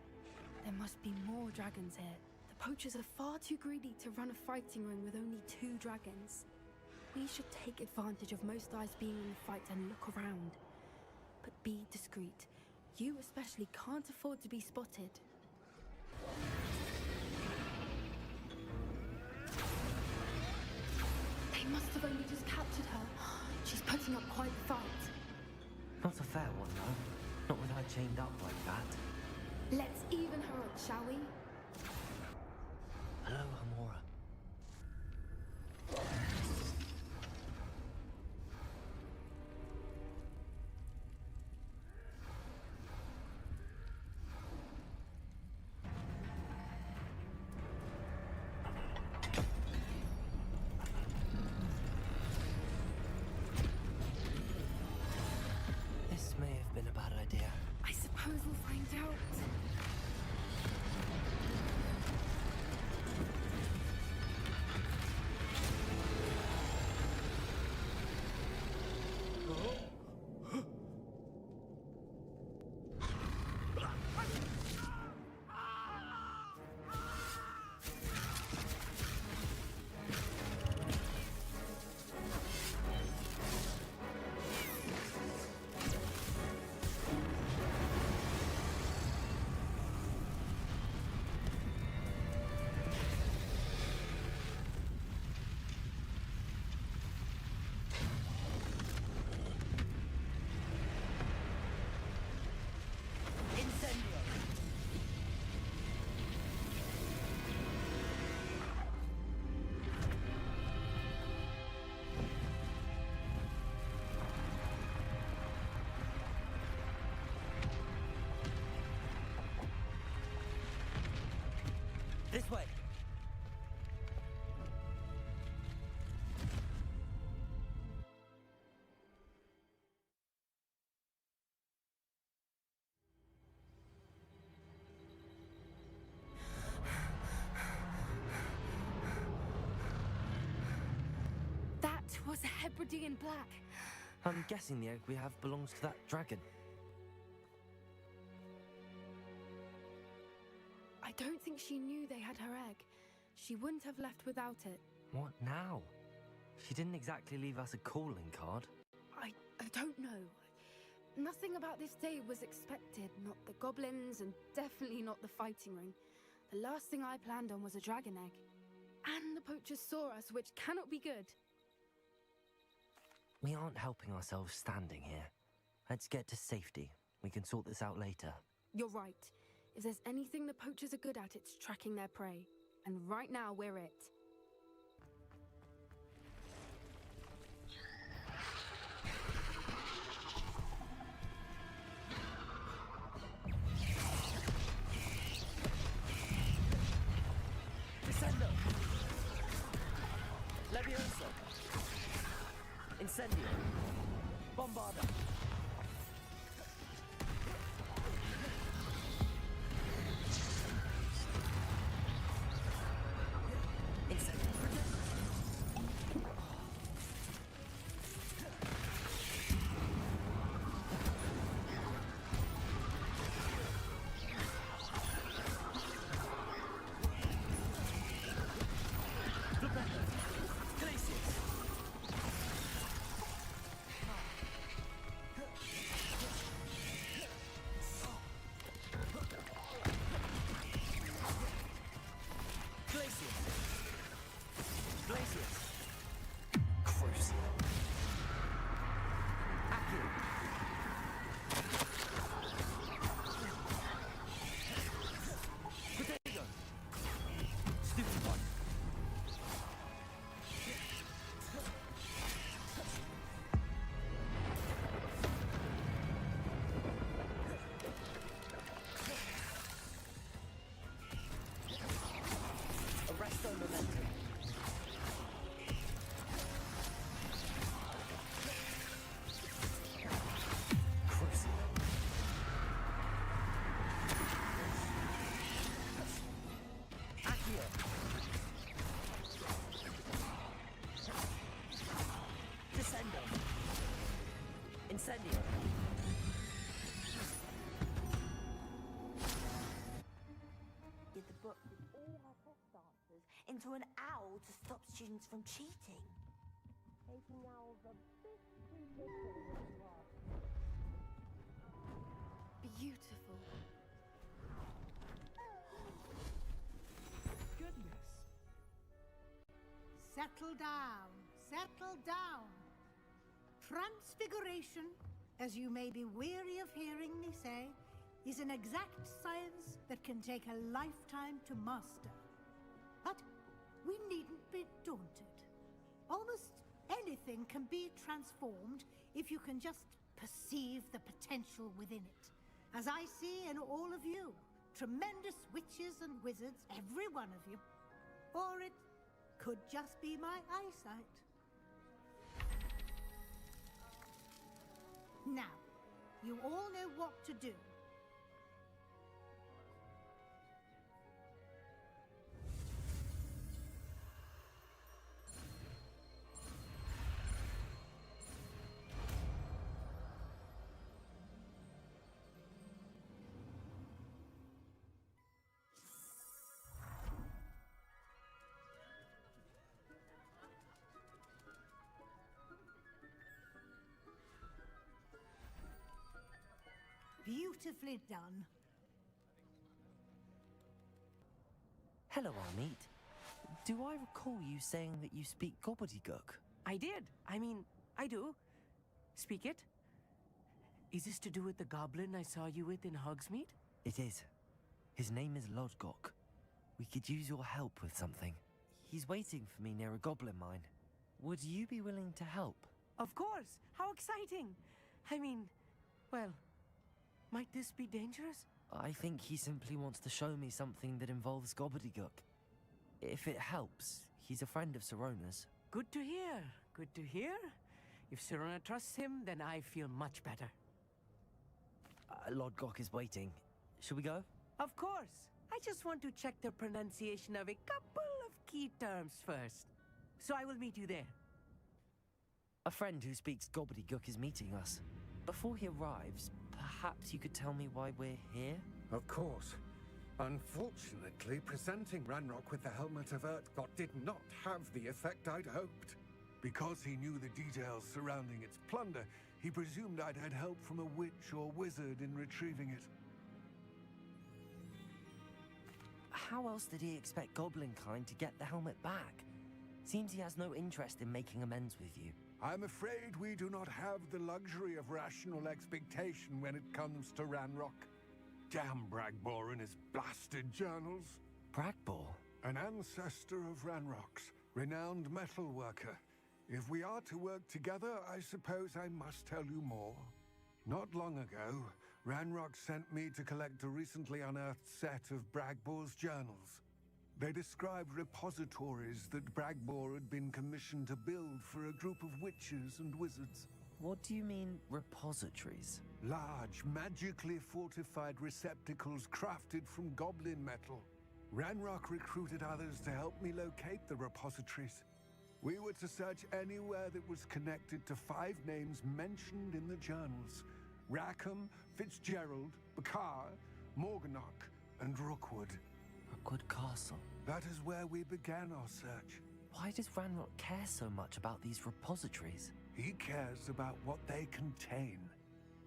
There must be more dragons here. The poachers are far too greedy to run a fighting ring with only 2 dragons. We should take advantage of most eyes being in the fight and look around. But be discreet. You especially can't afford to be spotted. They must have only just captured her. She's putting up quite the fight. Not a fair one, though. Not with her chained up like that. Let's even her up, shall we? Hello, Amora. This may have been a bad idea. I suppose we'll find out. This way! That was a Hebridean black. I'm guessing the egg we have belongs to that dragon. I don't think she knew they had her egg. She wouldn't have left without it. What now? She didn't exactly leave us a calling card. I don't know. Nothing about this day was expected. Not the goblins, and definitely not the fighting ring. The last thing I planned on was a dragon egg. And the poachers saw us, which cannot be good. We aren't helping ourselves standing here. Let's get to safety. We can sort this out later. You're right. If there's anything the poachers are good at, it's tracking their prey. And right now, we're it. Descendo! Levioso! Incendio! Bombarda! into an owl to stop students from cheating. Taking owls a bit too literally, if you ask me. Beautiful. Goodness. Settle down. Settle down. Transfiguration, as you may be weary of hearing me say, is an exact science that can take a lifetime to master. But we needn't be daunted. Almost anything can be transformed if you can just perceive the potential within it. As I see in all of you, tremendous witches and wizards, every one of you. Or it could just be my eyesight. Now, you all know what to do. Beautifully done. Hello, Armeet. Do I recall you saying that you speak gobbledygook? I did. I mean, I do. Speak it. Is this to do with the goblin I saw you with in Hogsmeade? It is. His name is Lodgok. We could use your help with something. He's waiting for me near a goblin mine. Would you be willing to help? Of course! How exciting! I mean, well, might this be dangerous? I think he simply wants to show me something that involves gobbledygook. If it helps, he's a friend of Sirona's. Good to hear. Good to hear. If Sirona trusts him, then I feel much better. Lodgok is waiting. Shall we go? Of course. I just want to check the pronunciation of a couple of key terms first. So I will meet you there. A friend who speaks gobbledygook is meeting us. Before he arrives, perhaps you could tell me why we're here? Of course. Unfortunately, presenting Ranrok with the Helmet of Urtkot did not have the effect I'd hoped. Because he knew the details surrounding its plunder, he presumed I'd had help from a witch or wizard in retrieving it. How else did he expect Goblinkind to get the helmet back? Seems he has no interest in making amends with you. I'm afraid we do not have the luxury of rational expectation when it comes to Ranrok. Damn Bragbor and his blasted journals. Bragbor? An ancestor of Ranrock's, renowned metal worker. If we are to work together, I suppose I must tell you more. Not long ago, Ranrok sent me to collect a recently unearthed set of Bragbor's journals. They described repositories that Bragbor had been commissioned to build for a group of witches and wizards. What do you mean, repositories? Large, magically fortified receptacles crafted from goblin metal. Ranrok recruited others to help me locate the repositories. We were to search anywhere that was connected to 5 names mentioned in the journals. Rackham, Fitzgerald, Bakar, Morganach, and Rookwood. Rookwood Castle. That is where we began our search. Why does Ranrok care so much about these repositories? He cares about what they contain.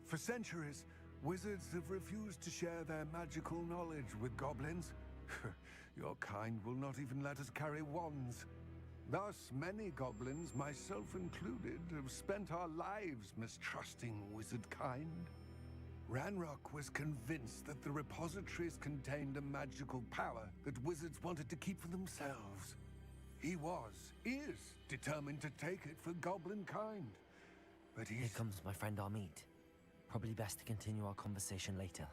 For centuries, wizards have refused to share their magical knowledge with goblins. Your kind will not even let us carry wands. Thus, many goblins, myself included, have spent our lives mistrusting wizard kind. Ranrok was convinced that the repositories contained a magical power that wizards wanted to keep for themselves. He is determined to take it for goblin kind. But Here comes my friend Armeet. Probably best to continue our conversation later.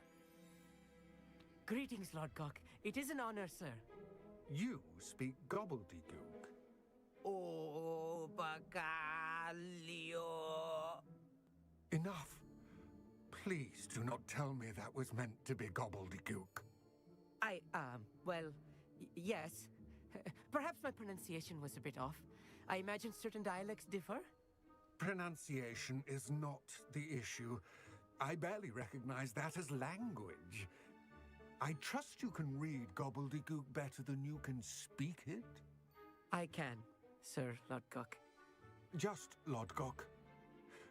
Greetings, Lodgok. It is an honor, sir. You speak gobbledygook. Oh, Bagalio. Enough. Please do not tell me that was meant to be gobbledygook. Well, yes. Perhaps my pronunciation was a bit off. I imagine certain dialects differ. Pronunciation is not the issue. I barely recognize that as language. I trust you can read gobbledygook better than you can speak it. I can, Sir Lodgok. Just Lodgok.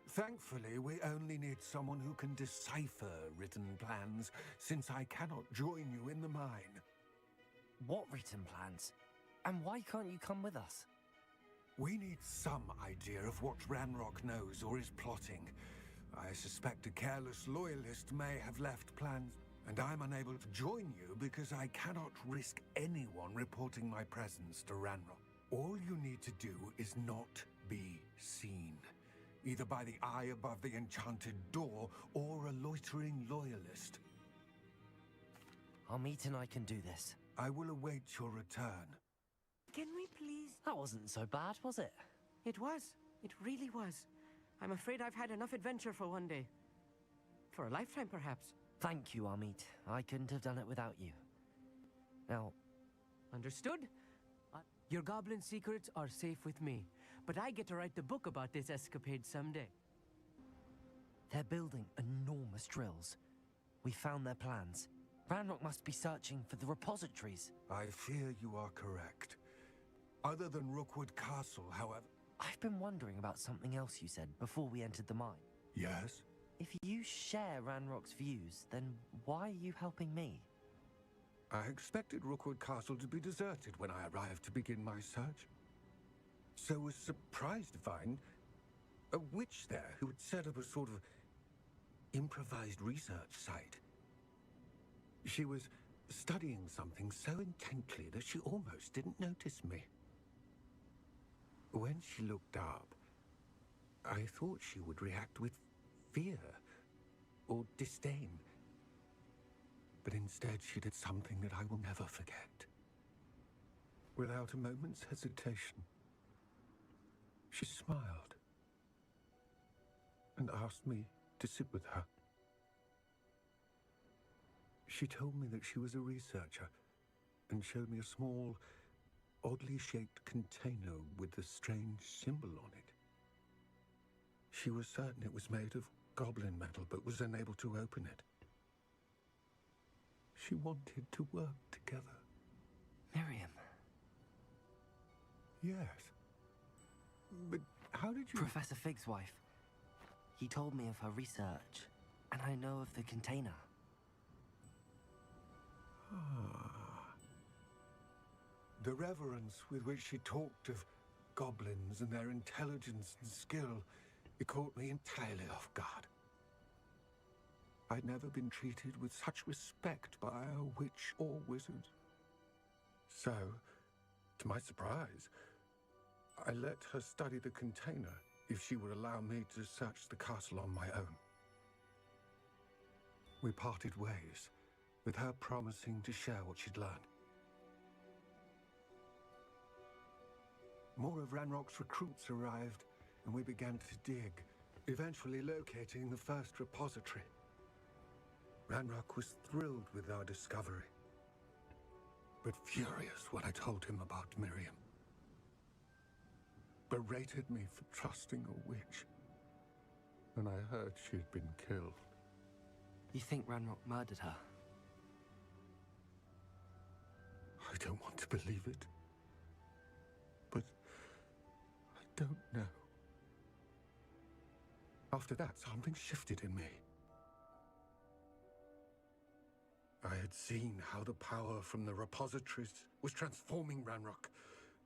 Thankfully, we only need someone who can decipher written plans, since I cannot join you in the mine. What written plans? And why can't you come with us? We need some idea of what Ranrok knows or is plotting. I suspect a careless loyalist may have left plans, and I'm unable to join you because I cannot risk anyone reporting my presence to Ranrok. All you need to do is not be seen, either by the eye above the enchanted door or a loitering loyalist. Amit and I can do this. I will await your return. Can we please? That wasn't so bad, was it? It was. It really was. I'm afraid I've had enough adventure for one day. For a lifetime, perhaps. Thank you, Amit. I couldn't have done it without you. Now... Understood? Your goblin secrets are safe with me, but I get to write the book about this escapade someday. They're building enormous drills. We found their plans. Ranrok must be searching for the repositories. I fear you are correct. Other than Rookwood Castle, however... I've been wondering about something else you said before we entered the mine. Yes? If you share Ranrock's views, then why are you helping me? I expected Rookwood Castle to be deserted when I arrived to begin my search. So was surprised to find a witch there who had set up a sort of improvised research site. She was studying something so intently that she almost didn't notice me. When she looked up, I thought she would react with fear or disdain. But instead, she did something that I will never forget. Without a moment's hesitation, she smiled and asked me to sit with her. She told me that she was a researcher and showed me a small, oddly shaped container with a strange symbol on it. She was certain it was made of goblin metal, but was unable to open it. She wanted to work together. Miriam. Yes. But how did you... Professor Fig's wife. He told me of her research, and I know of the container. The reverence with which she talked of goblins and their intelligence and skill, it caught me entirely off guard. I'd never been treated with such respect by a witch or wizard. So, to my surprise, I let her study the container if she would allow me to search the castle on my own. We parted ways, with her promising to share what she'd learned. More of Ranrock's recruits arrived, and we began to dig, eventually locating the first repository. Ranrok was thrilled with our discovery, but furious when I told him about Miriam. Berated me for trusting a witch, and I heard she'd been killed. You think Ranrok murdered her? I don't want to believe it, but I don't know. After that, something shifted in me. I had seen how the power from the repositories was transforming Ranrok,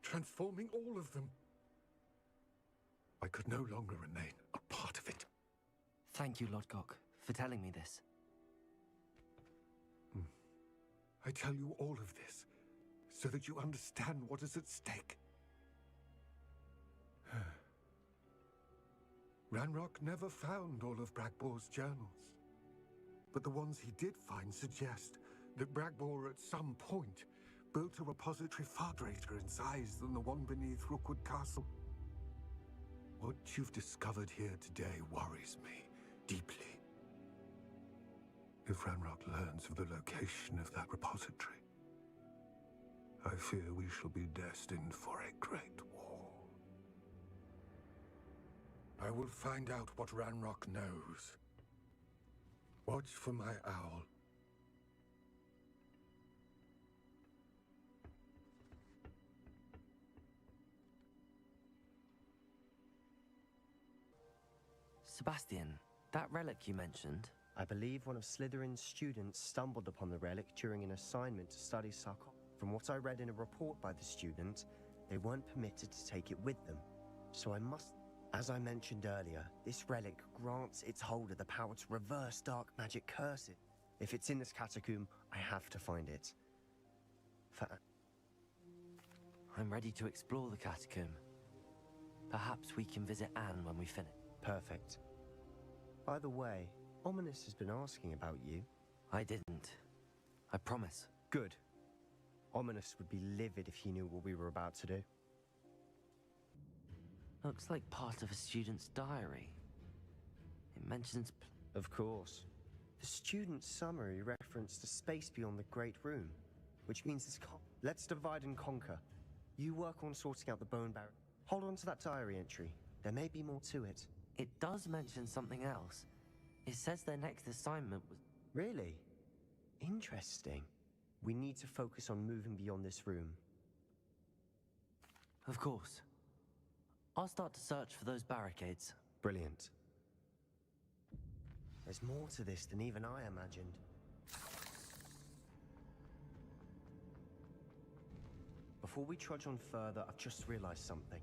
transforming all of them. I could no longer remain a part of it. Thank you, Lodgok, for telling me this. I tell you all of this so that you understand what is at stake. Ranrok never found all of Bragbor's journals, but the ones he did find suggest that Bragbor at some point built a repository far greater in size than the one beneath Rookwood Castle. What you've discovered here today worries me deeply. If Ranrok learns of the location of that repository, I fear we shall be destined for a great war. I will find out what Ranrok knows. Watch for my owl. Sebastian, that relic you mentioned... I believe one of Slytherin's students stumbled upon the relic during an assignment to study sarcophagus. From what I read in a report by the student, they weren't permitted to take it with them. So I must... As I mentioned earlier, this relic grants its holder the power to reverse dark magic curses. If it's in this catacomb, I have to find it. I'm ready to explore the catacomb. Perhaps we can visit Anne when we finish. Perfect. By the way, Ominous has been asking about you. I didn't. I promise. Good. Ominous would be livid if he knew what we were about to do. Looks like part of a student's diary. It mentions... Of course. The student's summary referenced a space beyond the Great Room, which means this let's divide and conquer. You work on sorting out the bone barrier. Hold on to that diary entry. There may be more to it. It does mention something else. It says their next assignment was... Really? Interesting. We need to focus on moving beyond this room. Of course. I'll start to search for those barricades. Brilliant. There's more to this than even I imagined. Before we trudge on further, I've just realized something.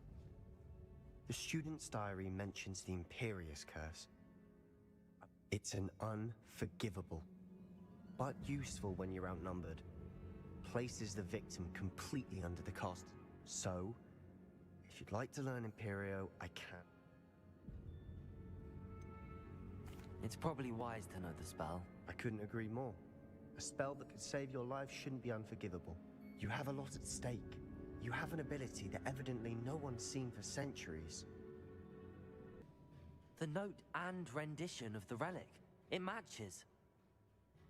The student's diary mentions the Imperious Curse. It's an unforgivable, but useful when you're outnumbered. Places the victim completely under the cost. So, if you'd like to learn Imperio, I can. It's probably wise to know the spell. I couldn't agree more. A spell that could save your life shouldn't be unforgivable. You have a lot at stake. You have an ability that evidently no one's seen for centuries. The note and rendition of the relic. It matches.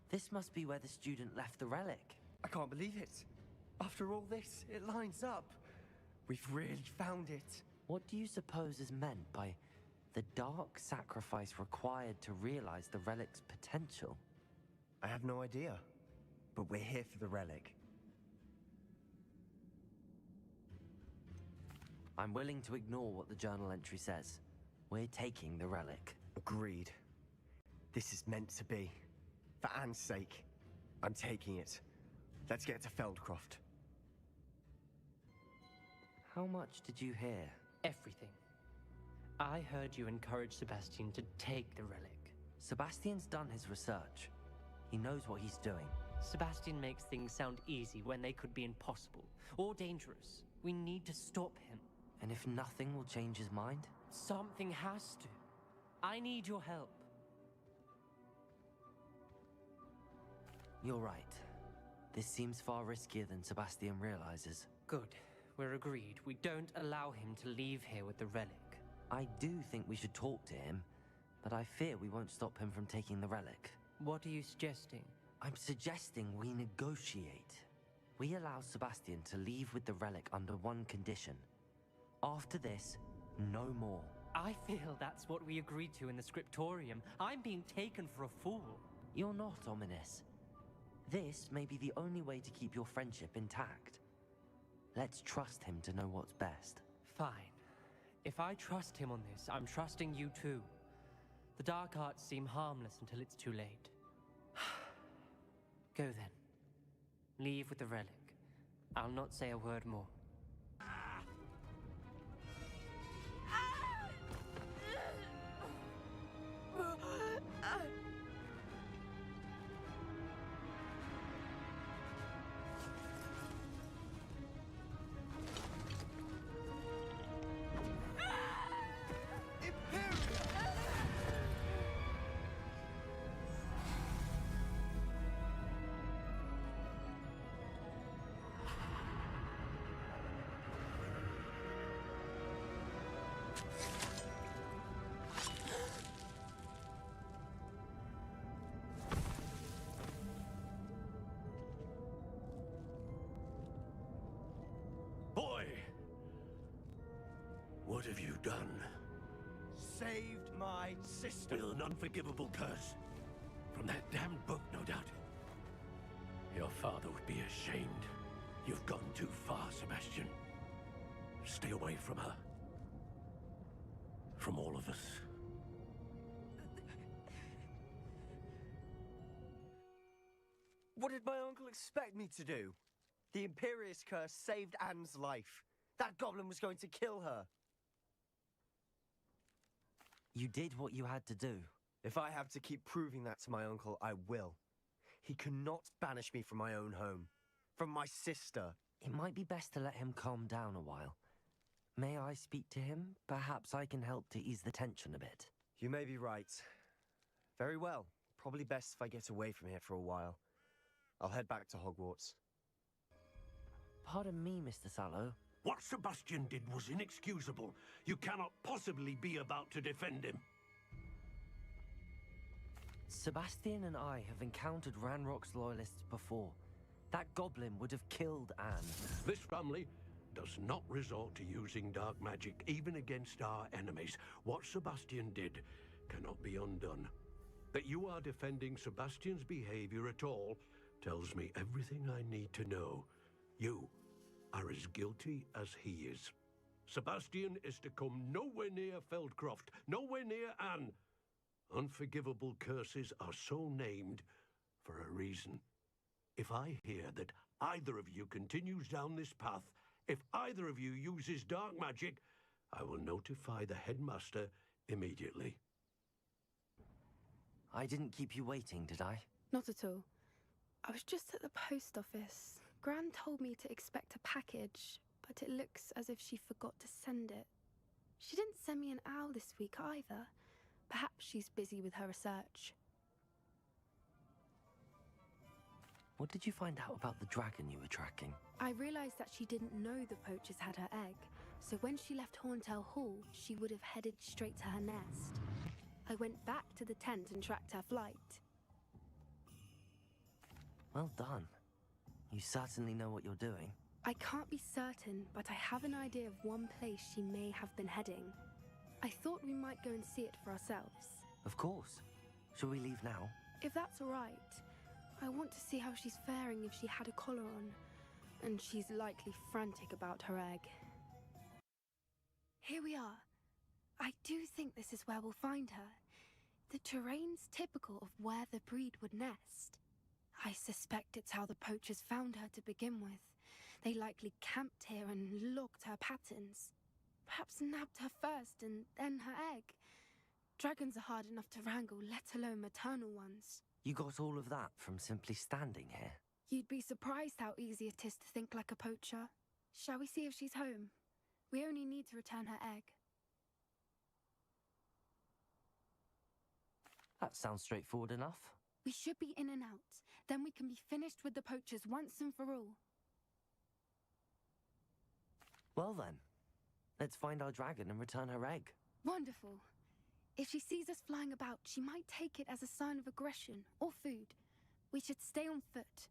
This must be where the student left the relic. I can't believe it. After all this, it lines up. We've really found it. What do you suppose is meant by the dark sacrifice required to realize the relic's potential? I have no idea, but we're here for the relic. I'm willing to ignore what the journal entry says. We're taking the relic. Agreed. This is meant to be. For Anne's sake, I'm taking it. Let's get to Feldcroft. How much did you hear? Everything. I heard you encourage Sebastian to take the relic. Sebastian's done his research. He knows what he's doing. Sebastian makes things sound easy when they could be impossible or dangerous. We need to stop him. And if nothing will change his mind? Something has to. I need your help. You're right. This seems far riskier than Sebastian realizes. Good. We're agreed. We don't allow him to leave here with the relic. I do think we should talk to him, but I fear we won't stop him from taking the relic. What are you suggesting? I'm suggesting we negotiate. We allow Sebastian to leave with the relic under one condition. After this, no more. I feel that's what we agreed to in the scriptorium. I'm being taken for a fool. You're not, Ominous. This may be the only way to keep your friendship intact. Let's trust him to know what's best. Fine. If I trust him on this, I'm trusting you too. The dark arts seem harmless until it's too late. Go then. Leave with the relic. I'll not say a word more. What have you done? Saved my sister. With an unforgivable curse. From that damned book, no doubt. Your father would be ashamed. You've gone too far, Sebastian. Stay away from her. From all of us. What did my uncle expect me to do? The Imperious curse saved Anne's life. That goblin was going to kill her. You did what you had to do. If I have to keep proving that to my uncle, I will. He cannot banish me from my own home. From my sister. It might be best to let him calm down a while. May I speak to him? Perhaps I can help to ease the tension a bit. You may be right. Very well. Probably best if I get away from here for a while. I'll head back to Hogwarts. Pardon me, Mr. Sallow. What Sebastian did was inexcusable. You cannot possibly be about to defend him. Sebastian and I have encountered Ranrock's loyalists before. That goblin would have killed Anne. This family does not resort to using dark magic, even against our enemies. What Sebastian did cannot be undone. That you are defending Sebastian's behavior at all tells me everything I need to know. You are as guilty as he is. Sebastian is to come nowhere near Feldcroft, nowhere near Anne. Unforgivable curses are so named for a reason. If I hear that either of you continues down this path, if either of you uses dark magic, I will notify the headmaster immediately. I didn't keep you waiting, did I? Not at all. I was just at the post office. Gran told me to expect a package, but it looks as if she forgot to send it. She didn't send me an owl this week either. Perhaps she's busy with her research. What did you find out about the dragon you were tracking? I realized that she didn't know the poachers had her egg, so when she left Horntail Hall, she would have headed straight to her nest. I went back to the tent and tracked her flight. Well done. You certainly know what you're doing. I can't be certain, but I have an idea of one place she may have been heading. I thought we might go and see it for ourselves. Of course. Shall we leave now? If that's all right. I want to see how she's faring if she had a collar on. And she's likely frantic about her egg. Here we are. I do think this is where we'll find her. The terrain's typical of where the breed would nest. I suspect it's how the poachers found her to begin with. They likely camped here and logged her patterns. Perhaps nabbed her first and then her egg. Dragons are hard enough to wrangle, let alone maternal ones. You got all of that from simply standing here? You'd be surprised how easy it is to think like a poacher. Shall we see if she's home? We only need to return her egg. That sounds straightforward enough. We should be in and out. Then we can be finished with the poachers once and for all. Well then, let's find our dragon and return her egg. Wonderful. If she sees us flying about, she might take it as a sign of aggression or food. We should stay on foot.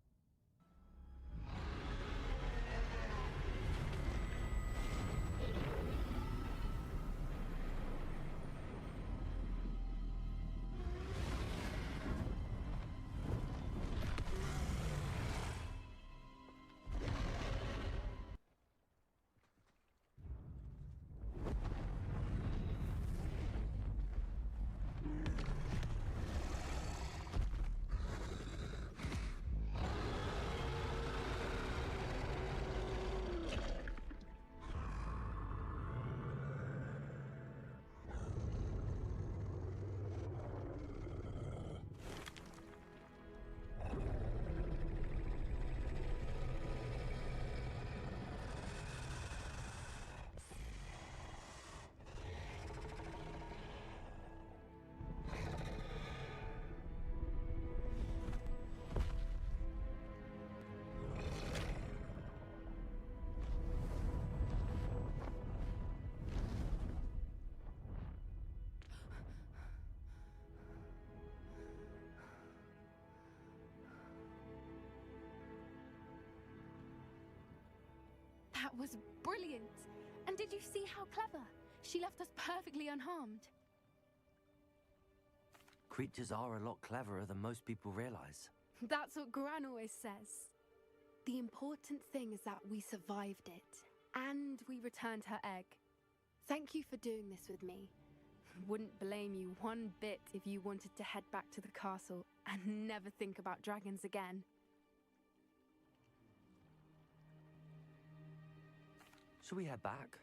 That was brilliant! And did you see how clever? She left us perfectly unharmed. Creatures are a lot cleverer than most people realize. That's what Gran always says. The important thing is that we survived it. And we returned her egg. Thank you for doing this with me. Wouldn't blame you one bit if you wanted to head back to the castle and never think about dragons again. Shall we head back?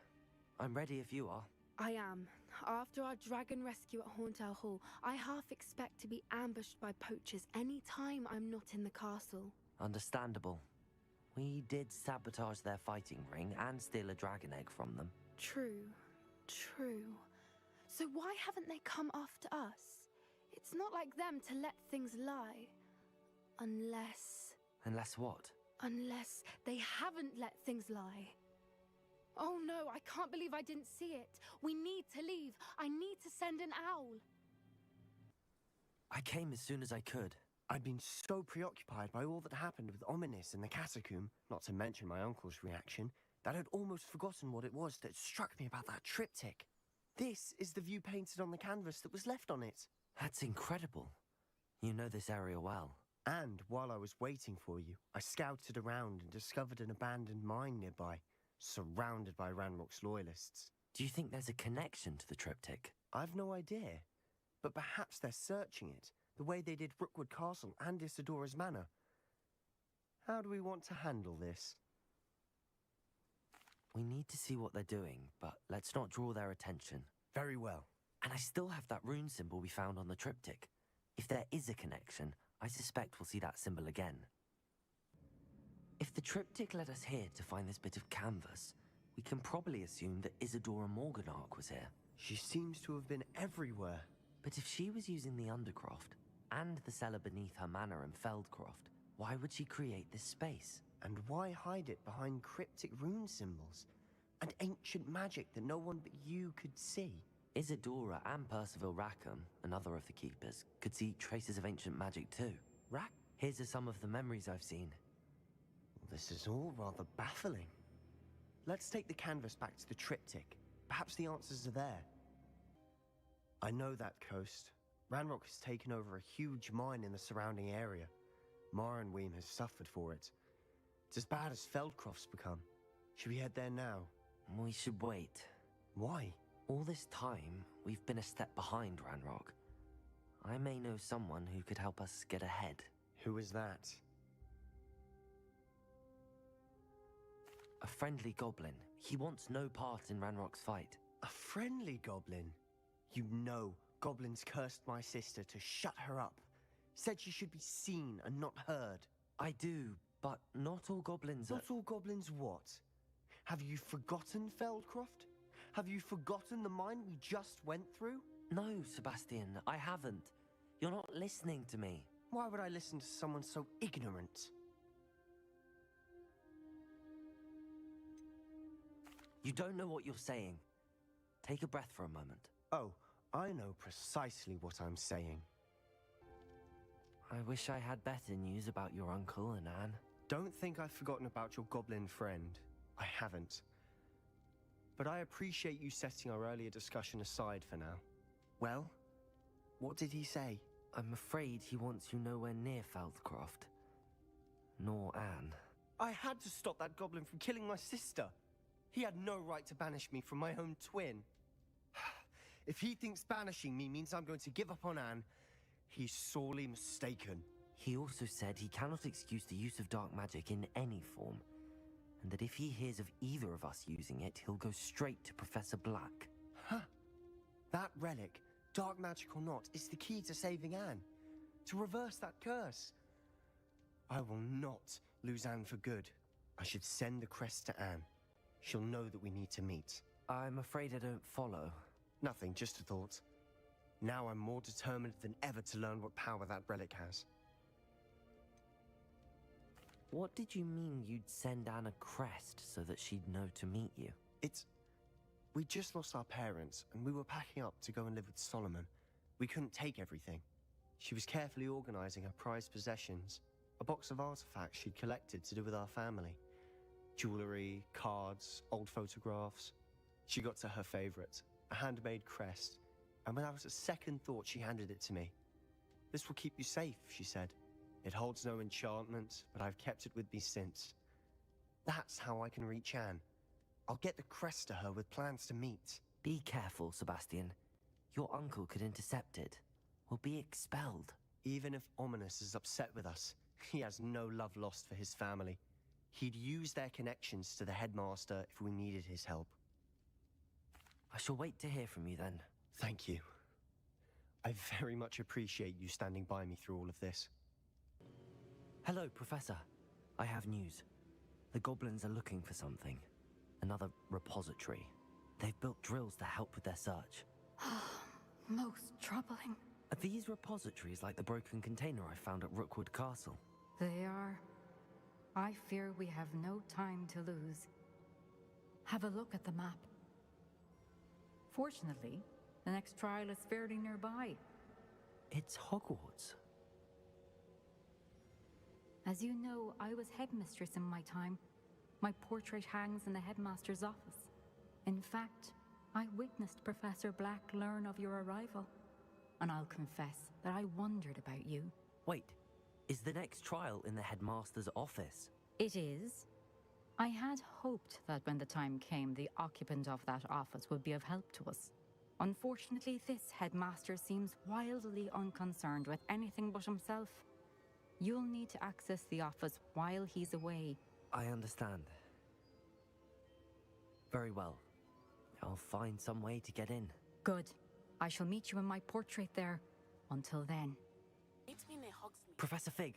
I'm ready if you are. I am. After our dragon rescue at Hauntel Hall, I half expect to be ambushed by poachers any time I'm not in the castle. Understandable. We did sabotage their fighting ring and steal a dragon egg from them. True. True. So why haven't they come after us? It's not like them to let things lie. Unless... Unless what? Unless they haven't let things lie. Oh no, I can't believe I didn't see it. We need to leave. I need to send an owl. I came as soon as I could. I'd been so preoccupied by all that happened with Ominous in the catacomb, not to mention my uncle's reaction, that I'd almost forgotten what it was that struck me about that triptych. This is the view painted on the canvas that was left on it. That's incredible. You know this area well. And while I was waiting for you, I scouted around and discovered an abandoned mine nearby, surrounded by Ranrok's loyalists. Do you think there's a connection to the triptych? I've no idea, but perhaps they're searching it, the way they did Rookwood Castle and Isidora's Manor. How do we want to handle this? We need to see what they're doing, but let's not draw their attention. Very well. And I still have that rune symbol we found on the triptych. If there is a connection, I suspect we'll see that symbol again. If the triptych led us here to find this bit of canvas, we can probably assume that Isidora Morganark was here. She seems to have been everywhere. But if she was using the Undercroft, and the cellar beneath her manor in Feldcroft, why would she create this space? And why hide it behind cryptic rune symbols? And ancient magic that no one but you could see? Isidora and Percival Rackham, another of the keepers, could see traces of ancient magic too. Here's some of the memories I've seen. This is all rather baffling. Let's take the canvas back to the triptych. Perhaps the answers are there. I know that coast. Ranrok has taken over a huge mine in the surrounding area. Morinweem has suffered for it. It's as bad as Feldcroft's become. Should we head there now? We should wait. Why? All this time, we've been a step behind Ranrok. I may know someone who could help us get ahead. Who is that? A friendly goblin. He wants no part in Ranrock's fight. A friendly goblin? You know, goblins cursed my sister to shut her up. Said she should be seen and not heard. I do, but not all goblins are... Not all goblins what? Have you forgotten Feldcroft? Have you forgotten the mine we just went through? No, Sebastian, I haven't. You're not listening to me. Why would I listen to someone so ignorant? You don't know what you're saying. Take a breath for a moment. Oh, I know precisely what I'm saying. I wish I had better news about your uncle and Anne. Don't think I've forgotten about your goblin friend. I haven't. But I appreciate you setting our earlier discussion aside for now. Well, what did he say? I'm afraid he wants you nowhere near Feldcroft. Nor Anne. I had to stop that goblin from killing my sister. He had no right to banish me from my own twin. If he thinks banishing me means I'm going to give up on Anne, he's sorely mistaken. He also said he cannot excuse the use of dark magic in any form, and that if he hears of either of us using it, he'll go straight to Professor Black. Huh. That relic, dark magic or not, is the key to saving Anne. To reverse that curse. I will not lose Anne for good. I should send the crest to Anne. She'll know that we need to meet. I'm afraid I don't follow. Nothing, just a thought. Now I'm more determined than ever to learn what power that relic has. What did you mean you'd send Anne a crest so that she'd know to meet you? We just lost our parents, and we were packing up to go and live with Solomon. We couldn't take everything. She was carefully organizing her prized possessions, a box of artifacts she'd collected to do with our family. Jewelry, cards, old photographs. She got to her favorite, a handmade crest, and without a second thought she handed it to me. This will keep you safe, she said. It holds no enchantment, but I've kept it with me since. That's how I can reach Anne. I'll get the crest to her with plans to meet. Be careful, Sebastian. Your uncle could intercept it. We'll be expelled. Even if Ominous is upset with us, he has no love lost for his family. He'd use their connections to the headmaster if we needed his help. I shall wait to hear from you then. Thank you. I very much appreciate you standing by me through all of this. Hello, Professor. I have news. The goblins are looking for something. Another repository. They've built drills to help with their search. Most troubling. Are these repositories like the broken container I found at Rookwood Castle? They are. I fear we have no time to lose. Have a look at the map. Fortunately, the next trial is fairly nearby. It's Hogwarts. As you know, I was headmistress in my time. My portrait hangs in the headmaster's office. In fact, I witnessed Professor Black learn of your arrival. And I'll confess that I wondered about you. Wait, is the next trial in the headmaster's office? It is. I had hoped that when the time came, the occupant of that office would be of help to us. Unfortunately, this headmaster seems wildly unconcerned with anything but himself. You'll need to access the office while he's away. I understand. Very well. I'll find some way to get in. Good. I shall meet you in my portrait there. Until then. Meet me near Hogsmeade. Professor Fig,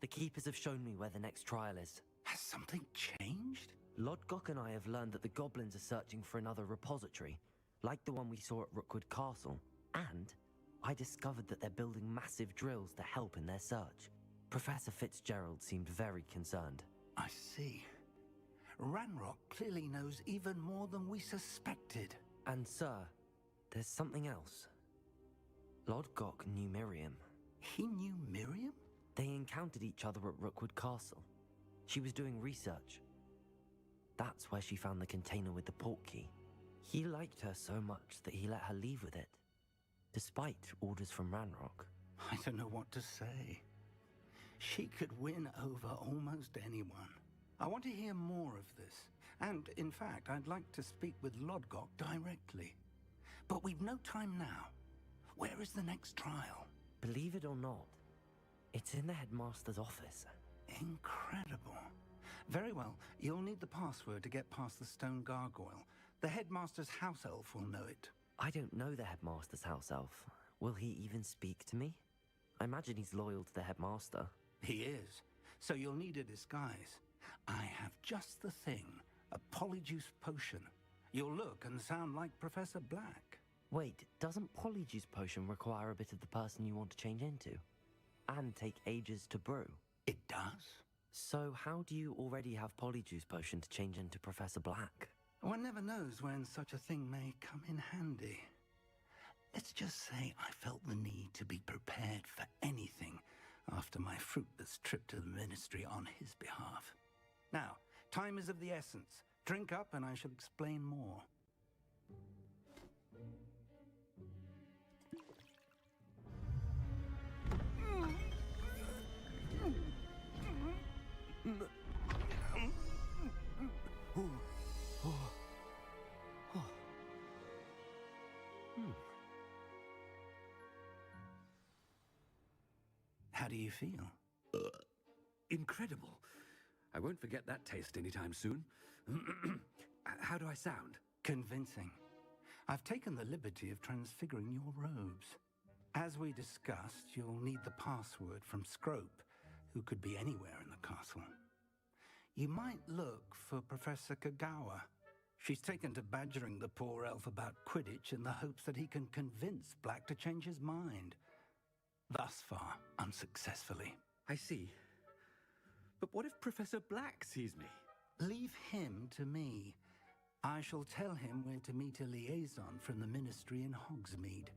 the Keepers have shown me where the next trial is. Has something changed? Lodgok and I have learned that the goblins are searching for another repository, like the one we saw at Rookwood Castle. And I discovered that they're building massive drills to help in their search. Professor Fitzgerald seemed very concerned. I see. Ranrok clearly knows even more than we suspected. And sir, there's something else. Lodgok knew Miriam. He knew Miriam? They encountered each other at Rookwood Castle. She was doing research. That's where she found the container with the portkey. He liked her so much that he let her leave with it, despite orders from Ranrok. I don't know what to say. She could win over almost anyone. I want to hear more of this. And, in fact, I'd like to speak with Lodgok directly. But we've no time now. Where is the next trial? Believe it or not, it's in the headmaster's office. Incredible. Very well. You'll need the password to get past the stone gargoyle. The headmaster's house elf will know it. I don't know the headmaster's house elf. Will he even speak to me? I imagine he's loyal to the headmaster. He is. So you'll need a disguise. I have just the thing. A polyjuice potion. You'll look and sound like Professor Black. Wait, doesn't polyjuice potion require a bit of the person you want to change into? And take ages to brew? It does. So how do you already have polyjuice potion to change into Professor Black? One never knows when such a thing may come in handy. Let's just say I felt the need to be prepared for anything after my fruitless trip to the Ministry on his behalf. Now, time is of the essence. Drink up and I shall explain more. How do you feel? Incredible. I won't forget that taste anytime soon. How do I sound? Convincing. I've taken the liberty of transfiguring your robes. As we discussed, you'll need the password from Scrope, who could be anywhere in the castle. You might look for Professor Kogawa. She's taken to badgering the poor elf about Quidditch in the hopes that he can convince Black to change his mind. Thus far, unsuccessfully. I see. But what if Professor Black sees me? Leave him to me. I shall tell him where to meet a liaison from the Ministry in Hogsmeade.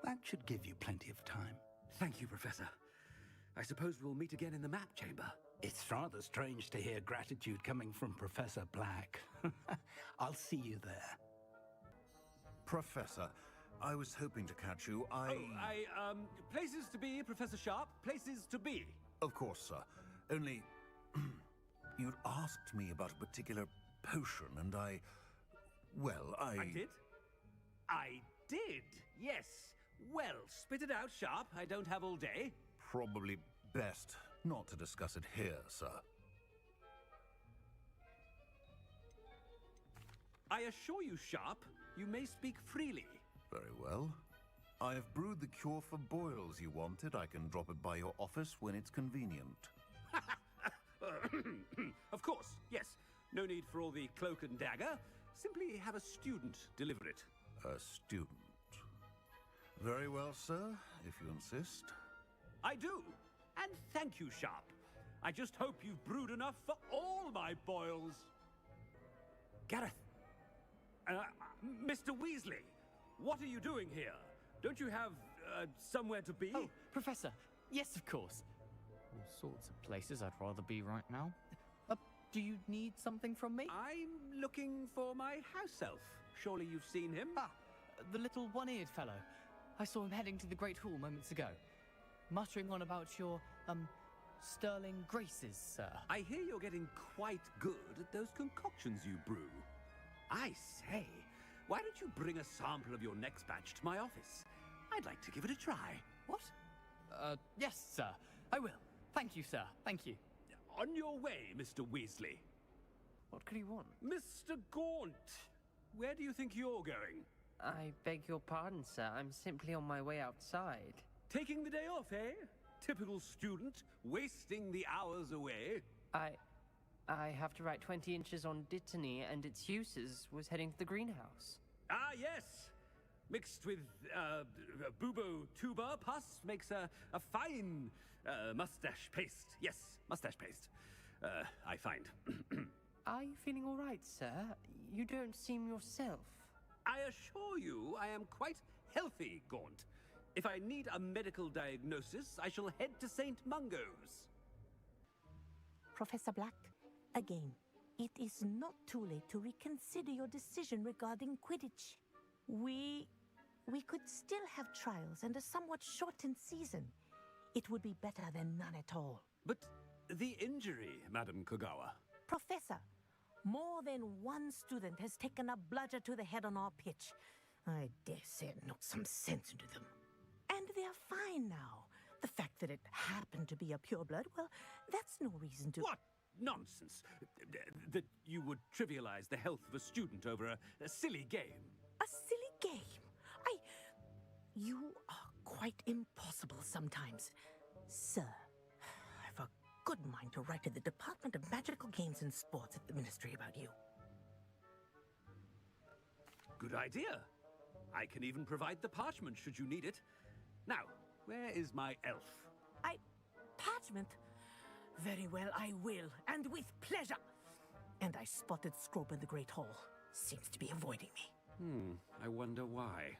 That should give you plenty of time. Thank you, Professor. I suppose we'll meet again in the map chamber. It's rather strange to hear gratitude coming from Professor Black. I'll see you there. Professor, I was hoping to catch you. Places to be, Professor Sharp. Places to be. Of course, sir. Only, you'd asked me about a particular potion, and I did? I did, yes. Well, spit it out, Sharp. I don't have all day. Probably best not to discuss it here, sir. I assure you, Sharp, you may speak freely. Very well. I have brewed the cure for boils you wanted. I can drop it by your office when it's convenient. Of course, yes. No need for all the cloak and dagger. Simply have a student deliver it. A student. Very well, sir, if you insist. I do. And thank you, Sharp. I just hope you've brewed enough for all my boils. Gareth. Mr. Weasley, what are you doing here? Don't you have somewhere to be? Oh, Professor. Yes, of course. All sorts of places I'd rather be right now. Do you need something from me? I'm looking for my house elf. Surely you've seen him? Ah, the little one-eared fellow. I saw him heading to the Great Hall moments ago, muttering on about your, sterling graces, sir. I hear you're getting quite good at those concoctions you brew. I say, why don't you bring a sample of your next batch to my office? I'd like to give it a try. What? Yes, sir. I will. Thank you, sir. Thank you. On your way, Mr. Weasley. What could he want? Mr. Gaunt, where do you think you're going? I beg your pardon, sir. I'm simply on my way outside. Taking the day off, eh? Typical student, wasting the hours away. I have to write 20 inches on Dittany and its uses was heading to the greenhouse. Ah, yes! Mixed with, bubo tuber pus makes a fine, mustache paste. Yes, mustache paste. I find. Are you feeling all right, sir? You don't seem yourself. I assure you I am quite healthy, Gaunt. If I need a medical diagnosis, I shall head to St. Mungo's. Professor Black, again, it is not too late to reconsider your decision regarding Quidditch. We could still have trials and a somewhat shortened season. It would be better than none at all. But the injury, Madam Kogawa. Professor, more than one student has taken a bludger to the head on our pitch. I dare say it knocked some sense into them. And they're fine now. The fact that it happened to be a pureblood, well, that's no reason to... What nonsense! That you would trivialize the health of a student over a silly game. A silly game? You are quite impossible sometimes. Sir, I've a good mind to write to the Department of Magical Games and Sports at the Ministry about you. Good idea. I can even provide the parchment should you need it. Now, where is my elf? Parchment? Very well, I will, and with pleasure. And I spotted Scrope in the Great Hall. Seems to be avoiding me. I wonder why.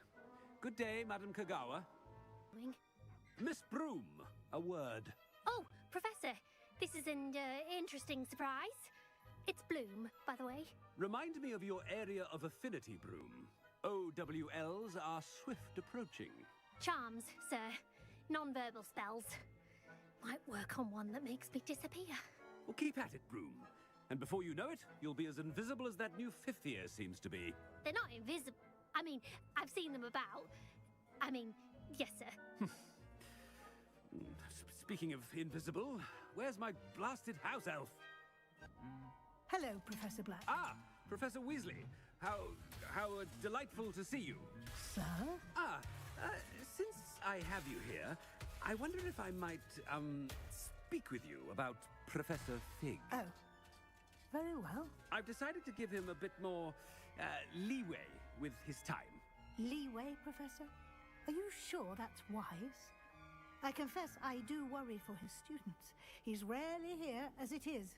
Good day, Madam Kogawa. Miss Broom, a word. Oh, Professor, this is an interesting surprise. It's Bloom, by the way. Remind me of your area of affinity, Broom. OWLs are swift approaching. Charms, sir. Non-verbal spells. Might work on one that makes me disappear. Well, keep at it, Broom. And before you know it, you'll be as invisible as that new fifth year seems to be. They're not invisible. I mean, I've seen them about. I mean, yes, sir. Speaking of invisible, where's my blasted house elf? Hello, Professor Black. Ah, Professor Weasley. How delightful to see you. Sir? Since I have you here, I wonder if I might, speak with you about Professor Fig. Oh, very well. I've decided to give him a bit more, leeway with his time. Leeway, Professor? Are you sure that's wise? I confess I do worry for his students. He's rarely here as it is.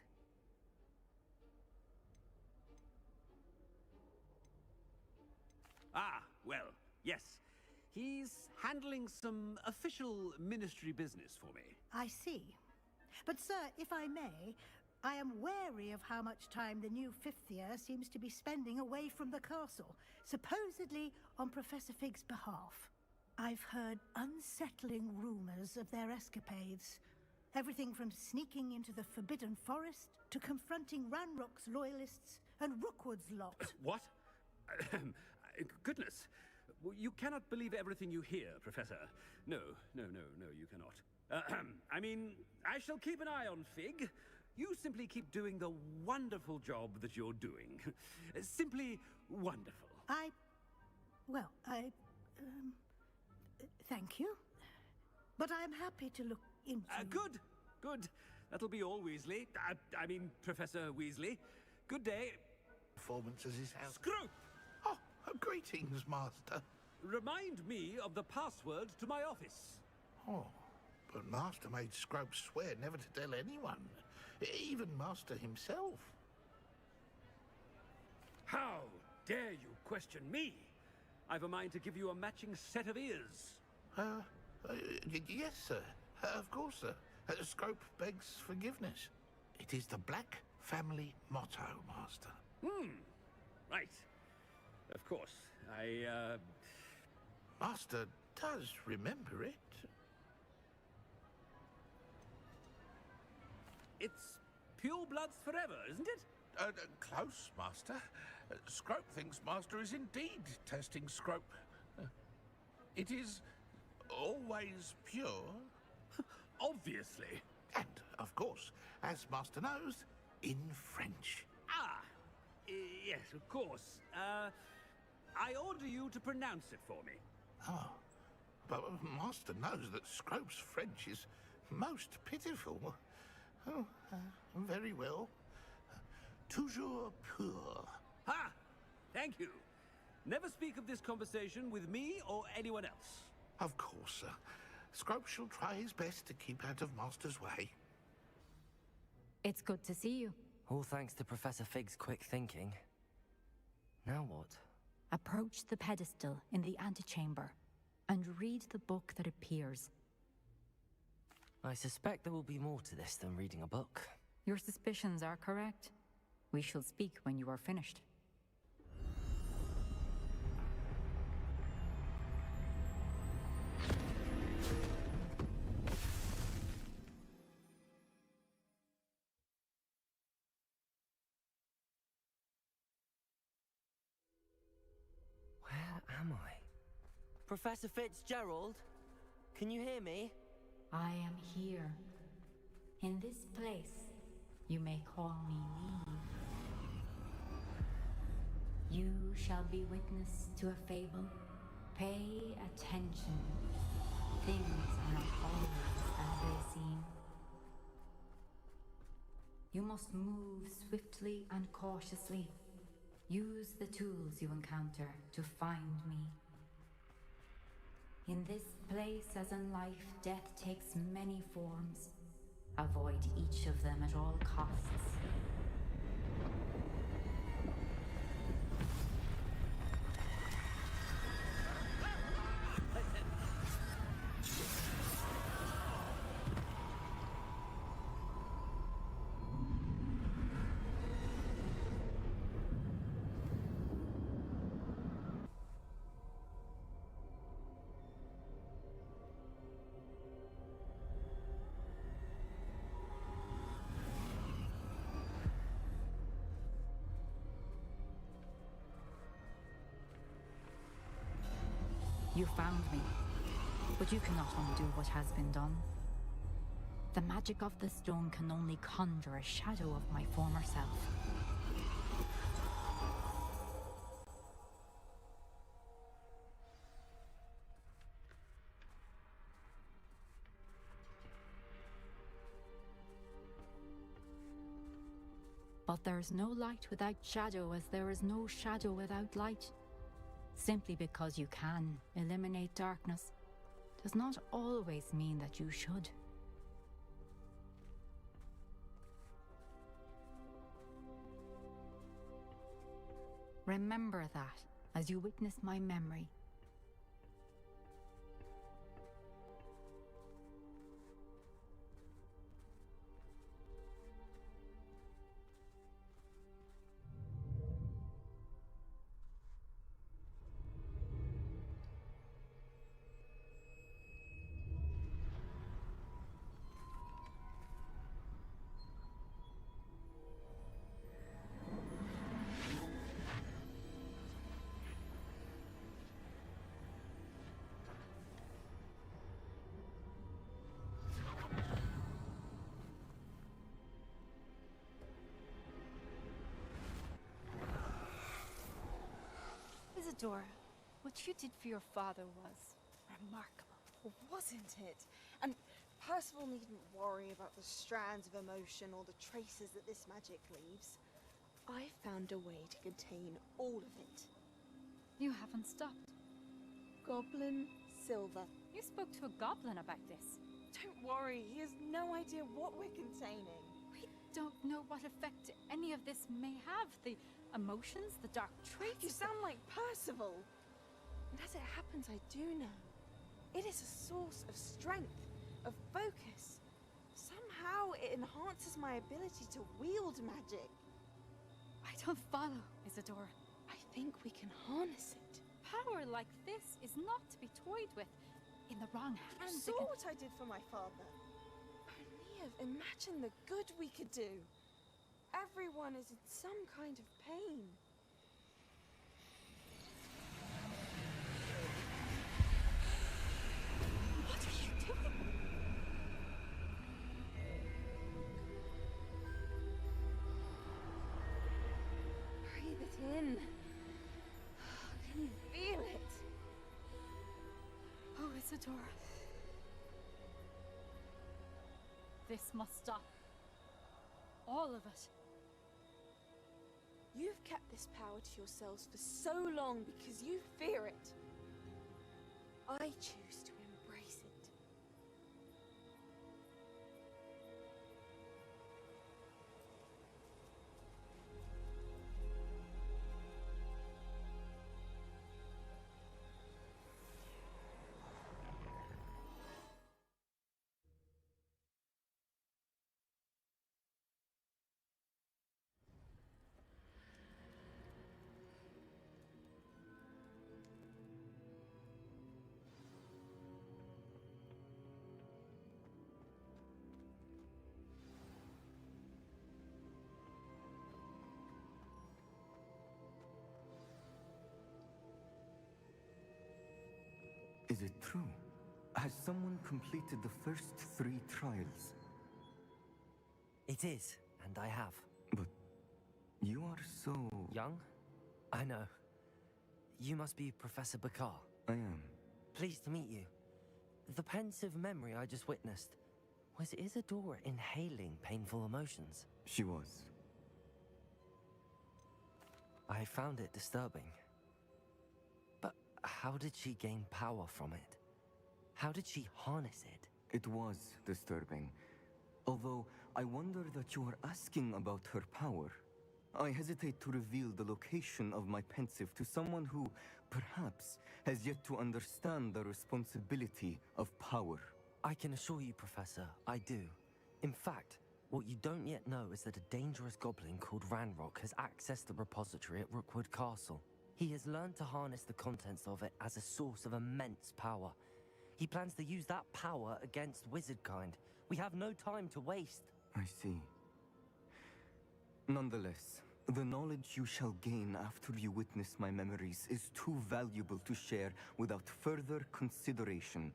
Ah, well, yes. He's handling some official ministry business for me. I see. But, sir, if I may, I am wary of how much time the new fifth year seems to be spending away from the castle, supposedly on Professor Fig's behalf. I've heard unsettling rumors of their escapades. Everything from sneaking into the Forbidden Forest to confronting Ranrok's loyalists and Rookwood's lot. What? Goodness. You cannot believe everything you hear, Professor. No, you cannot. I mean, I shall keep an eye on Fig. You simply keep doing the wonderful job that you're doing. Simply wonderful. Thank you. But I'm happy to look into... Good, good. That'll be all, Weasley. I mean, Professor Weasley. Good day. Performances is out. Scrope! Oh, greetings, Master. Remind me of the password to my office. Oh, but Master made Scrope swear never to tell anyone. Even Master himself. How dare you question me? I've a mind to give you a matching set of ears. Yes, sir. Of course, sir. Scrope begs forgiveness. It is the Black family motto, Master. Right. Of course. Master does remember it. It's pure bloods forever, isn't it? Close, Master. Scrope thinks Master is indeed testing Scrope. It is always pure. Obviously. And, of course, as Master knows, in French. Yes, of course. I order you to pronounce it for me. Oh, but Master knows that Scrope's French is most pitiful. Oh, very well. Toujours pur. Ha! Thank you. Never speak of this conversation with me or anyone else. Of course, sir. Scrope shall try his best to keep out of Master's way. It's good to see you. All thanks to Professor Fig's quick thinking. Now what? Approach the pedestal in the antechamber and read the book that appears. I suspect there will be more to this than reading a book. Your suspicions are correct. We shall speak when you are finished. Where am I? Professor Fitzgerald? Can you hear me? I am here. In this place, you may call me Lee. You shall be witness to a fable. Pay attention. Things are not always as they seem. You must move swiftly and cautiously. Use the tools you encounter to find me. In this place, as in life, death takes many forms. Avoid each of them at all costs. You found me, but you cannot undo what has been done. The magic of the stone can only conjure a shadow of my former self. But there is no light without shadow, as there is no shadow without light. Simply because you can eliminate darkness does not always mean that you should. Remember that as you witness my memory. Isadora, what you did for your father was remarkable, wasn't it? And Percival needn't worry about the strands of emotion or the traces that this magic leaves. I found a way to contain all of it. You haven't stopped. Goblin Silver. You spoke to a goblin about this. Don't worry, he has no idea what we're containing. We don't know what effect any of this may have. The emotions, the dark traits. You sound like Percival. And as it happens, I do know. It is a source of strength, of focus. Somehow it enhances my ability to wield magic. I don't follow, Isadora. I think we can harness it. Power like this is not to be toyed with. In the wrong You hands. saw what I did for my father. Only imagine the good we could do. Everyone is in some kind of pain. What are you doing? Breathe it in. Can you feel it? Oh, Isadora. This must stop. All of it. You've kept this power to yourselves for so long because you fear it. I choose to embrace it. Is it true? Has someone completed the first 3 trials? It is, and I have. But you are so... Young? I know. You must be Professor Bakar. I am. Pleased to meet you. The pensive memory I just witnessed, was Isadora inhaling painful emotions? She was. I found it disturbing. But how did she gain power from it? How did she harness it? It was disturbing. Although, I wonder that you are asking about her power. I hesitate to reveal the location of my pensieve to someone who, perhaps, has yet to understand the responsibility of power. I can assure you, Professor, I do. In fact, what you don't yet know is that a dangerous goblin called Ranrok has accessed the repository at Rookwood Castle. He has learned to harness the contents of it as a source of immense power. He plans to use that power against wizardkind. We have no time to waste. I see. Nonetheless, the knowledge you shall gain after you witness my memories is too valuable to share without further consideration.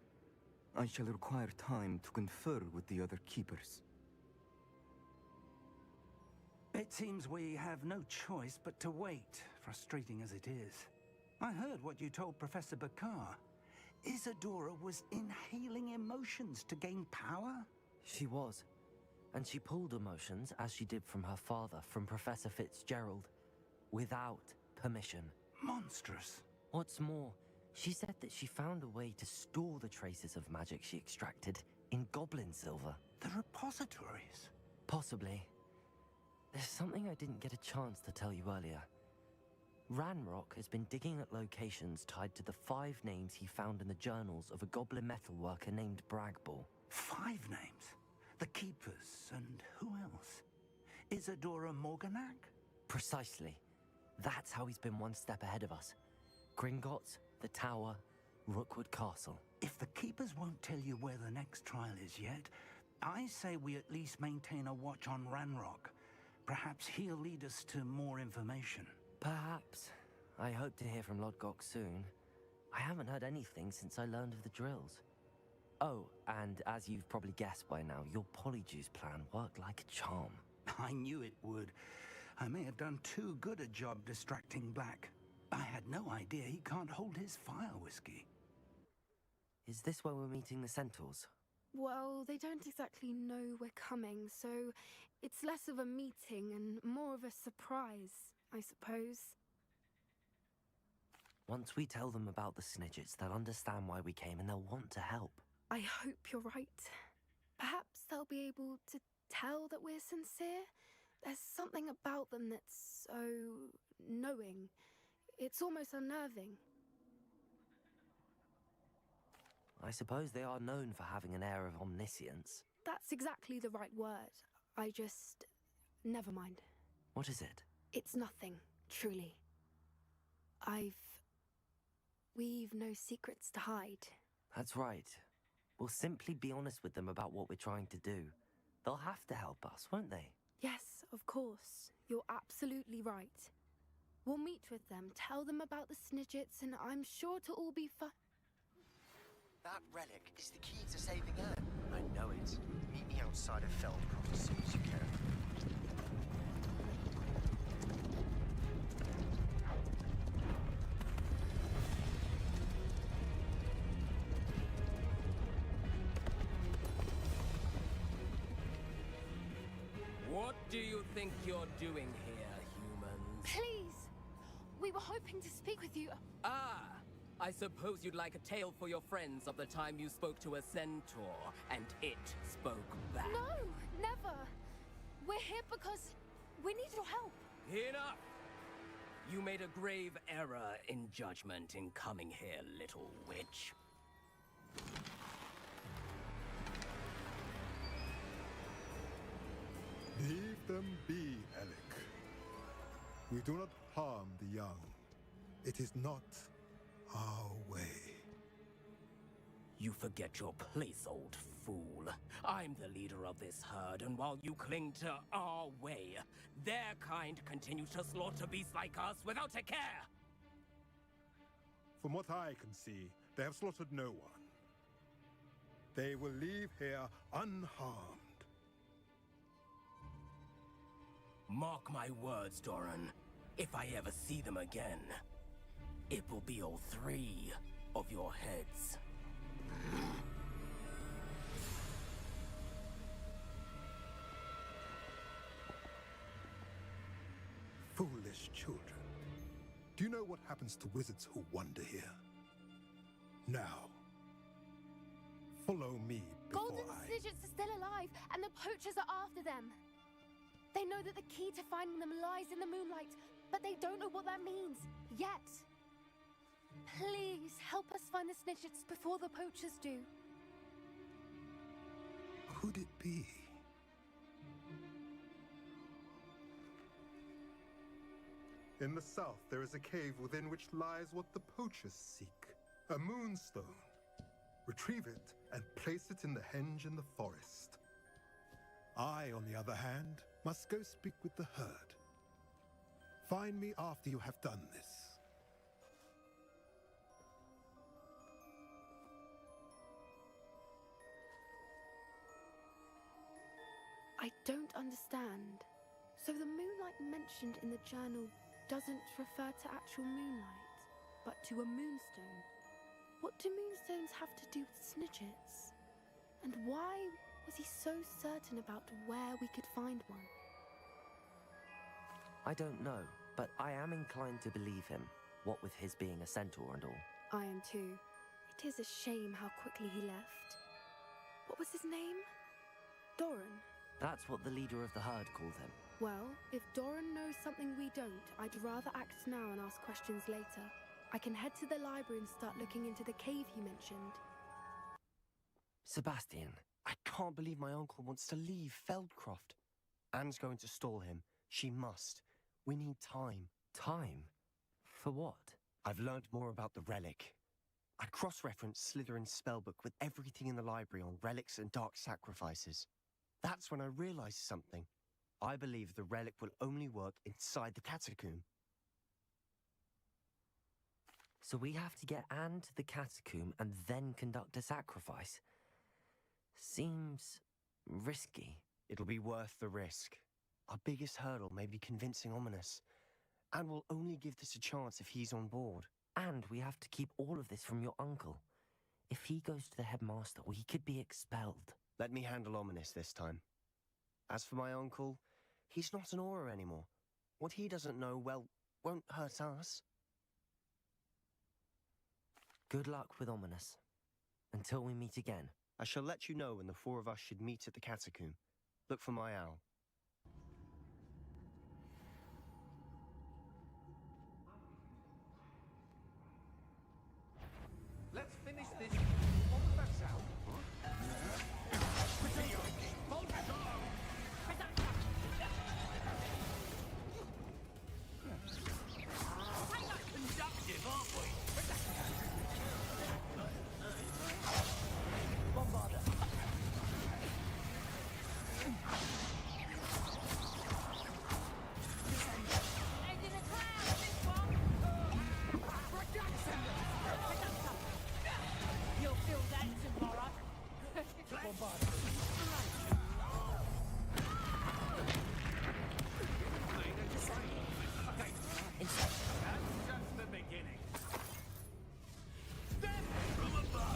I shall require time to confer with the other keepers. It seems we have no choice but to wait, frustrating as it is. I heard what you told Professor Bakar. Isadora was inhaling emotions to gain power? She was. And she pulled emotions, as she did from her father, from Professor Fitzgerald, without permission. Monstrous. What's more, she said that she found a way to store the traces of magic she extracted in goblin silver. The repositories? Possibly. There's something I didn't get a chance to tell you earlier. Ranrok has been digging at locations tied to the 5 names he found in the journals of a goblin metalworker named Bragball. 5 names? The Keepers, and who else? Isadora Morganac? Precisely. That's how he's been one step ahead of us. Gringotts, the Tower, Rookwood Castle. If the Keepers won't tell you where the next trial is yet, I say we at least maintain a watch on Ranrok. Perhaps he'll lead us to more information. Perhaps. I hope to hear from Lodgok soon. I haven't heard anything since I learned of the drills. Oh, and as you've probably guessed by now, your polyjuice plan worked like a charm. I knew it would. I may have done too good a job distracting Black. I had no idea he can't hold his fire whiskey. Is this where we're meeting the centaurs? Well, they don't exactly know we're coming, so it's less of a meeting and more of a surprise, I suppose. Once we tell them about the Snidgets, they'll understand why we came and they'll want to help. I hope you're right. Perhaps they'll be able to tell that we're sincere. There's something about them that's so knowing. It's almost unnerving. I suppose they are known for having an air of omniscience. That's exactly the right word. I just... never mind. What is it? It's nothing, truly. We've no secrets to hide. That's right. We'll simply be honest with them about what we're trying to do. They'll have to help us, won't they? Yes, of course. You're absolutely right. We'll meet with them, tell them about the Snidgets, and I'm sure to all be fine. That relic is the key to saving Anne. I know it. Meet me outside of Feldcroft as soon as you can. What do you think you're doing here, humans? Please! We were hoping to speak with you. Ah! I suppose you'd like a tale for your friends of the time you spoke to a centaur, and it spoke back. No! Never! We're here because we need your help. Enough! You made a grave error in judgment in coming here, little witch. Leave them be, Alec. We do not harm the young. It is not our way. You forget your place, old fool. I'm the leader of this herd, and while you cling to our way, their kind continue to slaughter beasts like us without a care. From what I can see, they have slaughtered no one. They will leave here unharmed. Mark my words, Doran. If I ever see them again, it will be all 3 of your heads. Foolish children. Do you know what happens to wizards who wander here? Now, follow me before Golden Snidgets are still alive, and the poachers are after them. They know that the key to finding them lies in the moonlight, but they don't know what that means, yet. Please, help us find the Snidgets before the poachers do. Could it be? In the south, there is a cave within which lies what the poachers seek. A moonstone. Retrieve it and place it in the henge in the forest. I, on the other hand, must go speak with the herd. Find me after you have done this. I don't understand. So the moonlight mentioned in the journal doesn't refer to actual moonlight, but to a moonstone. What do moonstones have to do with Snidgets? And why was he so certain about where we could find one? I don't know, but I am inclined to believe him, what with his being a centaur and all. I am too. It is a shame how quickly he left. What was his name? Doran. That's what the leader of the herd called him. Well, if Doran knows something we don't, I'd rather act now and ask questions later. I can head to the library and start looking into the cave he mentioned. Sebastian. I can't believe my uncle wants to leave Feldcroft. Anne's going to stall him. She must. We need time. Time? For what? I've learned more about the relic. I cross-referenced Slytherin's spellbook with everything in the library on relics and dark sacrifices. That's when I realized something. I believe the relic will only work inside the catacomb. So we have to get Anne to the catacomb and then conduct a sacrifice? Seems risky. It'll be worth the risk. Our biggest hurdle may be convincing Ominous. And we'll only give this a chance if he's on board. And we have to keep all of this from your uncle. If he goes to the headmaster, he could be expelled. Let me handle Ominous this time. As for my uncle, he's not an Auror anymore. What he doesn't know, well, won't hurt us. Good luck with Ominous. Until we meet again. I shall let you know when the four of us should meet at the catacomb. Look for my owl. Let's finish this. What was that sound? Conductive, aren't we? Bombarder. You'll feel that tomorrow. That's just the beginning. Death from above.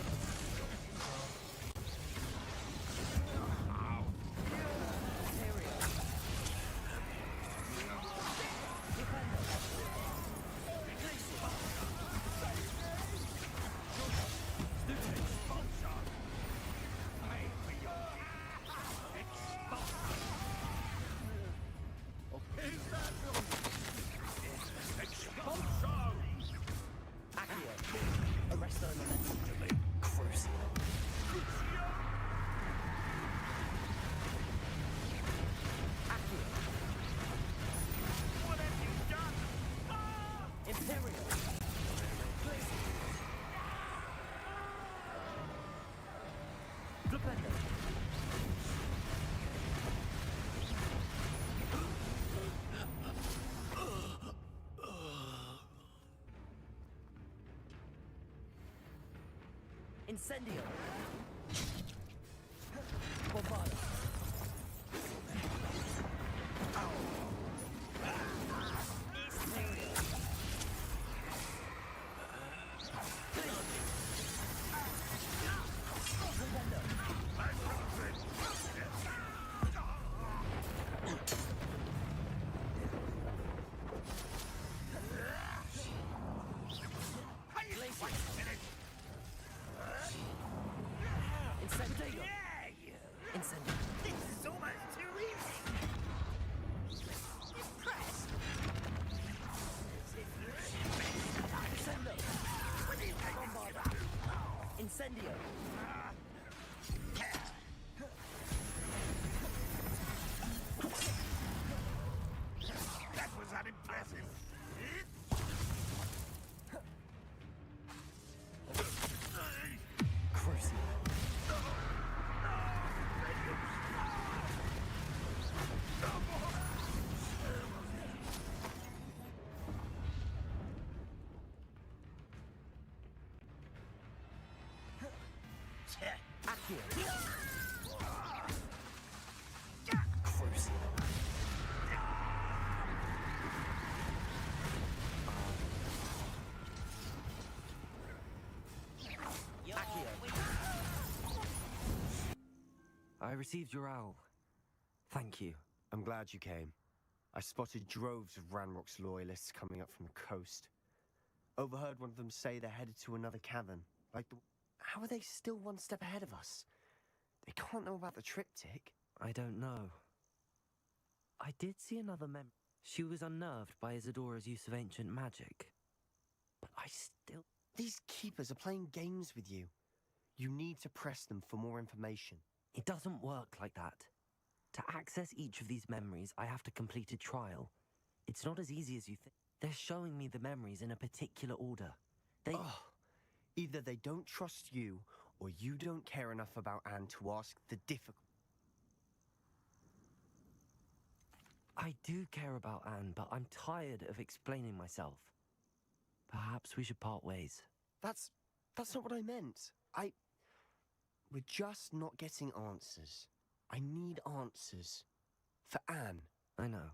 Incendio! Bombardment. Incendio! That was unimpressive. Crucible. I received your owl. Thank you. I'm glad you came. I spotted droves of Ranrok's loyalists coming up from the coast. Overheard one of them say they're headed to another cavern. How are they still one step ahead of us? They can't know about the triptych. I don't know. I did see another She was unnerved by Isadora's use of ancient magic. But I still... These keepers are playing games with you. You need to press them for more information. It doesn't work like that. To access each of these memories, I have to complete a trial. It's not as easy as you think. They're showing me the memories in a particular order. Either they don't trust you, or you don't care enough about Anne to ask the difficult... I do care about Anne, but I'm tired of explaining myself. Perhaps we should part ways. That's not what I meant. We're just not getting answers. I need answers. For Anne. I know.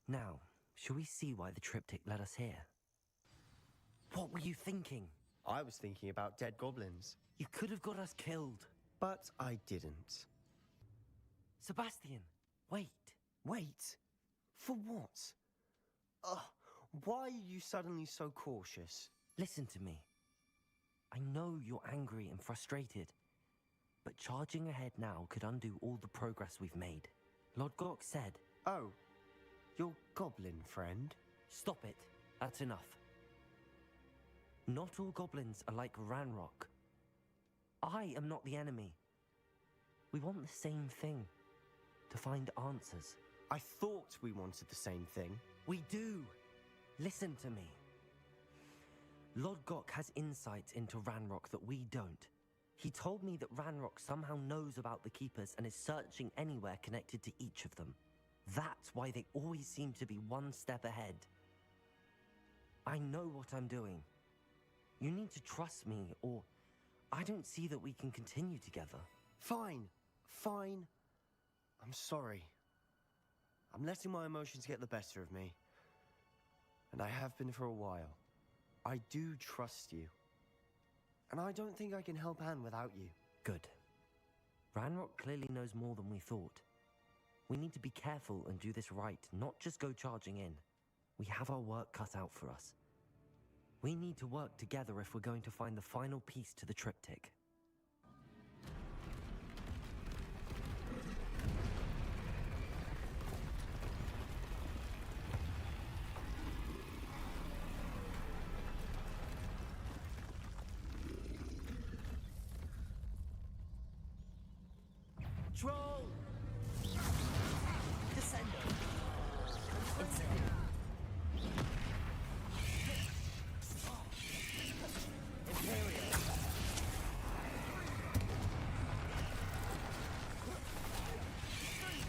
Now, Shall we see why the triptych led us here? What were you thinking? I was thinking about dead goblins. You could have got us killed. But I didn't. Sebastian, wait. Wait? For what? Ugh, why are you suddenly so cautious? Listen to me. I know you're angry and frustrated, but charging ahead now could undo all the progress we've made. Lodgok said... Oh, your goblin friend? Stop it. That's enough. Not all goblins are like Ranrok. I am not the enemy. We want the same thing. To find answers. I thought we wanted the same thing. We do. Listen to me. Lodgok has insights into Ranrok that we don't. He told me that Ranrok somehow knows about the Keepers and is searching anywhere connected to each of them. That's why they always seem to be one step ahead. I know what I'm doing. You need to trust me, or I don't see that we can continue together. Fine. Fine. I'm sorry. I'm letting my emotions get the better of me. And I have been for a while. I do trust you. And I don't think I can help Anne without you. Good. Ranrok clearly knows more than we thought. We need to be careful and do this right, not just go charging in. We have our work cut out for us. We need to work together if we're going to find the final piece to the triptych. Troll! Descender! Incendio! Imperial!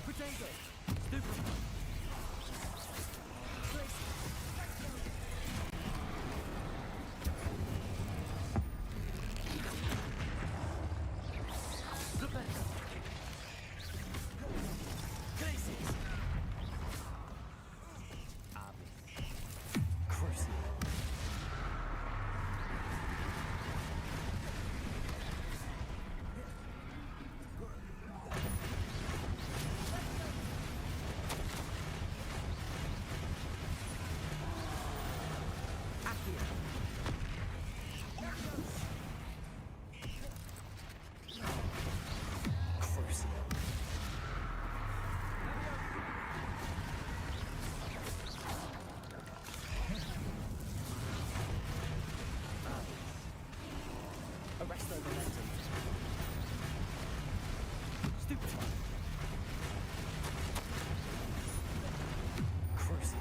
Potato! Stupid! Arresto momentum. Stupid. Cruising.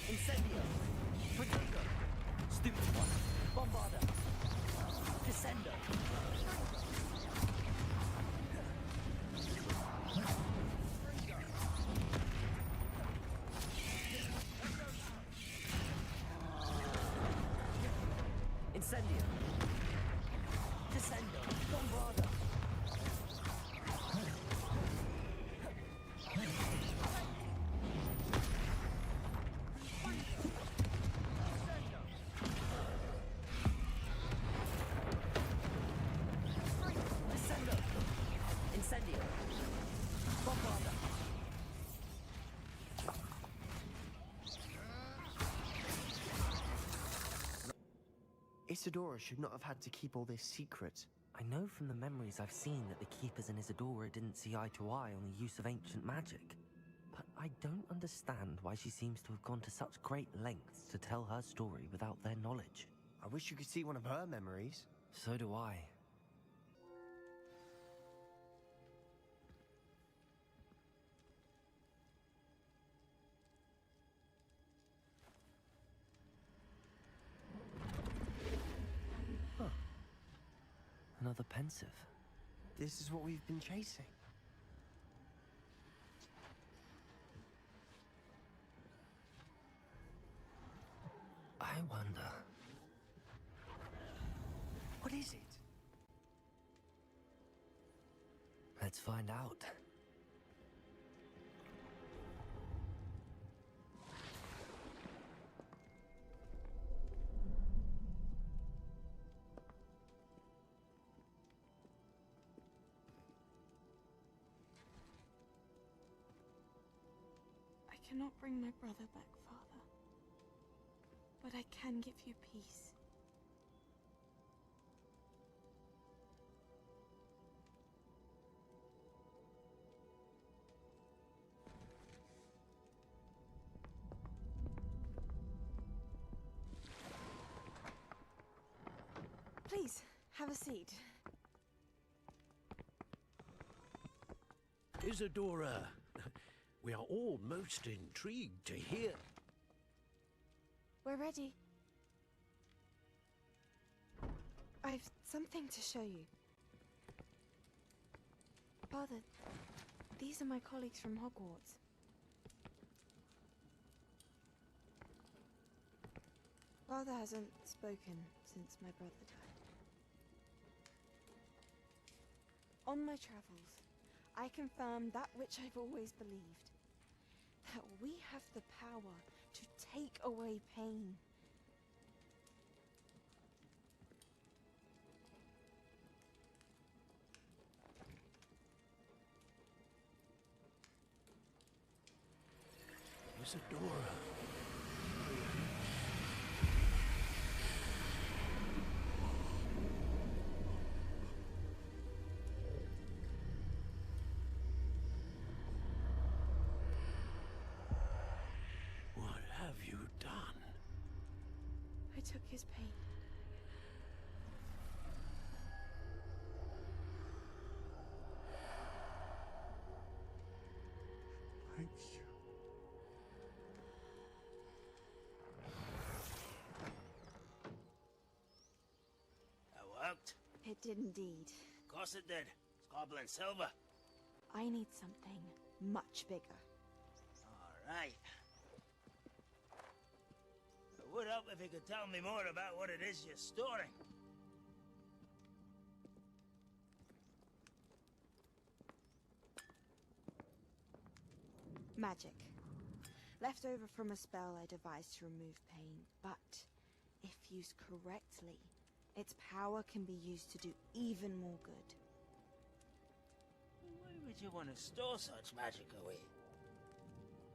Incendio! Potato! Stupid one! Bombarda! Descendo! Incendio! Descendo! Bombarda! Isadora should not have had to keep all this secret. I know from the memories I've seen that the Keepers and Isadora didn't see eye to eye on the use of ancient magic. I don't understand why she seems to have gone to such great lengths to tell her story without their knowledge. I wish you could see one of her memories. So do I. Huh. Another Pensieve. This is what we've been chasing. I wonder... What is it? Let's find out. I cannot bring my brother back, Father. But I can give you peace. Please, have a seat. Isadora, we are all most intrigued to hear. We're ready. I've something to show you. Father, these are my colleagues from Hogwarts. Father hasn't spoken since my brother died. On my travels, I confirmed that which I've always believed. That we have the power to take away pain. Isadora. What have you done? I took his pain. Thank you. That worked? It did indeed. Of course it did. It's goblin silver. I need something much bigger. Alright. It would help if you could tell me more about what it is you're storing. Magic. Left over from a spell I devised to remove pain, but if used correctly, its power can be used to do even more good. Why would you want to store such magic away?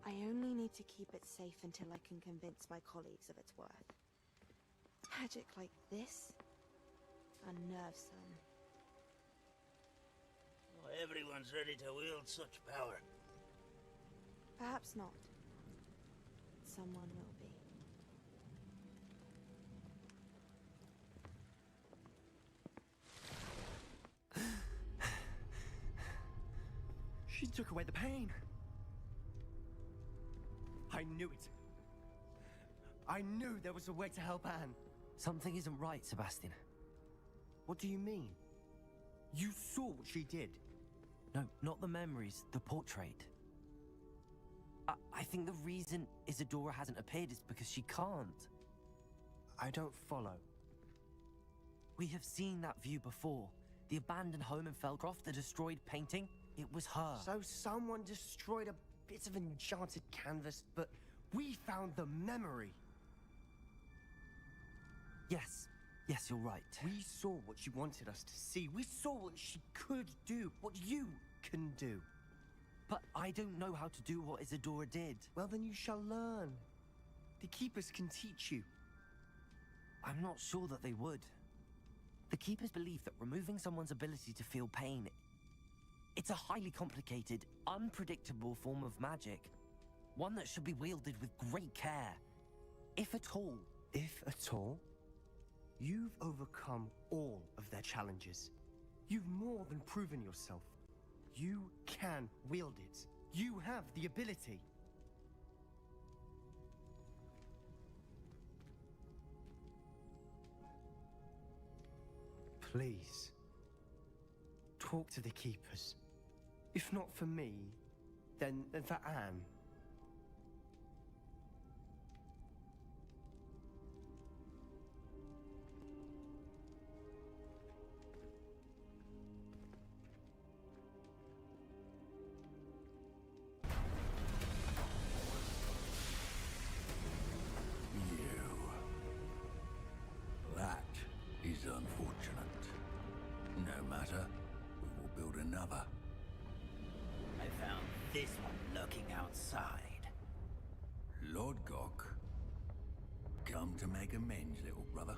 I only need to keep it safe until I can convince my colleagues of its worth. Magic like this unnerves them. Not everyone's ready to wield such power. Perhaps not. Someone will be. She took away the pain. I knew it. I knew there was a way to help Anne. Something isn't right, Sebastian. What do you mean? You saw what she did. No, not the memories, the portrait. I think the reason Isadora hasn't appeared is because she can't. I don't follow. We have seen that view before. The abandoned home in Feldcroft, the destroyed painting. It was her. So someone destroyed a bit of enchanted canvas, but we found the memory. Yes, you're right. We saw what she wanted us to see. We saw what she could do, what you can do. But I don't know how to do what Isadora did. Well, then you shall learn. The Keepers can teach you. I'm not sure that they would. The Keepers believe that removing someone's ability to feel pain, it's a highly complicated, unpredictable form of magic. One that should be wielded with great care. If at all. If at all? You've overcome all of their challenges. You've more than proven yourself. You can wield it. You have the ability. Please, talk to the keepers. If not for me, then for Anne. That is unfortunate. No matter, we will build another. I found this one lurking outside. Lord Gok, come to make amends, little brother.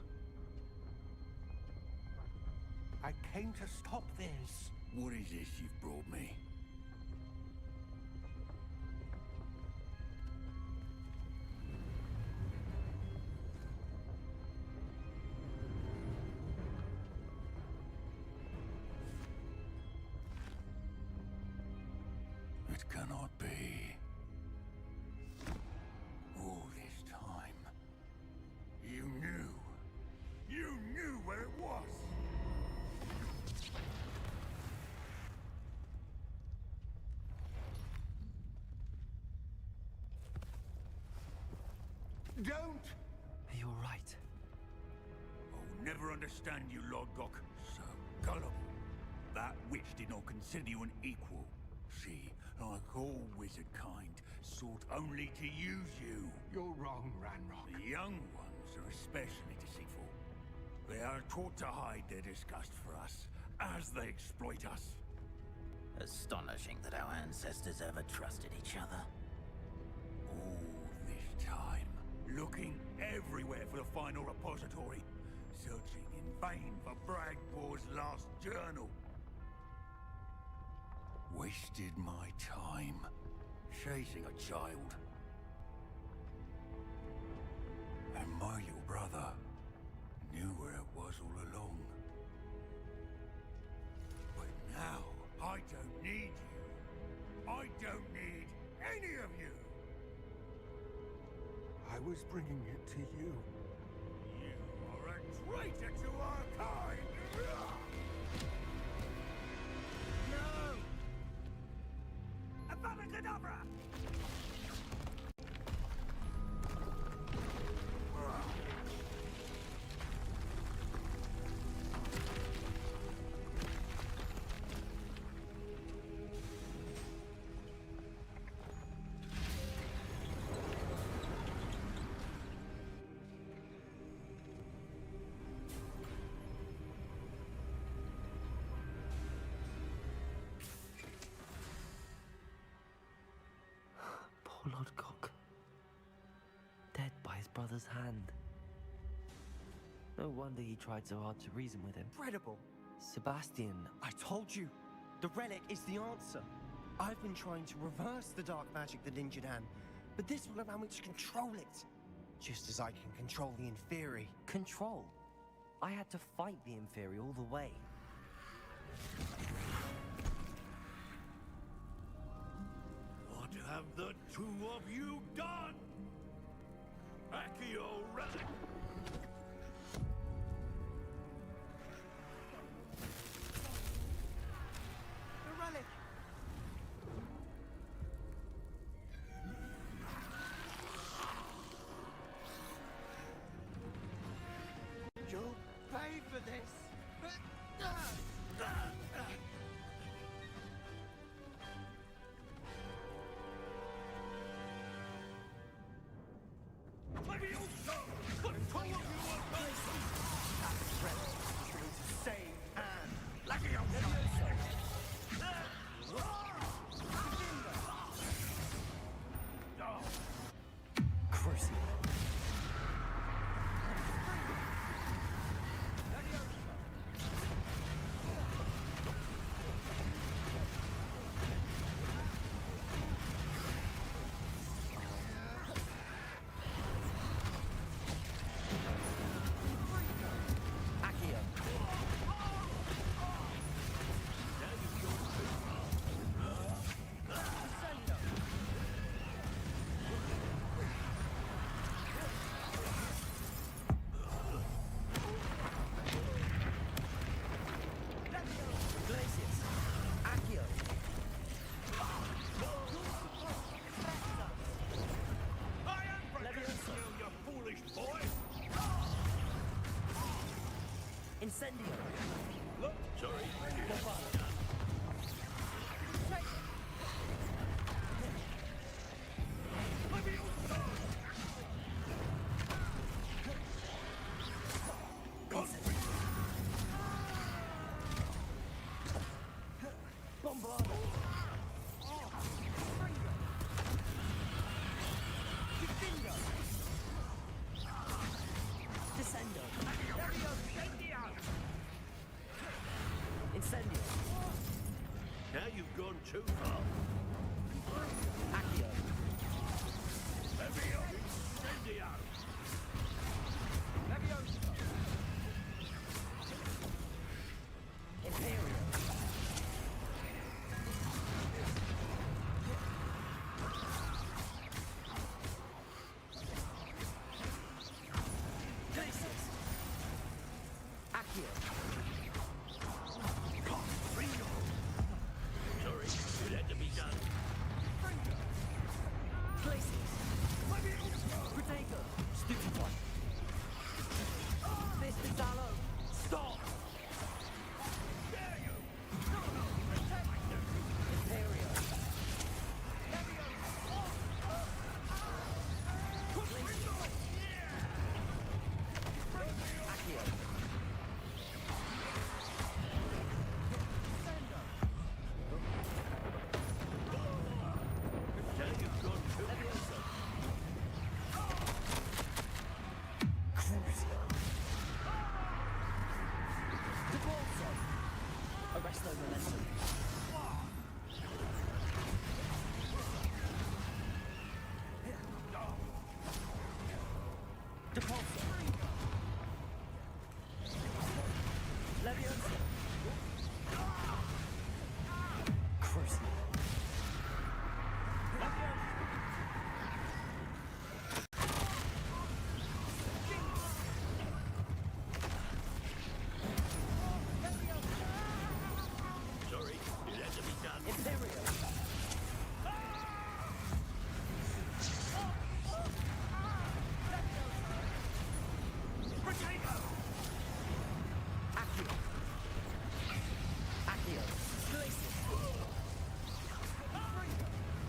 I came to stop this. What is this you've brought me? It cannot be. All this time, you knew where it was. Don't! Are you all right? I'll never understand you, Lord Gok. So gullible. That witch did not consider you an equal. She, like all wizard kind, sought only to use you. You're wrong, Ranrok. The young ones are especially deceitful. They are taught to hide their disgust for us, as they exploit us. Astonishing that our ancestors ever trusted each other. All this time, looking everywhere for the final repository, searching in vain for Bragbor's last journal. Wasted my time chasing a child. And my little brother knew where it was all along. But now, I don't need you. I don't need any of you. I was bringing it to you. You are a traitor to our kind! No! Avada-kedavra! Poor Lord Gok. Dead by his brother's hand. No wonder he tried so hard to reason with him. Incredible! Sebastian, I told you! The relic is the answer! I've been trying to reverse the dark magic that injured Anne, but this will allow me to control it! Just as I can control the Inferi. Control? I had to fight the Inferi all the way. What have the two of you done? Accio relic! The relic! You'll pay for this! Levioso! Control of your person! That relic is going to save Anne! Levioso! Crucible. Incendio! Look! Sorry. Now you've gone too far. Accio. Levio Incendio. Leviosa. Imperial. Glacis. Accio. Sorry, it had to be done. Glacis. Protego. Stupid one. Mr. Sallow. Stop. Imperial. Accio. Now you've gone too far. Crucio. Devolso. Arresto momentum. Depulso. Leviosa. Crucio. Sorry, it had to be done. Imperial. Accio. Accio. Glacis.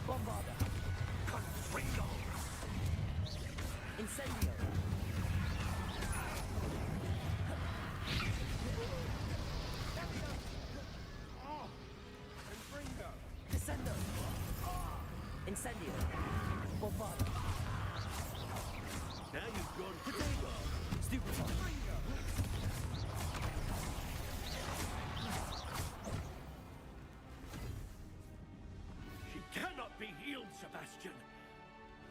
Bombarda. Confringo. Incendio. Descendo. Incendio. Bombarda. Now you've gone too far. Stupefy. She cannot be healed, Sebastian.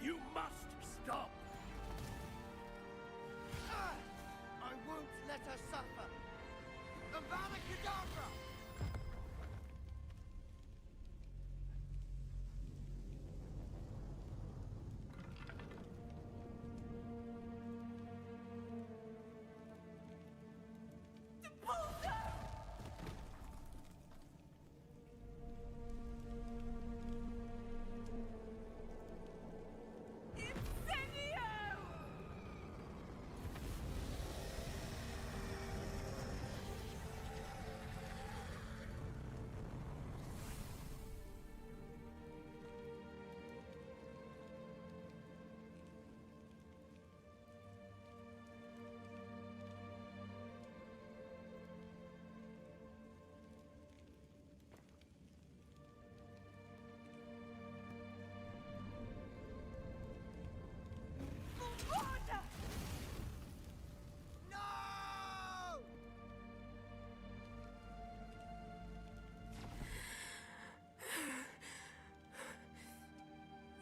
You must stop. I won't let her suffer. Avada Kedavra!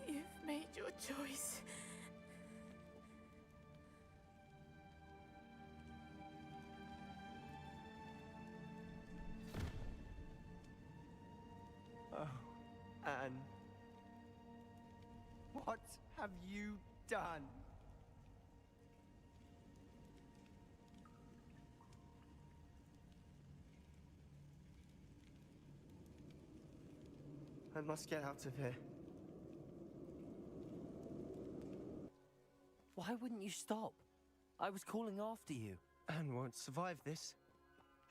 You've made your choice. Oh, Anne. What have you done? I must get out of here. Why wouldn't you stop? I was calling after you. Anne won't survive this.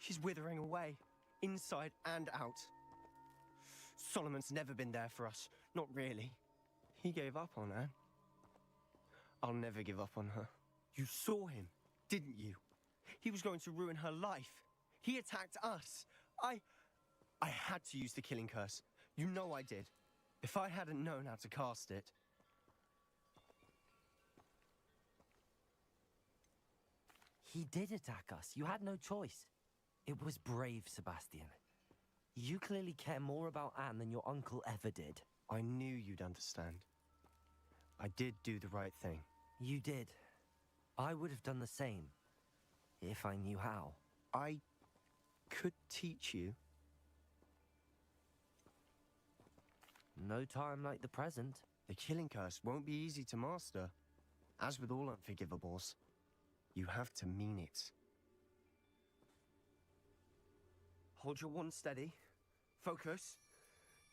She's withering away, inside and out. Solomon's never been there for us. Not really. He gave up on her. I'll never give up on her. You saw him, didn't you? He was going to ruin her life. He attacked us. I had to use the killing curse. You know I did. If I hadn't known how to cast it... He did attack us. You had no choice. It was brave, Sebastian. You clearly care more about Anne than your uncle ever did. I knew you'd understand. I did do the right thing. You did. I would have done the same, if I knew how. I could teach you. No time like the present. The killing curse won't be easy to master. As with all unforgivables, you have to mean it. Hold your wand steady. Focus.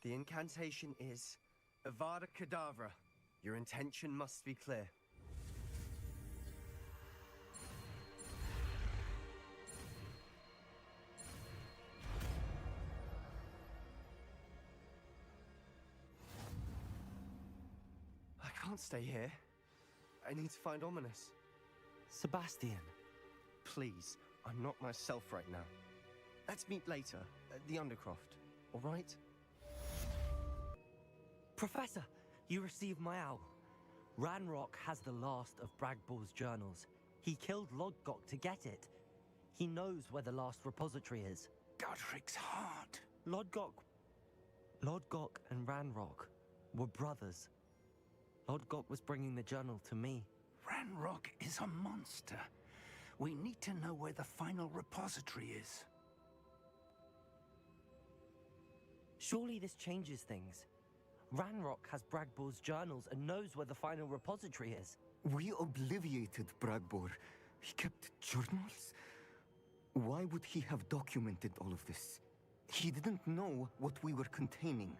The incantation is Avada Kedavra. Your intention must be clear. I can't stay here. I need to find Ominous. Sebastian. Please, I'm not myself right now. Let's meet later at the Undercroft, all right? Professor, you received my owl. Ranrok has the last of Bragbor's journals. He killed Lodgok to get it. He knows where the last repository is. Godric's heart. Lodgok and Ranrok were brothers. Lodgok was bringing the journal to me. Ranrok is a monster. We need to know where the final repository is. Surely this changes things. Ranrok has Bragbor's journals and knows where the final repository is. We obliviated Bragbor. He kept journals? Why would he have documented all of this? He didn't know what we were containing.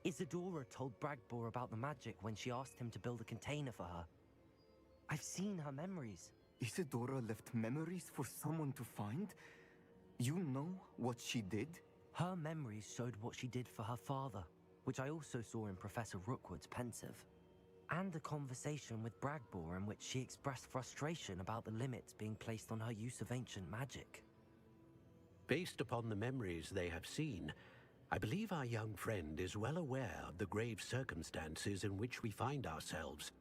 Isadora told Bragbor about the magic when she asked him to build a container for her. I've seen her memories. Isadora left memories for someone to find? You know what she did? Her memories showed what she did for her father, which I also saw in Professor Rookwood's Pensieve. And a conversation with Bragbor in which she expressed frustration about the limits being placed on her use of ancient magic. Based upon the memories they have seen, I believe our young friend is well aware of the grave circumstances in which we find ourselves.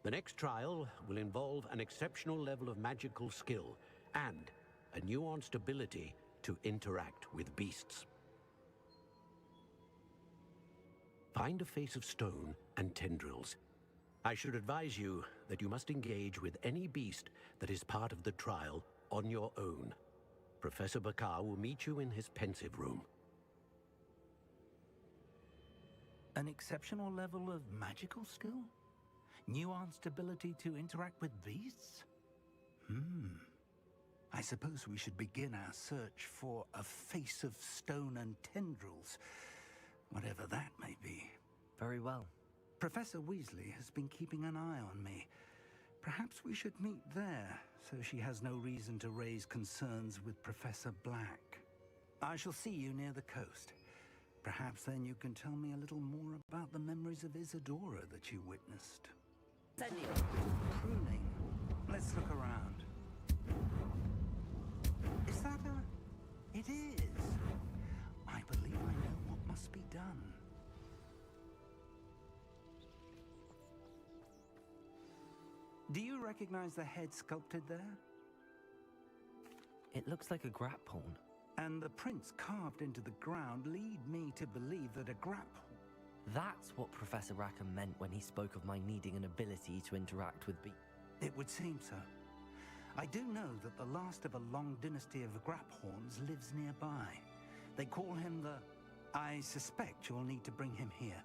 The next trial will involve an exceptional level of magical skill and a nuanced ability to interact with beasts. Find a face of stone and tendrils. I should advise you that you must engage with any beast that is part of the trial on your own. Professor Bakar will meet you in his Pensieve room. An exceptional level of magical skill? Nuanced ability to interact with beasts? I suppose we should begin our search for a face of stone and tendrils, whatever that may be. Very well. Professor Weasley has been keeping an eye on me. Perhaps we should meet there, so she has no reason to raise concerns with Professor Black. I shall see you near the coast. Perhaps then you can tell me a little more about the memories of Isadora that you witnessed. Pruning. Let's look around. Is that a... It is. I believe I know what must be done. Do you recognize the head sculpted there? It looks like a grapphorn. And the prints carved into the ground lead me to believe that a grapphorn... That's what Professor Rackham meant when he spoke of my needing an ability to interact with It would seem so. I do know that the last of a long dynasty of Graphorns lives nearby. They call him the... I suspect you'll need to bring him here.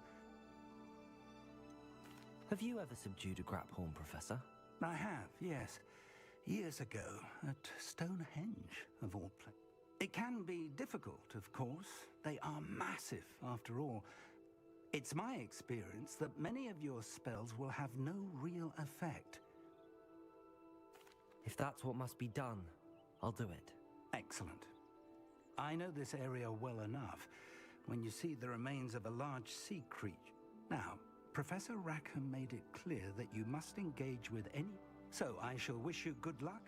Have you ever subdued a Graphorn, Professor? I have, yes. Years ago, at Stonehenge, of all places. It can be difficult, of course. They are massive, after all. It's my experience that many of your spells will have no real effect. If that's what must be done, I'll do it. Excellent. I know this area well enough. When you see the remains of a large sea creature. Now, Professor Rackham made it clear that you must engage with any... So I shall wish you good luck.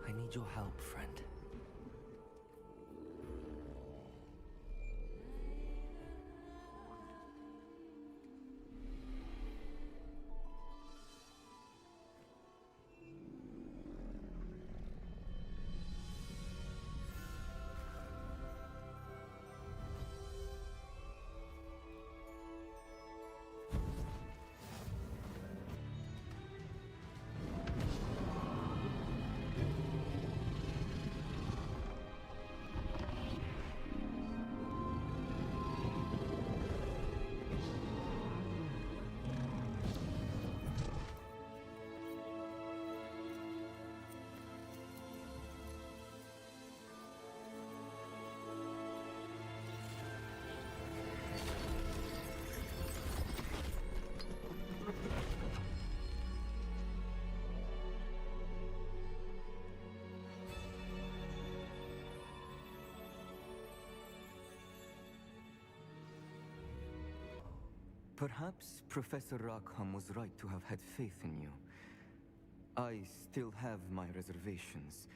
I need your help, friend. Perhaps Professor Rackham was right to have had faith in you. I still have my reservations.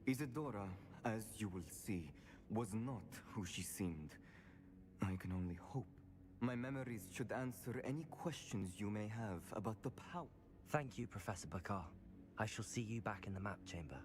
Isadora as you will see, was not who she seemed. I can only hope. My memories should answer any questions you may have about the power. Thank you, Professor Bakar. I shall see you back in the map chamber.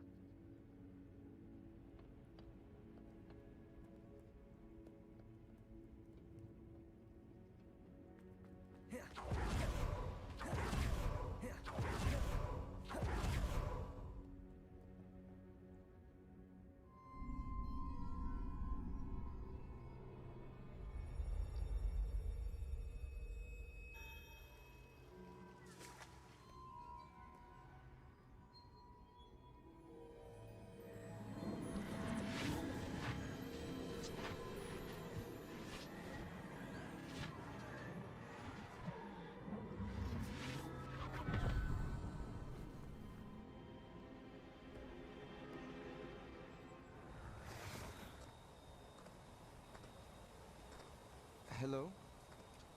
Hello?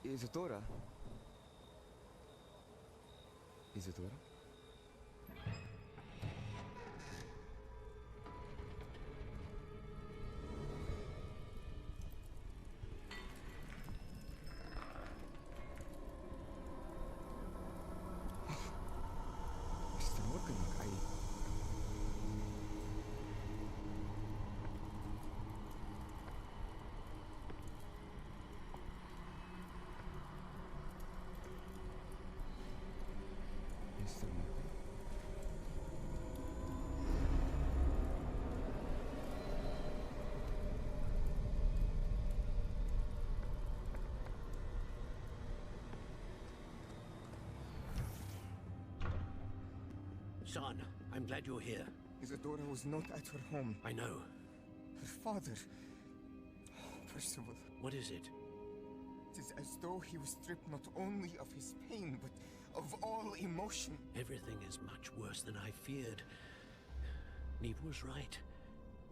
Isadora? Isadora? Mr. Morgan, Mr. Morgan? Son, I'm glad you're here. Isadora was not at her home. I know. Her father... Percival. What is it? It is as though he was stripped not only of his pain, but of all emotion. Everything is much worse than I feared. Neve was right.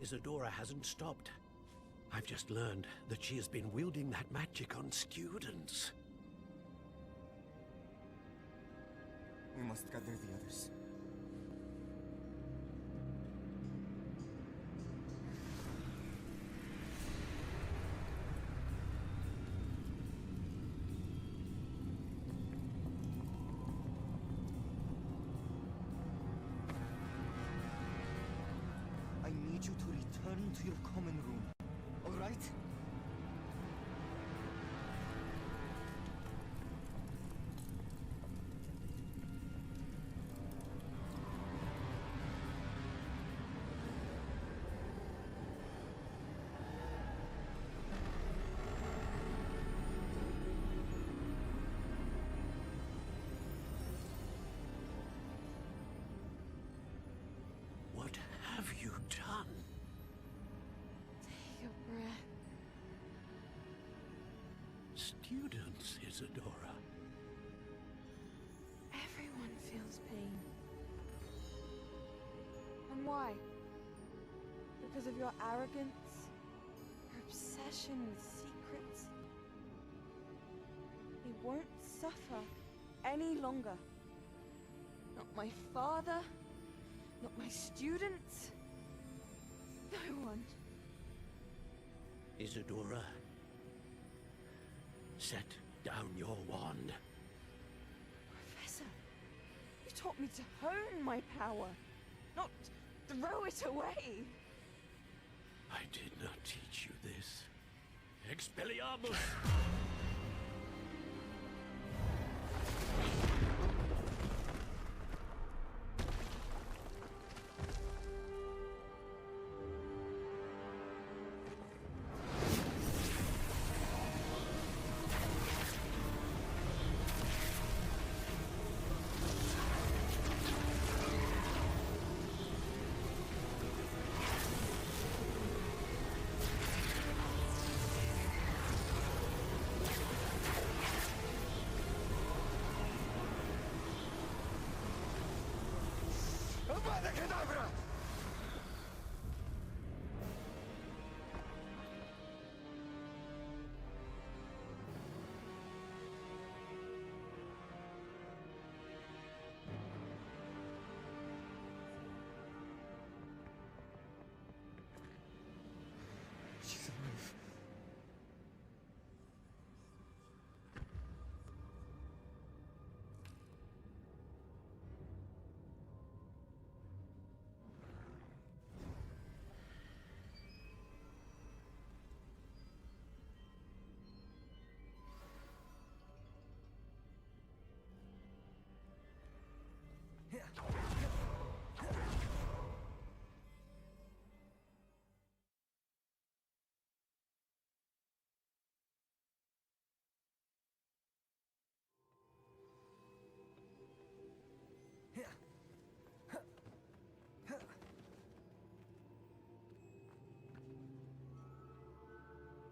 Isadora hasn't stopped. I've just learned that she has been wielding that magic on students. We must gather the others. I need you to return to your common room. All right? What have you done? Take a breath. Students, Isadora. Everyone feels pain. And why? Because of your arrogance? Your obsession with secrets? He won't suffer any longer. Not my father, not my students, no one. Isadora, set down your wand. Professor, you taught me to hone my power, not throw it away. I did not teach you this. Expelliarmus!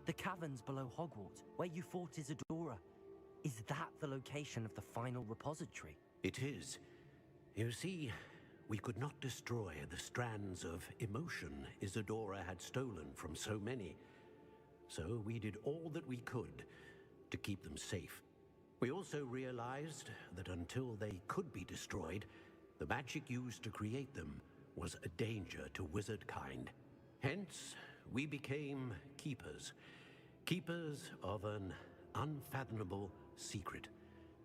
The caverns below Hogwarts, where you fought Isadora. Is that the location of the final repository? It is. You see, we could not destroy the strands of emotion Isadora had stolen from so many. So we did all that we could to keep them safe. We also realized that until they could be destroyed, the magic used to create them was a danger to wizard kind. Hence, we became keepers. Keepers of an unfathomable secret.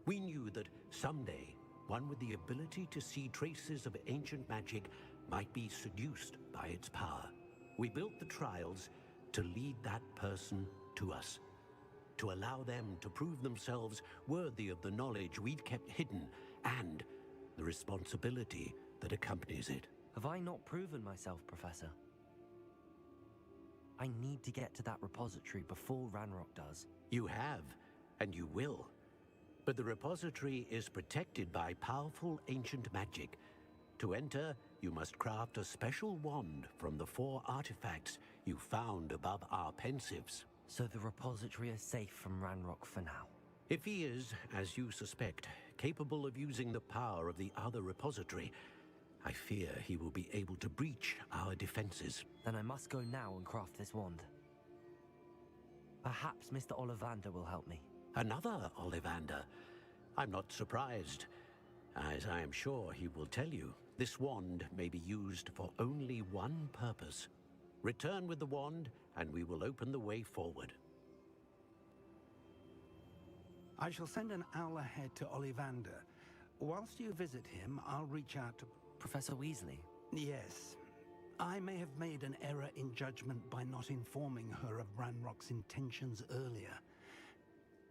We knew that someday, one with the ability to see traces of ancient magic might be seduced by its power. We built the trials to lead that person to us, to allow them to prove themselves worthy of the knowledge we'd kept hidden and the responsibility that accompanies it. Have I not proven myself, Professor? I need to get to that repository before Ranrok does. You have, and you will. But the repository is protected by powerful ancient magic. To enter, you must craft a special wand from the 4 artifacts you found above our Pensieves. So the repository is safe from Ranrok for now? If he is, as you suspect, capable of using the power of the other repository, I fear he will be able to breach our defenses. Then I must go now and craft this wand. Perhaps Mr. Ollivander will help me. Another Ollivander? I'm not surprised, as I am sure he will tell you. This wand may be used for only one purpose. Return with the wand, and we will open the way forward. I shall send an owl ahead to Ollivander. Whilst you visit him, I'll reach out to... Professor Weasley? Yes. I may have made an error in judgment by not informing her of Ranrock's intentions earlier.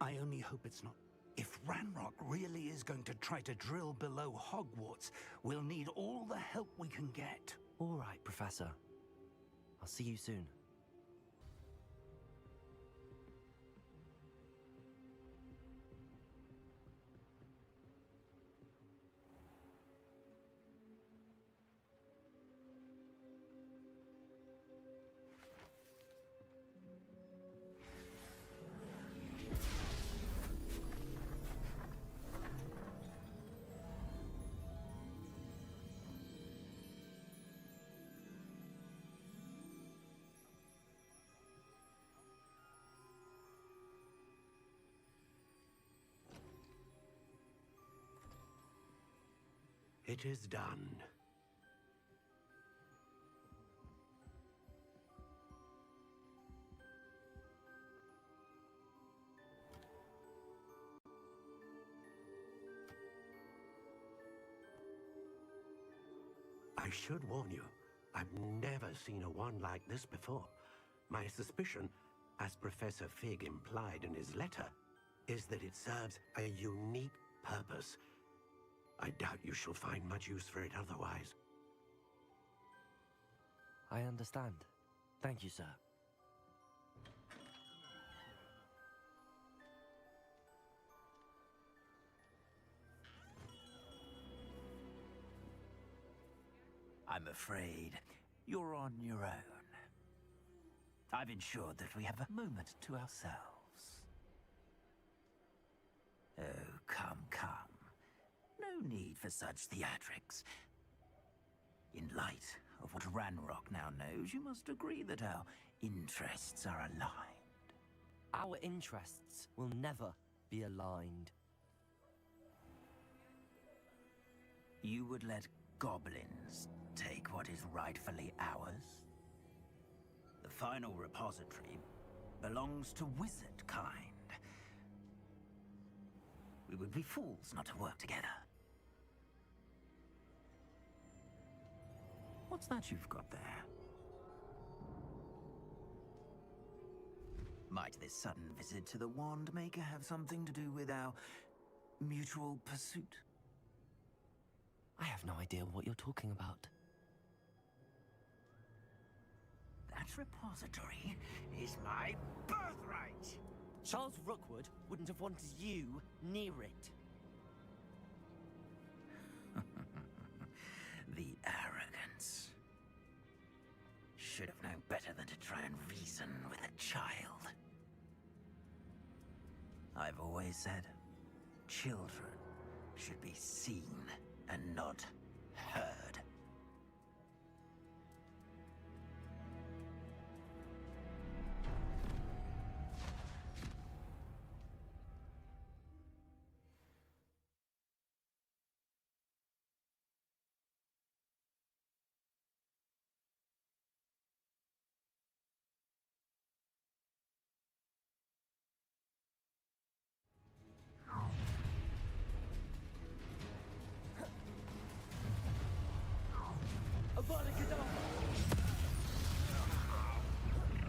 I only hope it's not... If Ranrok really is going to try to drill below Hogwarts, we'll need all the help we can get. All right, Professor. I'll see you soon. It is done. I should warn you, I've never seen a wand like this before. My suspicion, as Professor Fig implied in his letter, is that it serves a unique purpose. I doubt you shall find much use for it otherwise. I understand. Thank you, sir. I'm afraid you're on your own. I've ensured that we have a moment to ourselves. Oh, come, come. No need for such theatrics. In light of what Ranrok now knows, you must agree that our interests are aligned. Our interests will never be aligned. You would let goblins take what is rightfully ours? The final repository belongs to wizard kind. We would be fools not to work together. What's that you've got there? Might this sudden visit to the Wand Maker have something to do with our mutual pursuit? I have no idea what you're talking about. That repository is my birthright! Charles Rookwood wouldn't have wanted you near it. The arrogance. should have known better than to try and reason with a child. I've always said, children should be seen and not heard.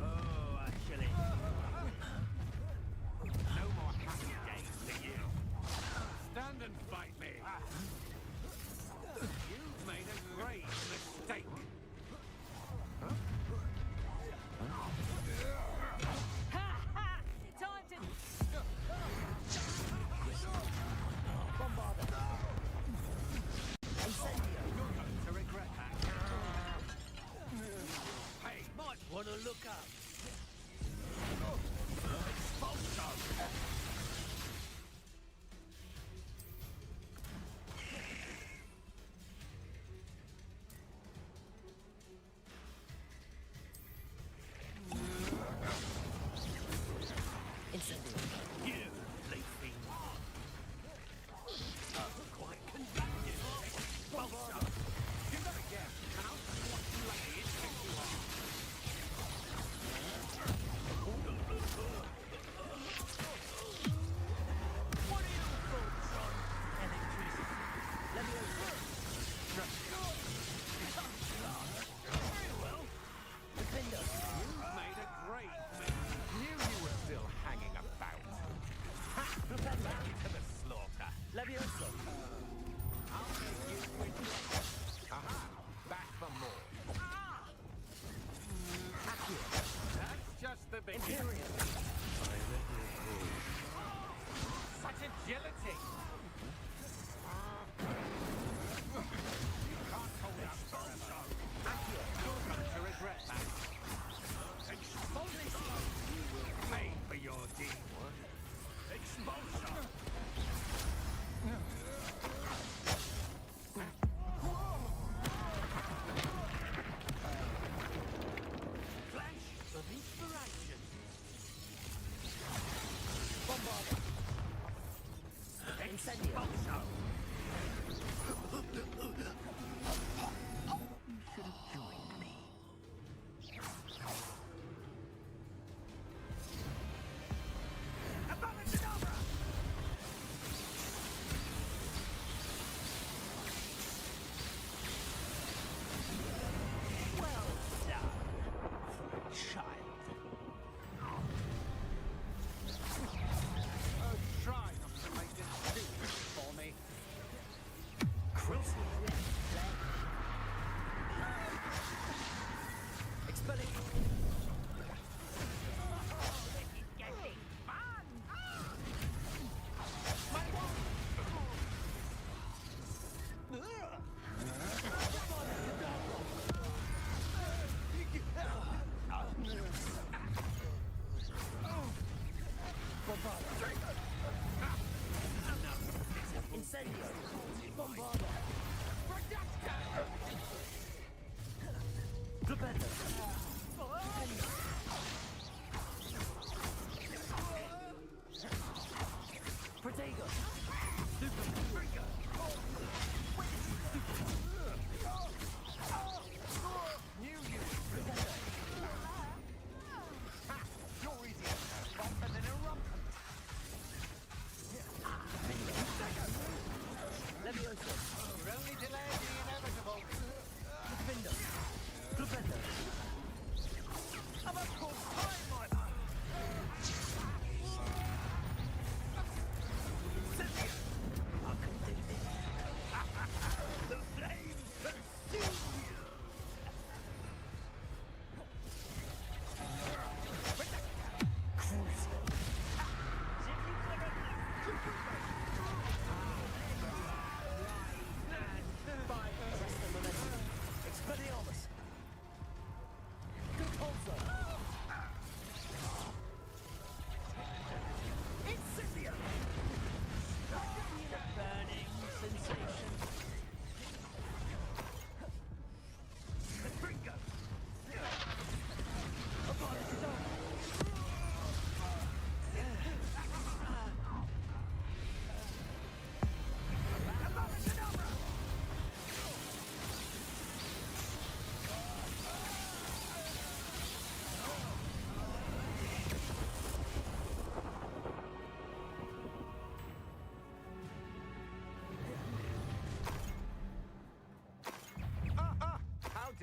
Oh, actually. No more happy days for you. Stand and fight me. You've made a great mistake. Time to... You're going to regret that.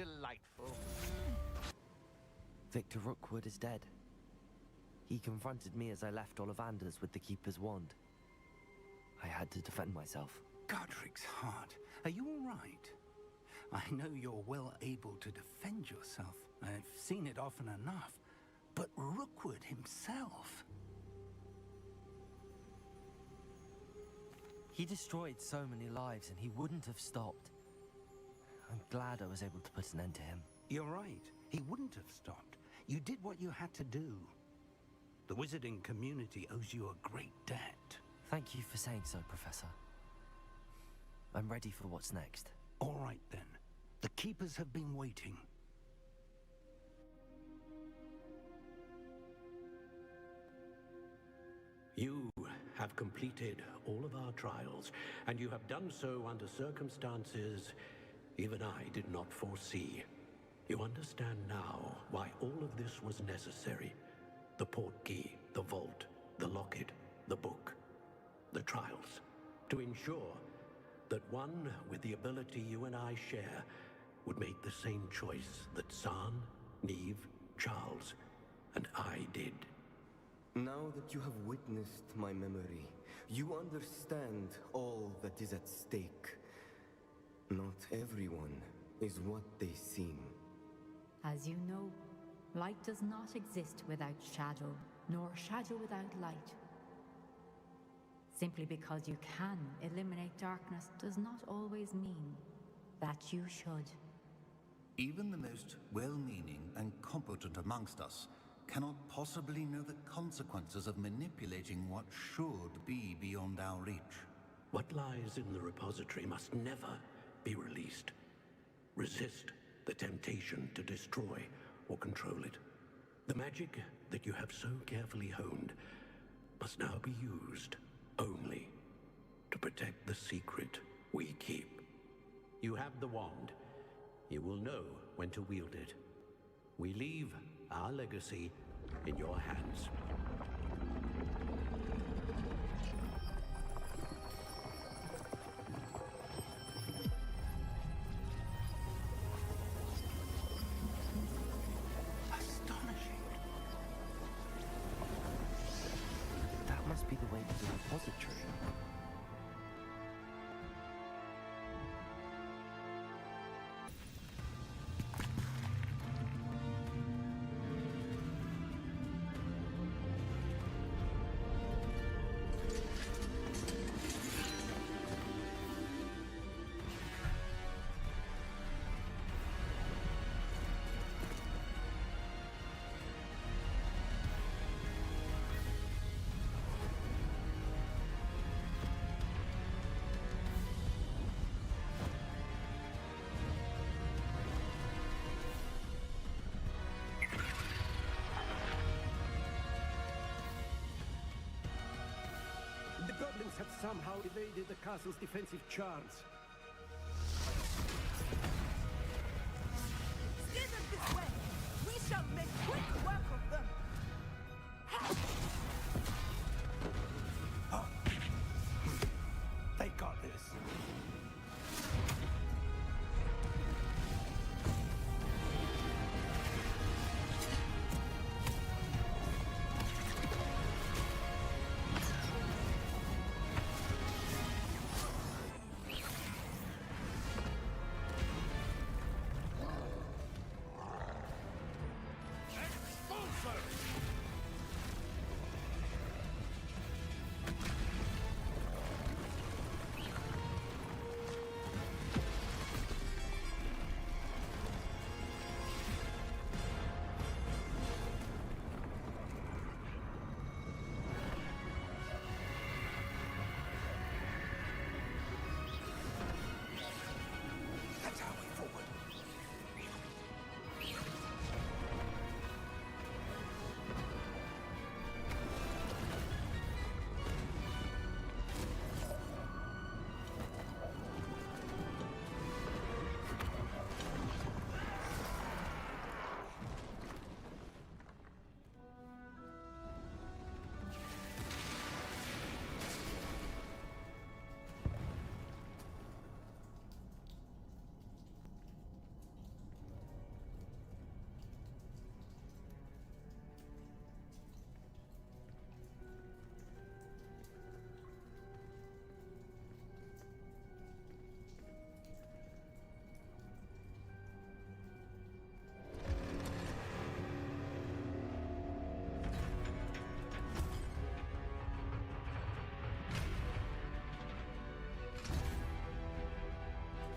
delightful. Victor Rookwood is dead. He confronted me as I left Ollivanders with the Keeper's wand. I had to defend myself. Godric's heart. Are you all right? I know you're well able to defend yourself. I've seen it often enough. But Rookwood himself... He destroyed so many lives and he wouldn't have stopped. I'm glad I was able to put an end to him. You're right. He wouldn't have stopped. You did what you had to do. The wizarding community owes you a great debt. Thank you for saying so, Professor. I'm ready for what's next. All right, then. The Keepers have been waiting. You have completed all of our trials, and you have done so under circumstances even I did not foresee. You understand now why all of this was necessary. The portkey, the vault, the locket, the book, the trials. To ensure that one with the ability you and I share would make the same choice that San, Neve, Charles, and I did. Now that you have witnessed my memory, you understand all that is at stake. Not everyone is what they seem. As you know, light does not exist without shadow, nor shadow without light. Simply because you can eliminate darkness does not always mean that you should. Even the most well-meaning and competent amongst us cannot possibly know the consequences of manipulating what should be beyond our reach. What lies in the repository must never be released. Resist the temptation to destroy or control it. The magic that you have so carefully honed must now be used only to protect the secret we keep. You have the wand. You will know when to wield it. We leave our legacy in your hands. Astonishing. That must be the way to the repository. The goblins have somehow evaded the castle's defensive charms. Steer them this way! We shall make quick work of them! They got this.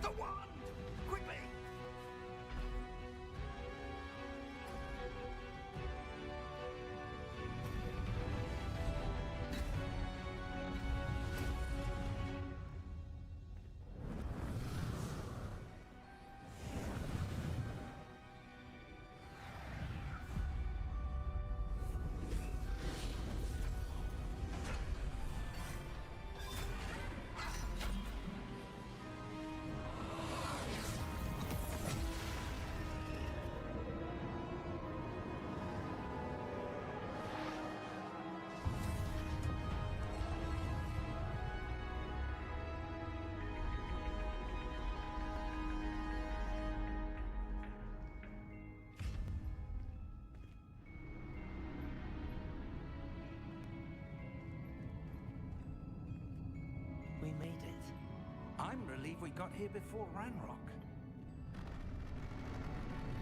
The wand! Quickly! We made it. I'm relieved we got here before Ranrok.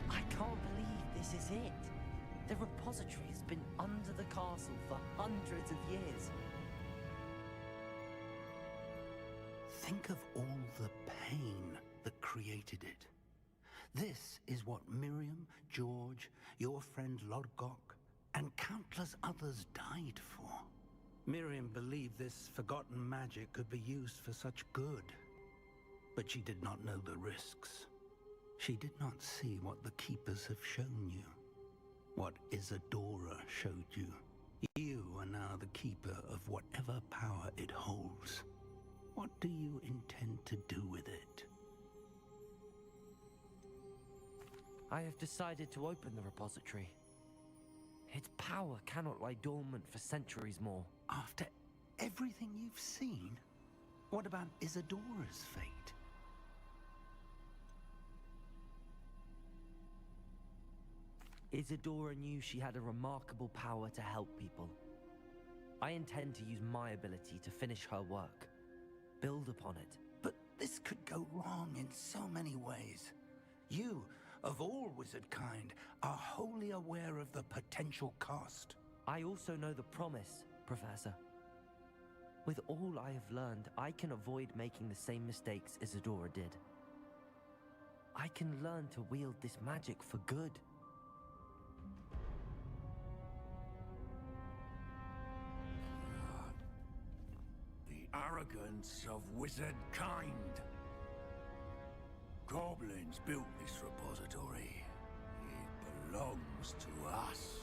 I can't believe this is it. The repository has been under the castle for hundreds of years. Think of all the pain that created it. This is what Miriam, George, your friend Lodgok, and countless others died for. Miriam believed this forgotten magic could be used for such good. But she did not know the risks. She did not see what the Keepers have shown you. What Isadora showed you. You are now the Keeper of whatever power it holds. What do you intend to do with it? I have decided to open the repository. Its power cannot lie dormant for centuries more. After everything you've seen, what about Isadora's fate? Isadora knew she had a remarkable power to help people. I intend to use my ability to finish her work. Build upon it. But this could go wrong in so many ways. You, of all wizard kind, are wholly aware of the potential cost. I also know the promise, Professor. With all I have learned, I can avoid making the same mistakes Isadora did. I can learn to wield this magic for good. The arrogance of wizard kind. Goblins built this repository. It belongs to us.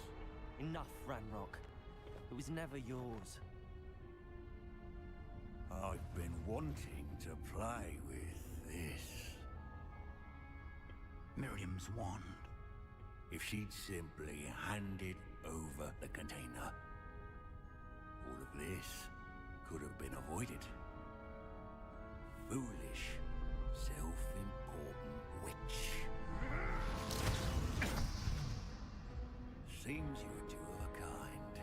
Enough, Ranrok. It was never yours. I've been wanting to play with this. Miriam's wand. If she'd simply handed over the container, all of this could have been avoided. Foolish, self-important witch. Seems you were two of a kind.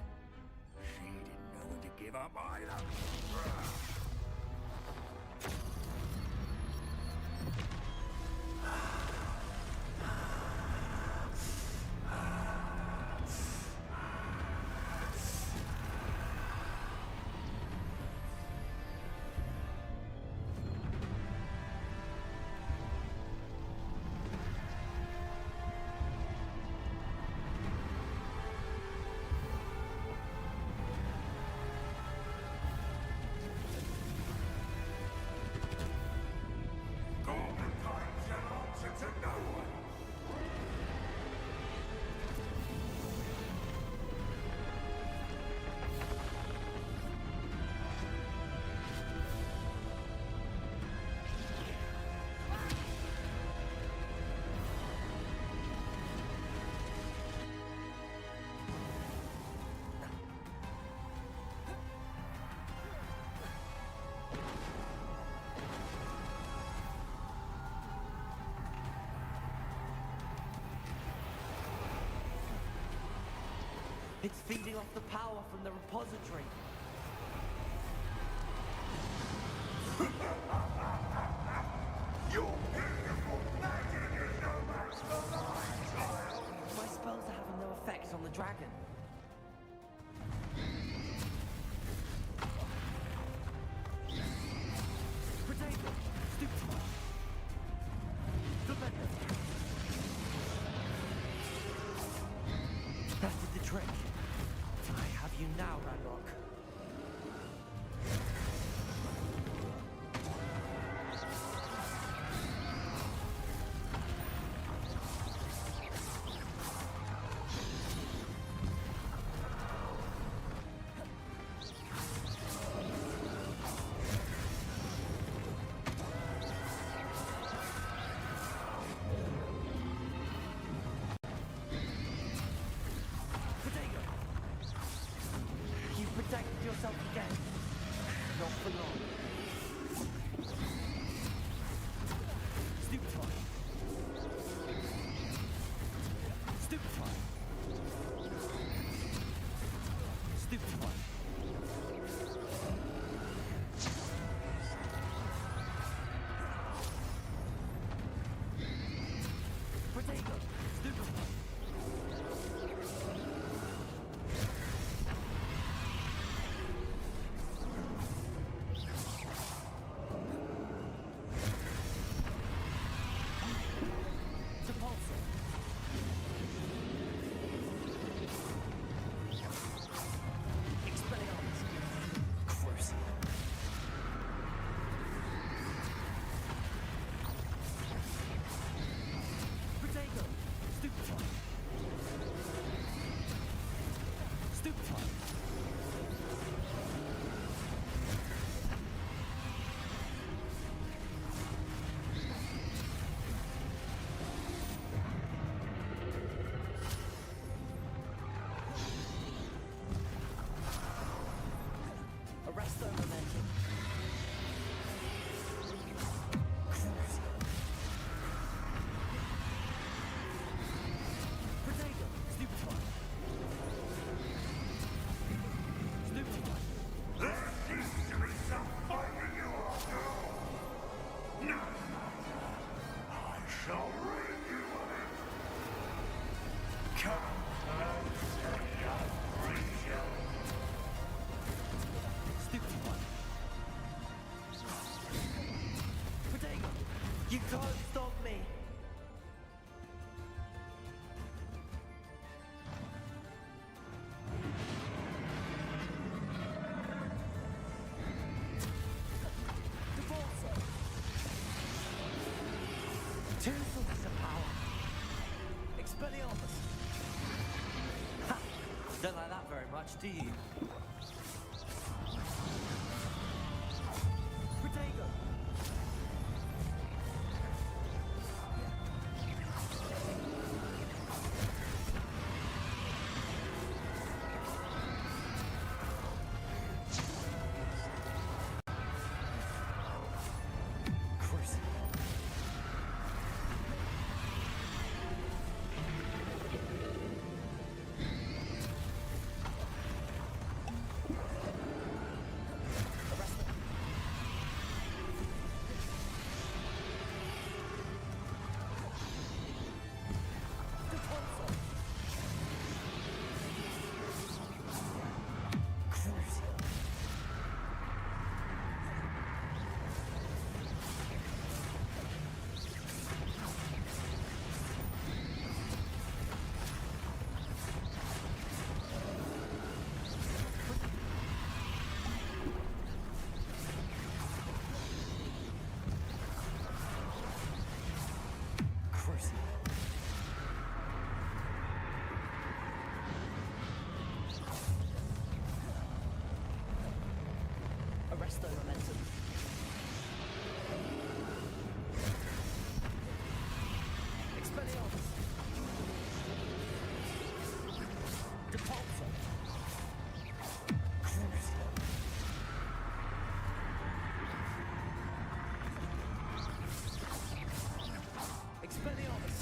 She didn't know when to give up either. It's feeding off the power from the repository. Your beautiful magic is no match for mine, child. My spells are having no effect on the dragon. Potato! Stupid! now, Ranrok. Protect yourself again. Not for long. Stupefy. Stupefy. Stupefy. Potato. Stupefy. Arrest their momentum. Potato, stupefy. Stupefy. There seems to be some fighting you after all. No matter. I shall rid you of it. Come and say I'll free you. Potato, you can't stop me. Divorce. Two sources of power. Expelliarmus. Ha! Don't like that very much, do you? Potato. Arrest their momentum. Expelliarmus. Depulso. Expelliarmus.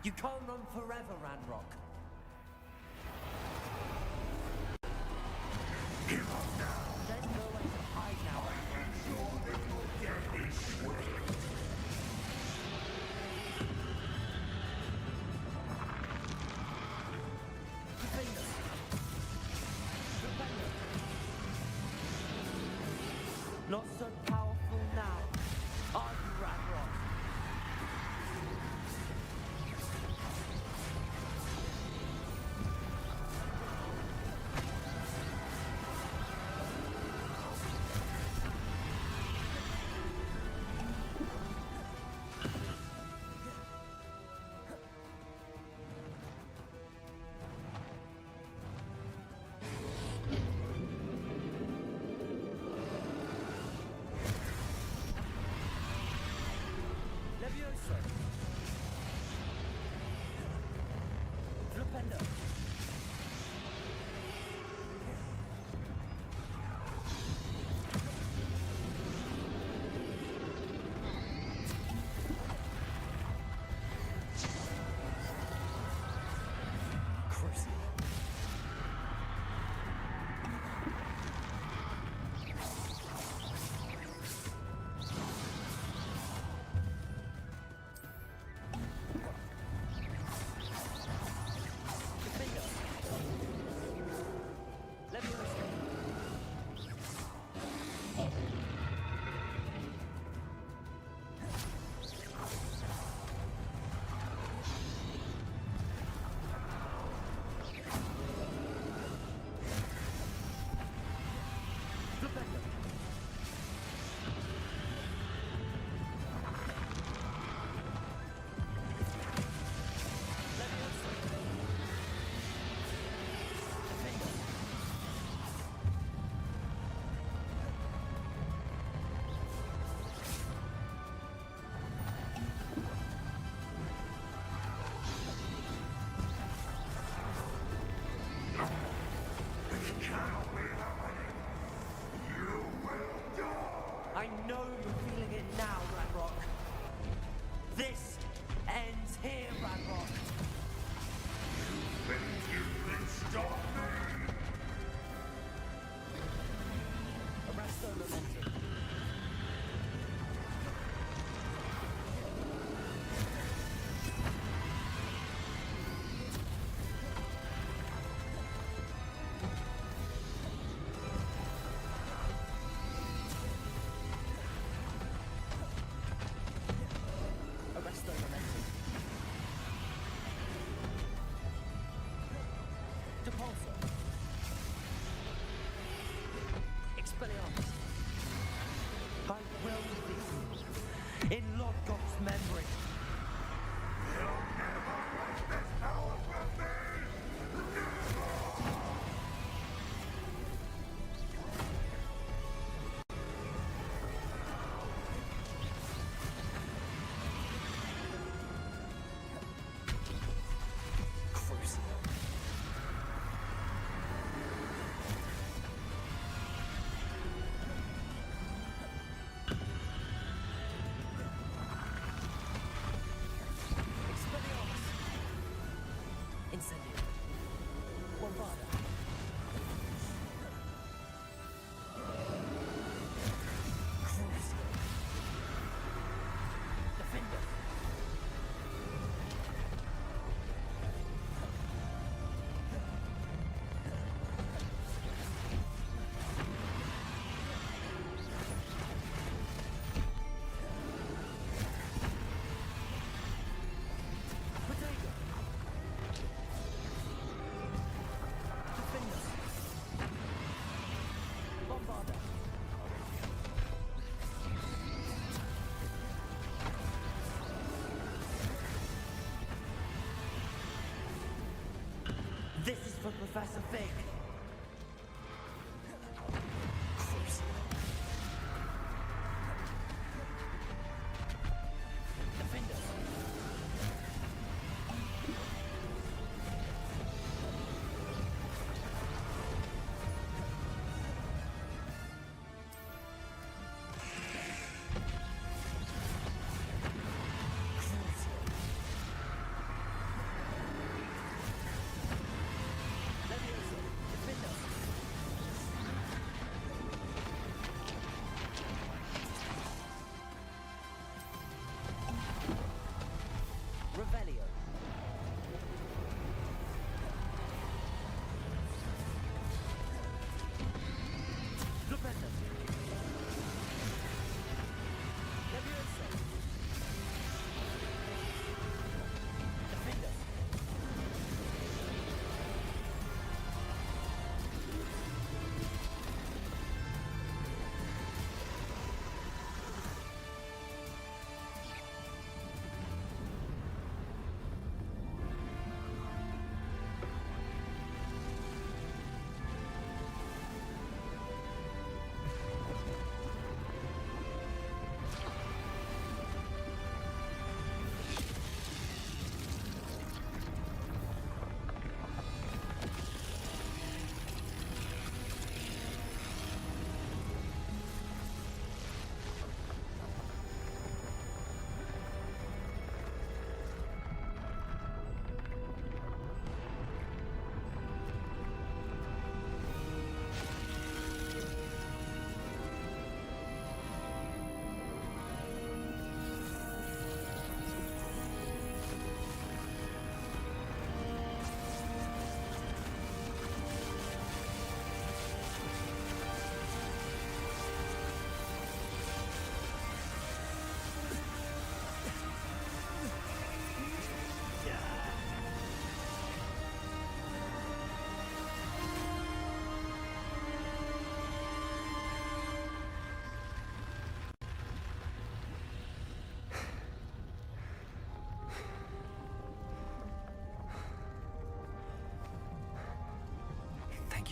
You can't run forever, Ranrok. Give up now. There's nowhere to hide now. I'm sure that your death is swift. Defender. Defender. Not so powerful now. Are you, Ranrok? Levioso. Flipendo. Crucible. I know you're feeling it now, Ranrok. This ends here, Ranrok. Think you can stop me? Arresto momentum. Expelliarmus. I will be in Locket's memory. You'll never break this power from me! Incendio. Bombada. Crucible. Defender. Potato. Defender. Bombarda. This is for Professor Fig. Defender.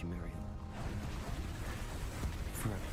you, Miriam. For everything.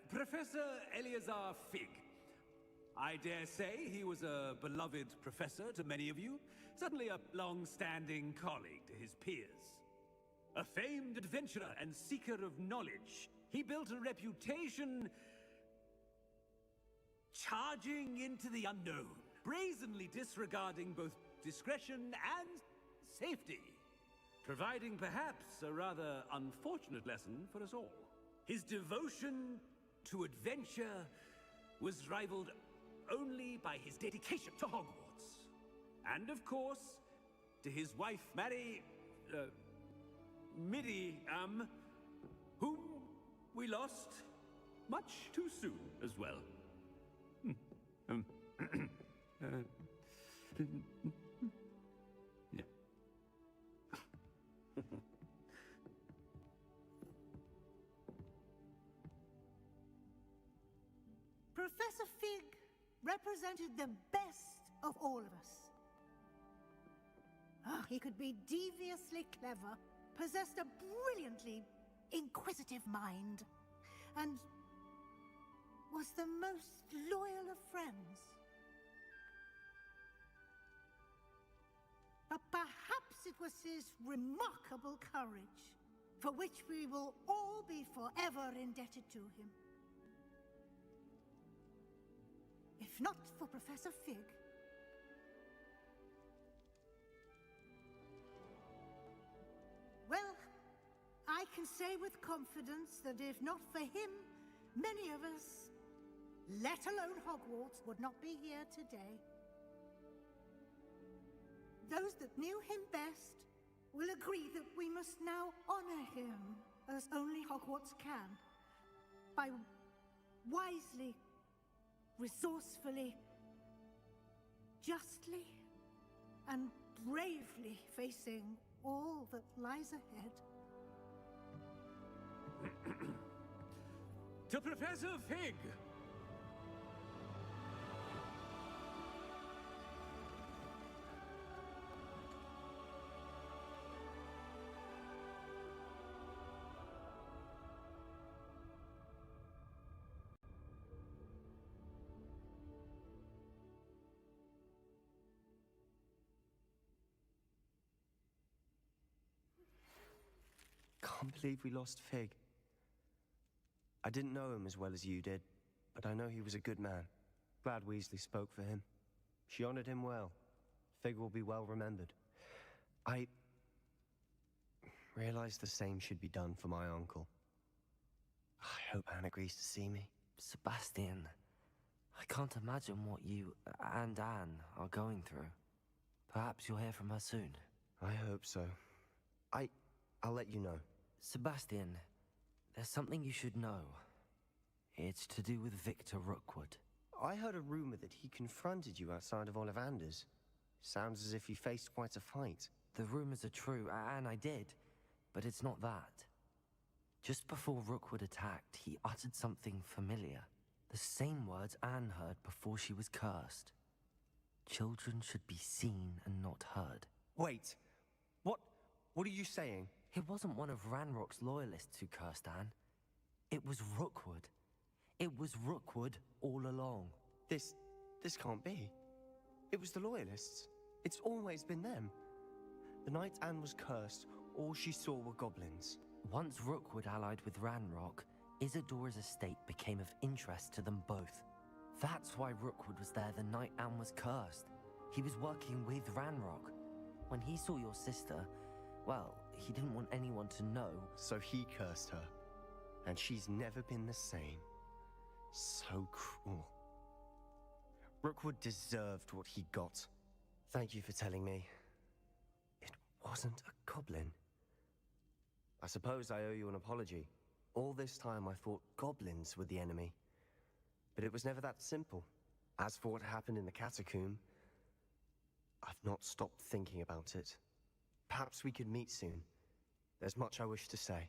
Professor Eleazar Fig. I dare say he was a beloved professor to many of you, certainly a long-standing colleague to his peers. A famed adventurer and seeker of knowledge, he built a reputation charging into the unknown, brazenly disregarding both discretion and safety, providing perhaps a rather unfortunate lesson for us all. His devotion to adventure was rivaled only by his dedication to Hogwarts. And of course, to his wife, Miriam, whom we lost much too soon as well. Yeah. Professor Fig represented the best of all of us. He could be deviously clever, possessed a brilliantly inquisitive mind, and was the most loyal of friends. But perhaps it was his remarkable courage, for which we will all be forever indebted to him. If not for Professor Fig, well, I can say with confidence that if not for him, many of us, let alone Hogwarts, would not be here today. Those that knew him best will agree that we must now honor him as only Hogwarts can, by wisely, resourcefully, justly, and bravely facing all that lies ahead. To Professor Fig! Can't believe we lost Fig. I didn't know him as well as you did, but I know he was a good man. Glad Weasley spoke for him. She honored him well. Fig will be well remembered. I realized the same should be done for my uncle. I hope Anne agrees to see me. Sebastian, I can't imagine what you and Anne are going through. Perhaps you'll hear from her soon. I hope so. I'll let you know. Sebastian, there's something you should know. It's to do with Victor Rookwood. I heard a rumor that he confronted you outside of Ollivanders. Sounds as if you faced quite a fight. The rumors are true, and I did, but it's not that. Just before Rookwood attacked, he uttered something familiar. The same words Anne heard before she was cursed. Children should be seen and not heard. Wait, what are you saying? It wasn't one of Ranrock's loyalists who cursed Anne. It was Rookwood. It was Rookwood all along. This can't be. It was the loyalists. It's always been them. The night Anne was cursed, all she saw were goblins. Once Rookwood allied with Ranrock, Isadora's estate became of interest to them both. That's why Rookwood was there the night Anne was cursed. He was working with Ranrock. When he saw your sister, well, he didn't want anyone to know. So he cursed her. And she's never been the same. So cruel. Rookwood deserved what he got. Thank you for telling me. It wasn't a goblin. I suppose I owe you an apology. All this time I thought goblins were the enemy. But it was never that simple. As for what happened in the catacomb, I've not stopped thinking about it. Perhaps we could meet soon. There's much I wish to say.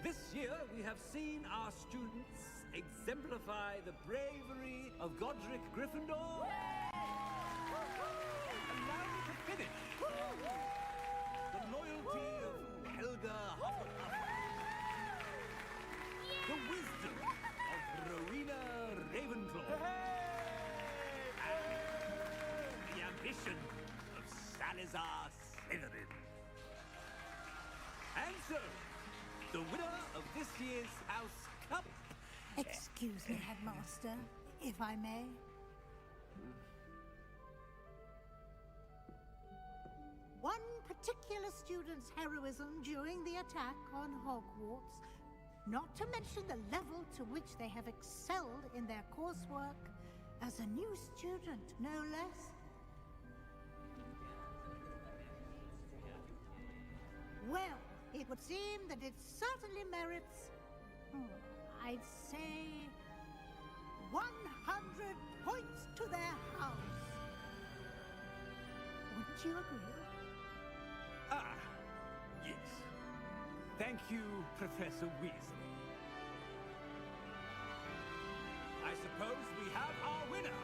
This year, we have seen our students exemplify the bravery of Godric Gryffindor. Allow me to finish. The loyalty of Helga Hufflepuff. The wisdom of Rowena Ravenclaw. And the ambition of Salazar Slytherin. And so, the winner of this year's House Cup... Excuse me, Headmaster, if I may. One particular student's heroism during the attack on Hogwarts, not to mention the level to which they have excelled in their coursework, as a new student, no less. Well, it would seem that it certainly merits, I'd say, 100 points to their house. Wouldn't you agree? Ah, yes. Thank you, Professor Weasley. I suppose we have our winner.